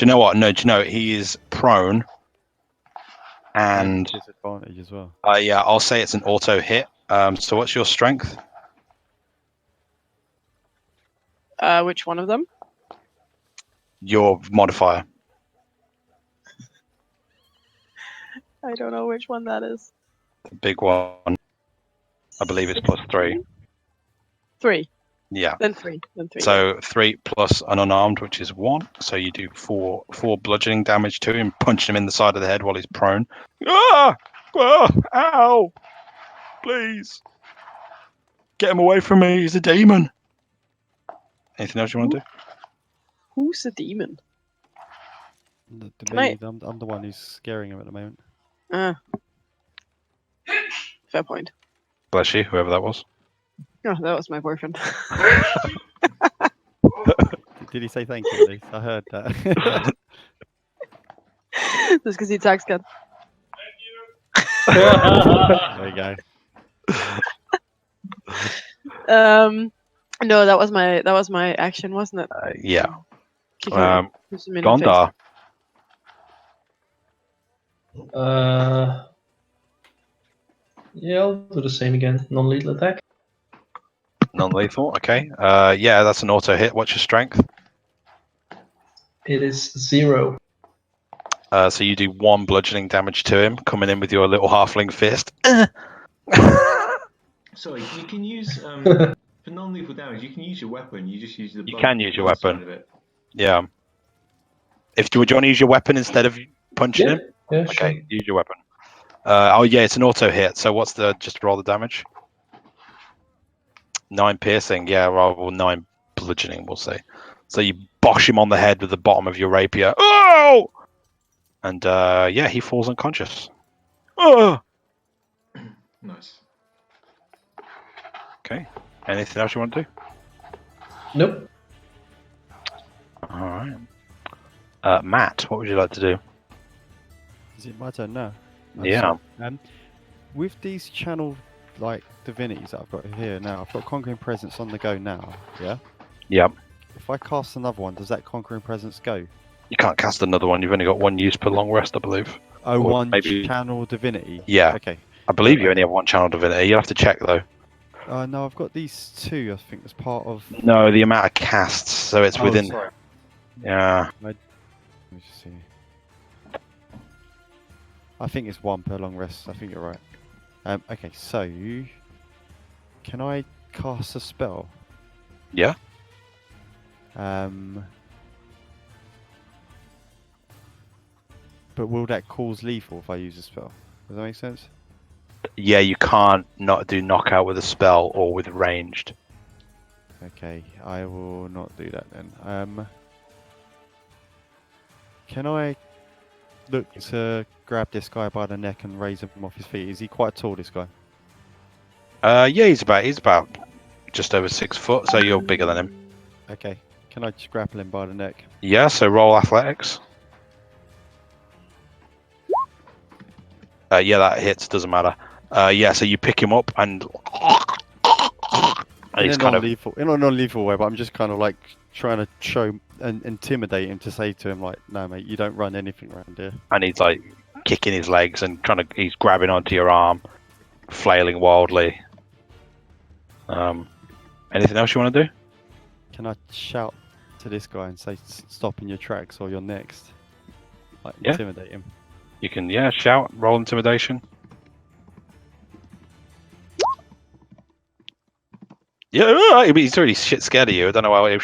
you know what? No, do you know he is prone, and disadvantage as well. yeah, I'll say it's an auto hit. So what's your strength? Which one of them? Your modifier. I don't know which one that is. The big one. I believe it's plus 3. 3. Yeah. Then 3. So 3 plus an unarmed, which is 1. So you do 4 bludgeoning damage to him, punching him in the side of the head while he's prone. Ah! Ah! Ow! Please. Get him away from me. He's a demon. Anything else you want to do? Who's the demon? I'm the one who's scaring him at the moment. Fair point. Bless you, whoever that was. Oh, that was my boyfriend. Did he say thank you at least? I heard that. Just because he attacks good. There you go. No, that was my action, wasn't it? Yeah. Kick him in the face. Gondar. Yeah, I'll do the same again. Non-lethal attack. Non-lethal, okay. Yeah, that's an auto hit. What's your strength? It is 0. So you do 1 bludgeoning damage to him, coming in with your little halfling fist. Sorry, you can use for non-lethal damage. You can use your weapon. You just use the. You can use your weapon. Side of it. Yeah. Would you want to use your weapon instead of punching him? Yeah, Okay, sure. use your weapon. Oh yeah, it's an auto hit. So what's the just roll the damage? 9 piercing, yeah, or 9 bludgeoning, we'll say. So you bosh him on the head with the bottom of your rapier. Oh! And yeah, he falls unconscious. Oh! Nice. Okay. Anything else you want to do? Nope. All right. Matt, what would you like to do? Is it my turn now? Yeah. With these channel divinities that I've got here now, I've got Conquering Presence on the go now. Yeah. Yep. If I cast another one, does that Conquering Presence go? You can't cast another one. You've only got 1 use per long rest, I believe. Oh, Or one maybe- channel divinity. Yeah. Okay. I believe you only have 1 channel divinity. You'll have to check though. No, I've got these 2. I think as part of. No, the amount of casts. So it's within. Sorry. Yeah. Let me just see. I think it's 1 per long rest. I think you're right. Okay, so can I cast a spell? Yeah. But will that cause lethal if I use a spell? Does that make sense? Yeah, you can't not do knockout with a spell or with ranged. Okay, I will not do that then. Can I look to grab this guy by the neck and raise him off his feet? Is he quite tall, this guy? Yeah, he's about just over 6 foot, so you're bigger than him. Okay, can I just grapple him by the neck? Yeah, so roll athletics. Yeah, that hits, doesn't matter. Yeah, so you pick him up and he's kind of in a non-lethal way, but I'm just kind of like trying to show and intimidate him to say to him like, no mate, you don't run anything around here. and he's like kicking his legs and he's grabbing onto your arm, flailing wildly. Anything else you want to do? Can I shout to this guy and say, "Stop in your tracks, or you're next"? Like Yeah. intimidate him. You can, shout, roll intimidation. Yeah, he's already shit scared of you. I don't know why.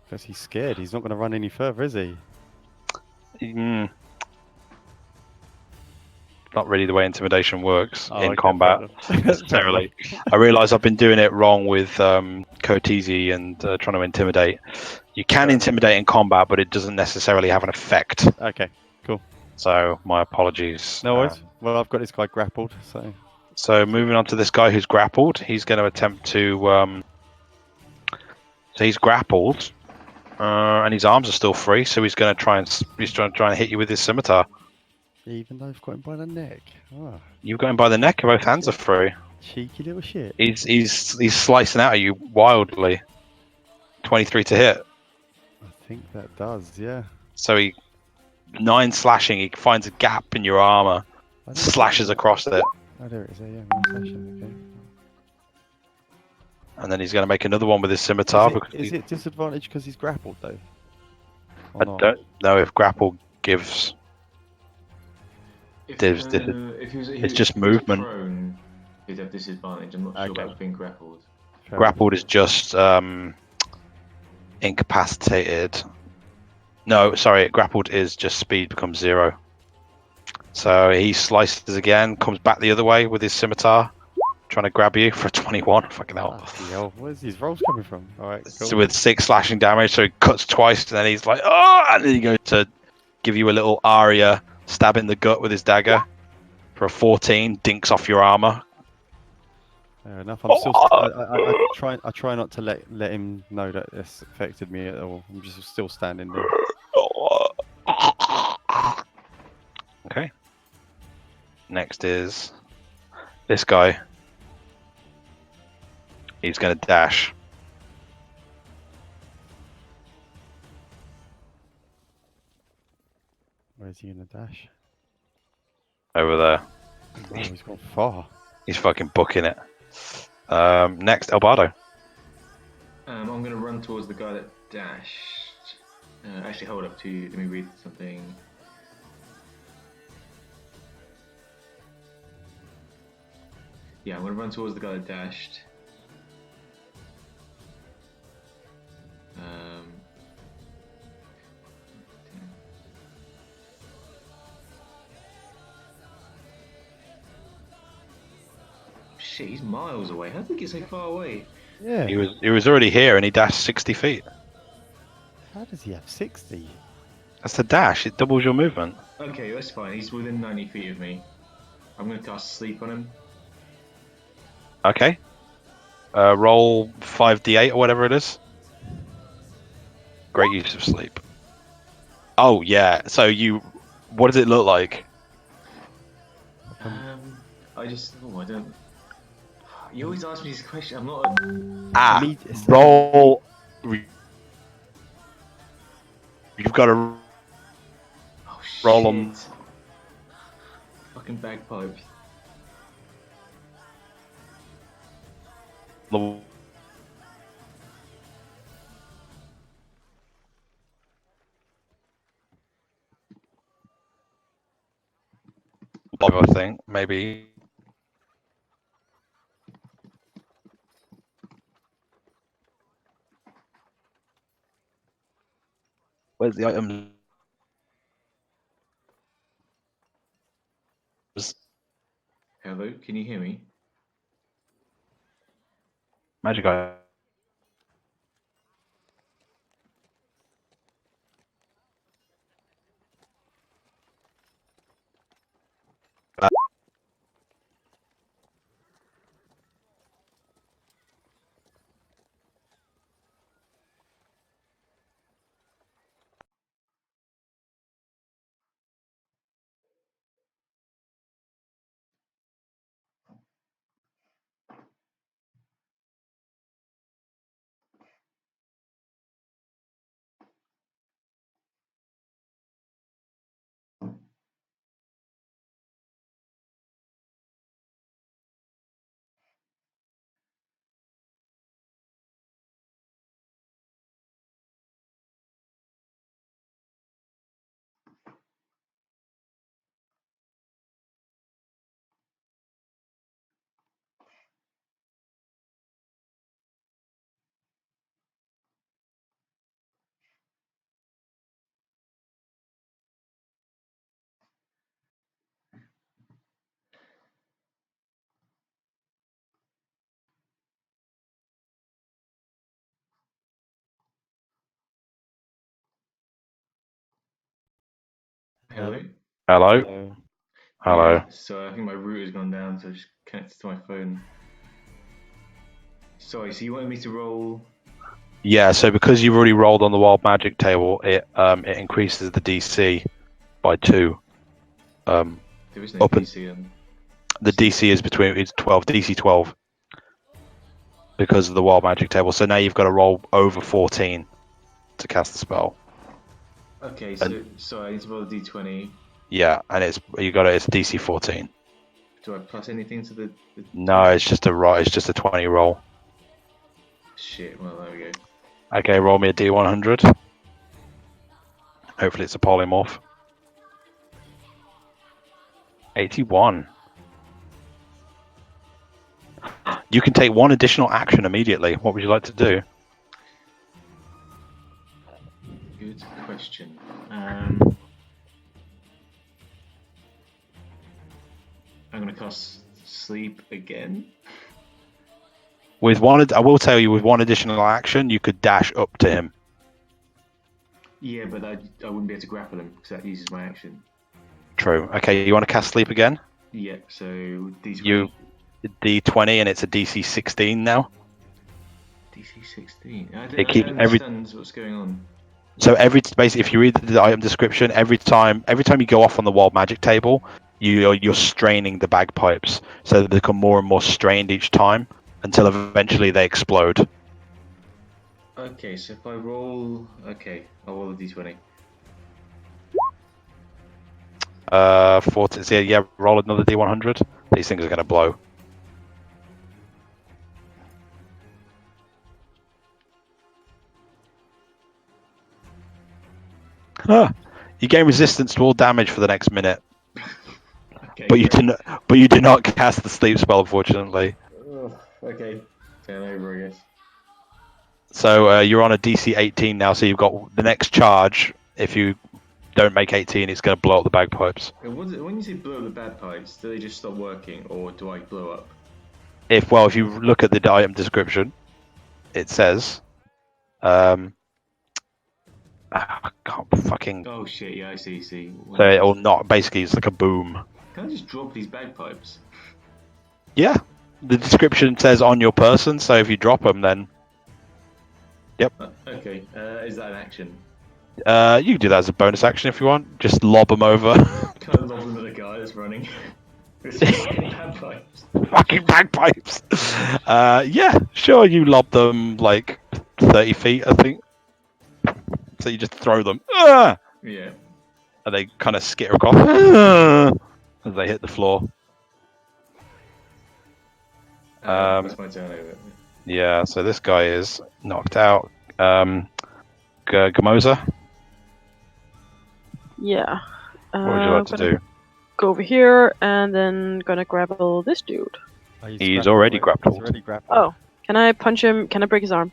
Because he's scared. He's not going to run any further, is he? Not really the way intimidation works Oh, in okay, combat fair enough. necessarily. I realise I've been doing it wrong with Kotisi and trying to intimidate. You can Fair enough. intimidate in combat, but it doesn't necessarily have an effect. Okay, cool. So my apologies. No worries. Well, I've got this guy grappled, so. So moving on to this guy who's grappled, he's going to attempt to. So he's grappled, and his arms are still free. So he's going to try and hit you with his scimitar. Even though I've got him by the neck. Oh, You've got him by the neck, and both hands are free. cheeky little shit. He's slicing out at you wildly. 23 to hit. I think that does, yeah. So 9 slashing. He finds a gap in your armor, I didn't slashes see that. across it, Oh, there it is. Yeah, 9 slashing. Okay. and then he's going to make another one with his scimitar. Is it disadvantage because he's grappled though? I don't know if grapple gives. If, There's- it's just movement. Prone, he'd have disadvantage. I'm not sure Okay. about being grappled. Fair Grappled is just incapacitated. No, sorry, grappled is just speed becomes 0. So he slices again, comes back the other way with his scimitar, trying to grab you for a 21. Fucking hell. Bloody hell, where's these rolls coming from? Alright, cool. So with 6 slashing damage, so he cuts twice, and then he's like, oh, and then he goes to give you a little aria, stab in the gut with his dagger for a 14, dinks off your armor. Fair enough. I'm still. I try not to let him know that this affected me at all. I'm just still standing there. Okay. Next is this guy. He's going to dash. Where's he gonna dash? Over there. Oh, he's gone far. He's fucking booking it. Next, Albardo. I'm going to run towards the guy that dashed. Actually, hold up to. Let me read something. Yeah, I'm going to run towards the guy that dashed. Shit, he's miles away. How did he get so far away? Yeah. He was already here, and he dashed 60 feet. How does he have 60? That's the dash. It doubles your movement. Okay, that's fine. He's within 90 feet of me. I'm going to cast Sleep on him. Okay. Roll 5d8 or whatever it is. Great use of sleep. Oh yeah. So what does it look like? I don't. You always ask me this question. I'm not. Roll. You've got to Oh shit! roll on. Fucking bagpipe. The I think maybe. Where's the item? Hello, can you hear me? Magic item. Hello. Hello. Hello. Hello. Yeah, so I think my router's gone down, so I just connected to my phone. Sorry, so you wanted me to roll? Yeah. So because you've already rolled on the wild magic table, it increases the DC by 2. There is no Up and- DC on. The DC is it's 12 DC 12 because of the wild magic table. So now you've got to roll over 14 to cast the spell. Okay, so sorry, I need to roll a d20. Yeah, and it's DC 14. Do I plus anything to the No, it's just a 20 roll. Shit, well, there we go. Okay, roll me a D100. Hopefully it's a polymorph. 81. You can take 1 additional action immediately. What would you like to do? Good question. I'm going to cast sleep again. With one, I will tell you, with 1 additional action, you could dash up to him. Yeah, but I wouldn't be able to grapple him because that uses my action. True. Okay, you want to cast sleep again? Yeah, so D20. You D20, and it's a DC 16 now. DC 16. I It don't keeps understand what's going on. So basically, if you read the item description, every time you go off on the wild magic table, you're straining the bagpipes, so they become more and more strained each time until eventually they explode. Okay, so if I roll... Okay, I'll roll a D20. 14. So yeah, roll another D100. These things are going to blow. You gain resistance to all damage for the next minute, Okay, but you great. do not cast the sleep spell, unfortunately. Okay, turn over, I guess. So you're on a DC 18 now, so you've got the next charge. If you don't make 18, it's going to blow up the bagpipes. When you say blow up the bad pipes, do they just stop working, or do I blow up? If you look at the item description, it says, I can't fucking. Oh shit! Yeah, I see. So it'll not. Basically, it's like a boom. Can I just drop these bagpipes? Yeah, the description says on your person. So if you drop them, then yep. Okay. Is that an action? You can do that as a bonus action if you want. Just lob them over. Can I lob them at the guy that's running? It's fucking bagpipes. Fucking bagpipes. Yeah, sure. You lob them like 30 feet, I think. So you just throw them. Ah! Yeah. And they kind of skitter across as they hit the floor. That's my turn over. Yeah, so this guy is knocked out. Gamoza, Yeah. what would you like to do? Go over here and then gonna grapple this dude. Oh, He's already grappled. He's already grappled. Oh, can I punch him? Can I break his arm?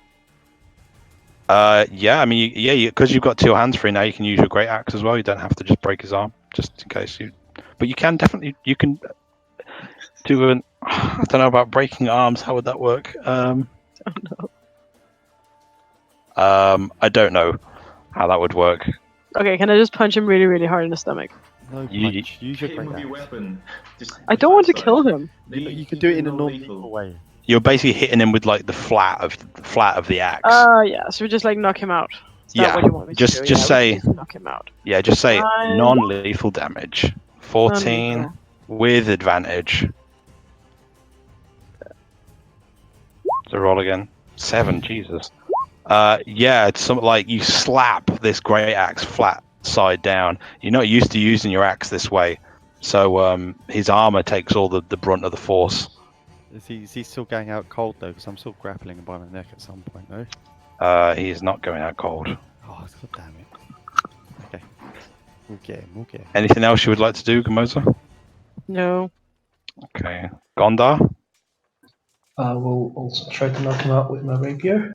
Yeah, I mean, because you've got 2 hands free now, you can use your great axe as well. You don't have to just break his arm, just in case you. But you can definitely do an. I don't know about breaking arms. How would that work? Oh no. I don't know how that would work. Okay, can I just punch him really, really hard in the stomach? No You- punch. Use your Hit him great with your axe. weapon. Just I the don't want to flat kill side. him. You can do it in a non-lethal way. You're basically hitting him with like the flat of the axe. Yeah, so we just like knock him out. Is that Yeah, what you want me to just- do? just Yeah, say- we can just knock him out. Yeah, just say Fine. non-lethal damage. 14 Non-lethal. with advantage. So roll again. 7, Jesus. Yeah, it's something like you slap this great axe flat side down. You're not used to using your axe this way, so his armor takes all the brunt of the force. Is he still going out cold though? Because I'm still grappling him by my neck at some point though. He is not going out cold. Oh, god damn it. Okay. We'll get him. We'll get him. Anything else you would like to do, Gamoza? No. Okay. Gondar? I will also try to knock him out with my rapier.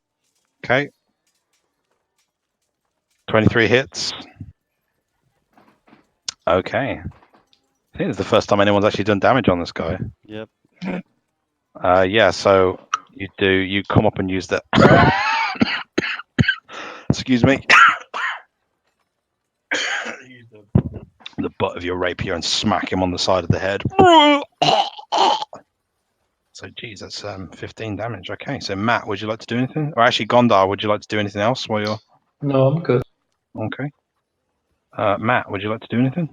Okay. 23 hits. Okay. I think it's the first time anyone's actually done damage on this guy. Yep. Yeah, so you come up and use that. Excuse me. the butt of your rapier and smack him on the side of the head. So, geez, that's 15 damage. Okay, so Matt, would you like to do anything? Or actually, Gondar, would you like to do anything else while you're... No, I'm good. Okay. Matt, would you like to do anything?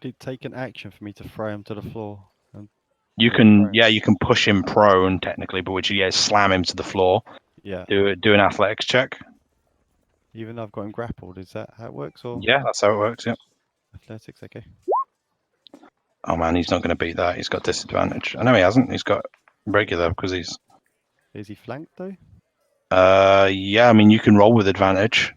Did it take an action for me to throw him to the floor? You Yeah, can, prone. yeah, you can push him prone technically, but would you, slam him to the floor? Yeah. Do an athletics check. Even though I've got him grappled, is that how it works? Or Yeah, that's how it works. Yeah. athletics? Okay. Oh man, he's not going to beat that. He's got disadvantage. I know he hasn't. He's got regular because he's. Is he flanked though? Yeah. I mean, you can roll with advantage.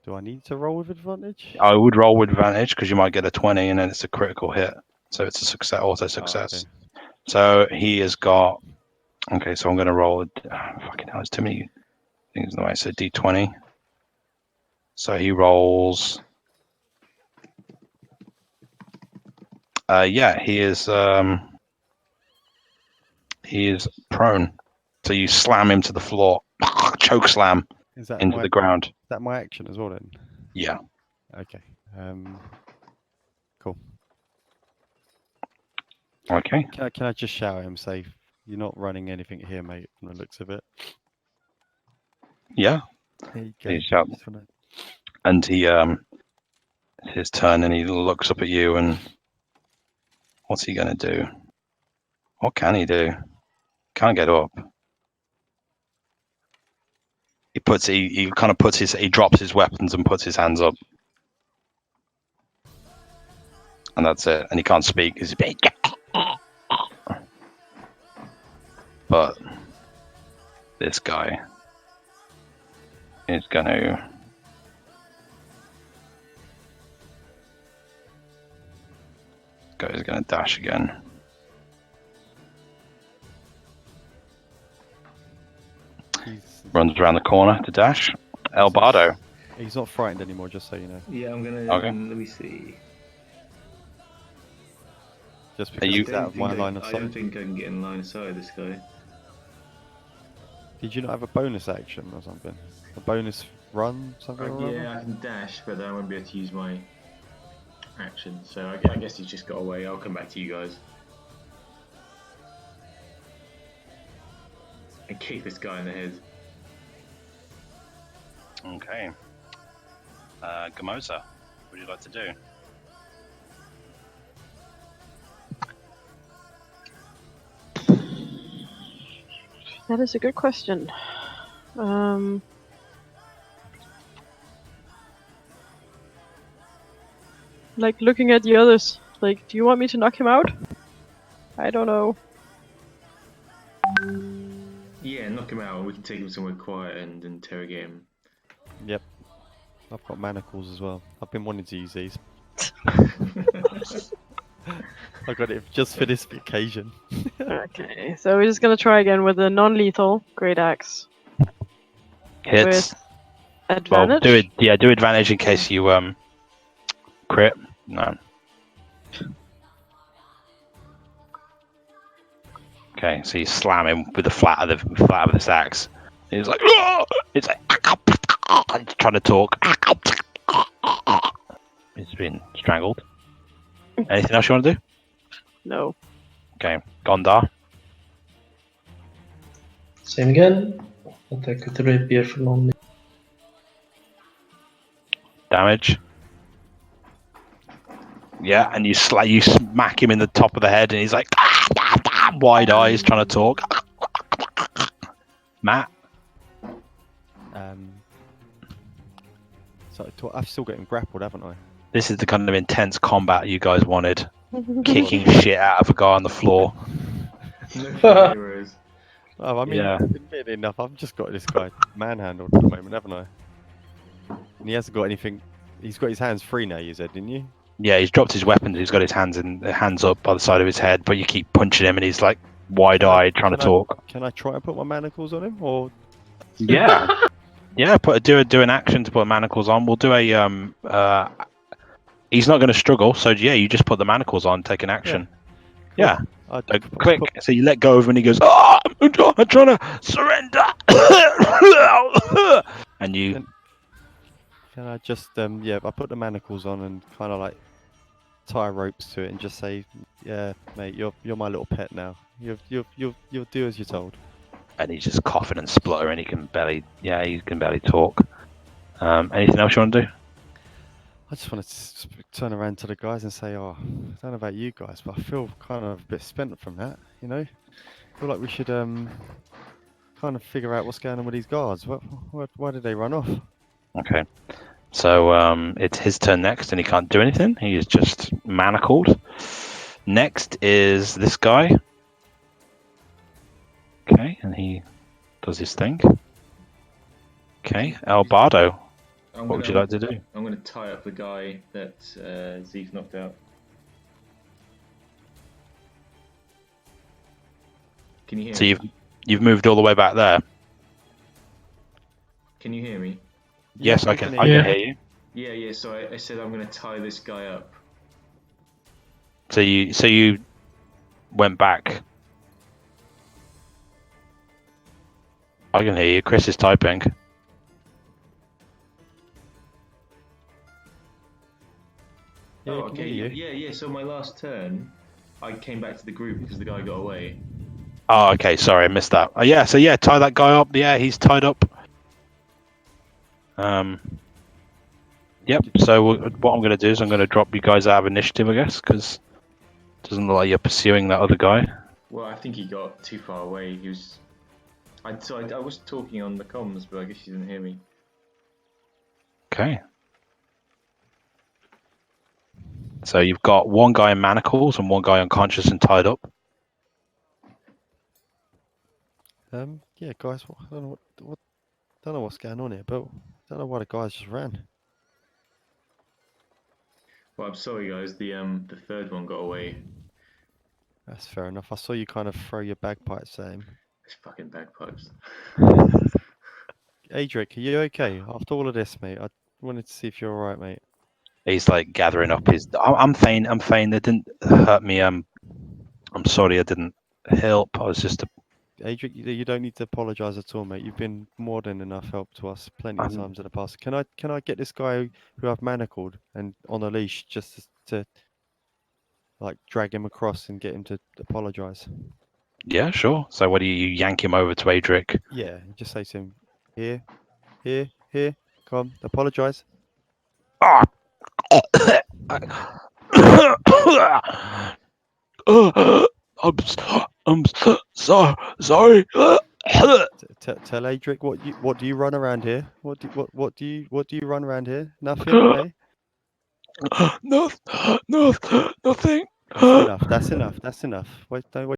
Do I need to roll with advantage? I would roll with advantage because you might get a 20 and then it's a critical hit, so it's a success, auto Oh, success. okay. So he has got. Okay, so I'm going to roll. Fucking hell, there's too many things in the way. So D20. So he rolls. Yeah, he is prone. So you slam him to the floor, choke slam Is that into my the ground. is that my action as well then? Yeah. Okay. Cool. Okay. Can I just shout at him, say, "You're not running anything here, mate," from the looks of it? Yeah. There you go. He shouts. Just wanna- And he it's his turn, and he looks up at you, and what's he gonna do? What can he do? Can't get up. He kind of he drops his weapons and puts his hands up, and that's it. And he can't speak. He's but this guy is gonna dash again. Runs around the corner to dash. El Bardo. He's not frightened anymore, just so you know. Yeah, I'm gonna. Okay. Let me see. Just because you- he's out of my line of I don't sight. think I can get in line of sight of this guy. Did you not have a bonus action or something? A bonus run, something or other? Yeah, I can dash, but I won't be able to use my action. So I guess he's just got away. I'll come back to you guys. And kick this guy in the head. Okay. Gamosa, what would you like to do? That is a good question. Like looking at the others, like, do you want me to knock him out? I don't know. Yeah, knock him out, and we can take him somewhere quiet and interrogate him. Yep. I've got manacles as well. I've been wanting to use these. I got it just for this occasion. Okay, so we're just gonna try again with a non-lethal great axe Hits. with advantage. Well, do it. Yeah, do advantage in case you crit. No. Okay, so you slam him with the flat of this axe. He's like, "Aah!" It's like, he's trying to talk. He's been strangled. Anything else you want to do? No. Okay, Gondar. Same again. Attack with the rapier for only. Damage. Yeah, and you smack him in the top of the head, and he's like, wide eyes, trying to talk. Matt. So I've still got him grappled, haven't I? This is the kind of intense combat you guys wanted. Kicking shit out of a guy on the floor. No heroes. Oh, I mean, Yeah. admittedly enough, I've just got this guy manhandled at the moment, haven't I? And he hasn't got anything. He's got his hands free now. You said, didn't you? Yeah, he's dropped his weapons. He's got his hands up by the side of his head, but you keep punching him, and he's like wide-eyed, trying to talk. Can I try and put my manacles on him, or Yeah, yeah. Do an action to put manacles on. We'll do a He's not going to struggle, so yeah, you just put the manacles on, take an action. Yeah. Quick. So you let go of him, and he goes, "Oh, I'm trying to surrender." And you. Can I just I put the manacles on and kind of like tie ropes to it and just say, "Yeah, mate, you're my little pet now. You'll do as you're told." And he's just coughing and spluttering. He can barely talk. Anything else you want to do? I just want to turn around to the guys and say, "Oh, I don't know about you guys, but I feel kind of a bit spent from that. You know, I feel like we should kind of figure out what's going on with these guards. Why did they run off?" Okay. So it's his turn next, and he can't do anything. He is just manacled. Next is this guy. Okay, and he does his thing. Okay, El Bardo, what would you like to do? I'm going to tie up the guy that Zeke's knocked out. Can you hear So me? you've moved all the way back there. Can you hear me? Yes, Yeah, I we can. can I hear can you. hear you. Yeah. So I said I'm going to tie this guy up. So you went back. I can hear you. Chris is typing. Yeah, Oh, I can okay. hear you. Yeah. So my last turn, I came back to the group because the guy got away. Oh, okay. Sorry, I missed that. Yeah. So yeah, tie that guy up. Yeah, he's tied up. Yep. So what I'm going to do is I'm going to drop you guys out of initiative, I guess, because it doesn't look like you're pursuing that other guy. Well, I think he got too far away. He was. I was talking on the comms, but I guess you didn't hear me. Okay. So you've got one guy in manacles and one guy unconscious and tied up. Yeah, guys, I don't know what's going on here, but I don't know why the guys just ran. Well, I'm sorry, guys. The third one got away. That's fair enough. I saw you kind of throw your bagpipes at him. It's fucking bagpipes. Adric, are you okay? After all of this, mate, I wanted to see if you're alright, mate. He's like gathering up his. I'm fine. I'm fine. They didn't hurt me. I'm sorry. I didn't help. I was just. Adric, you don't need to apologise at all, mate. You've been more than enough help to us plenty of I'm- times in the past. Can I get this guy who I've manacled and on a leash just to like drag him across and get him to apologise? Yeah, sure. So what do you yank him over to Adric? Yeah, just say to him, here, come, apologise. Ah! I'm sorry. Tell Adric what do you run around here? What do you run around here? Nothing, eh? No, nothing. That's enough. That's enough. Wait, don't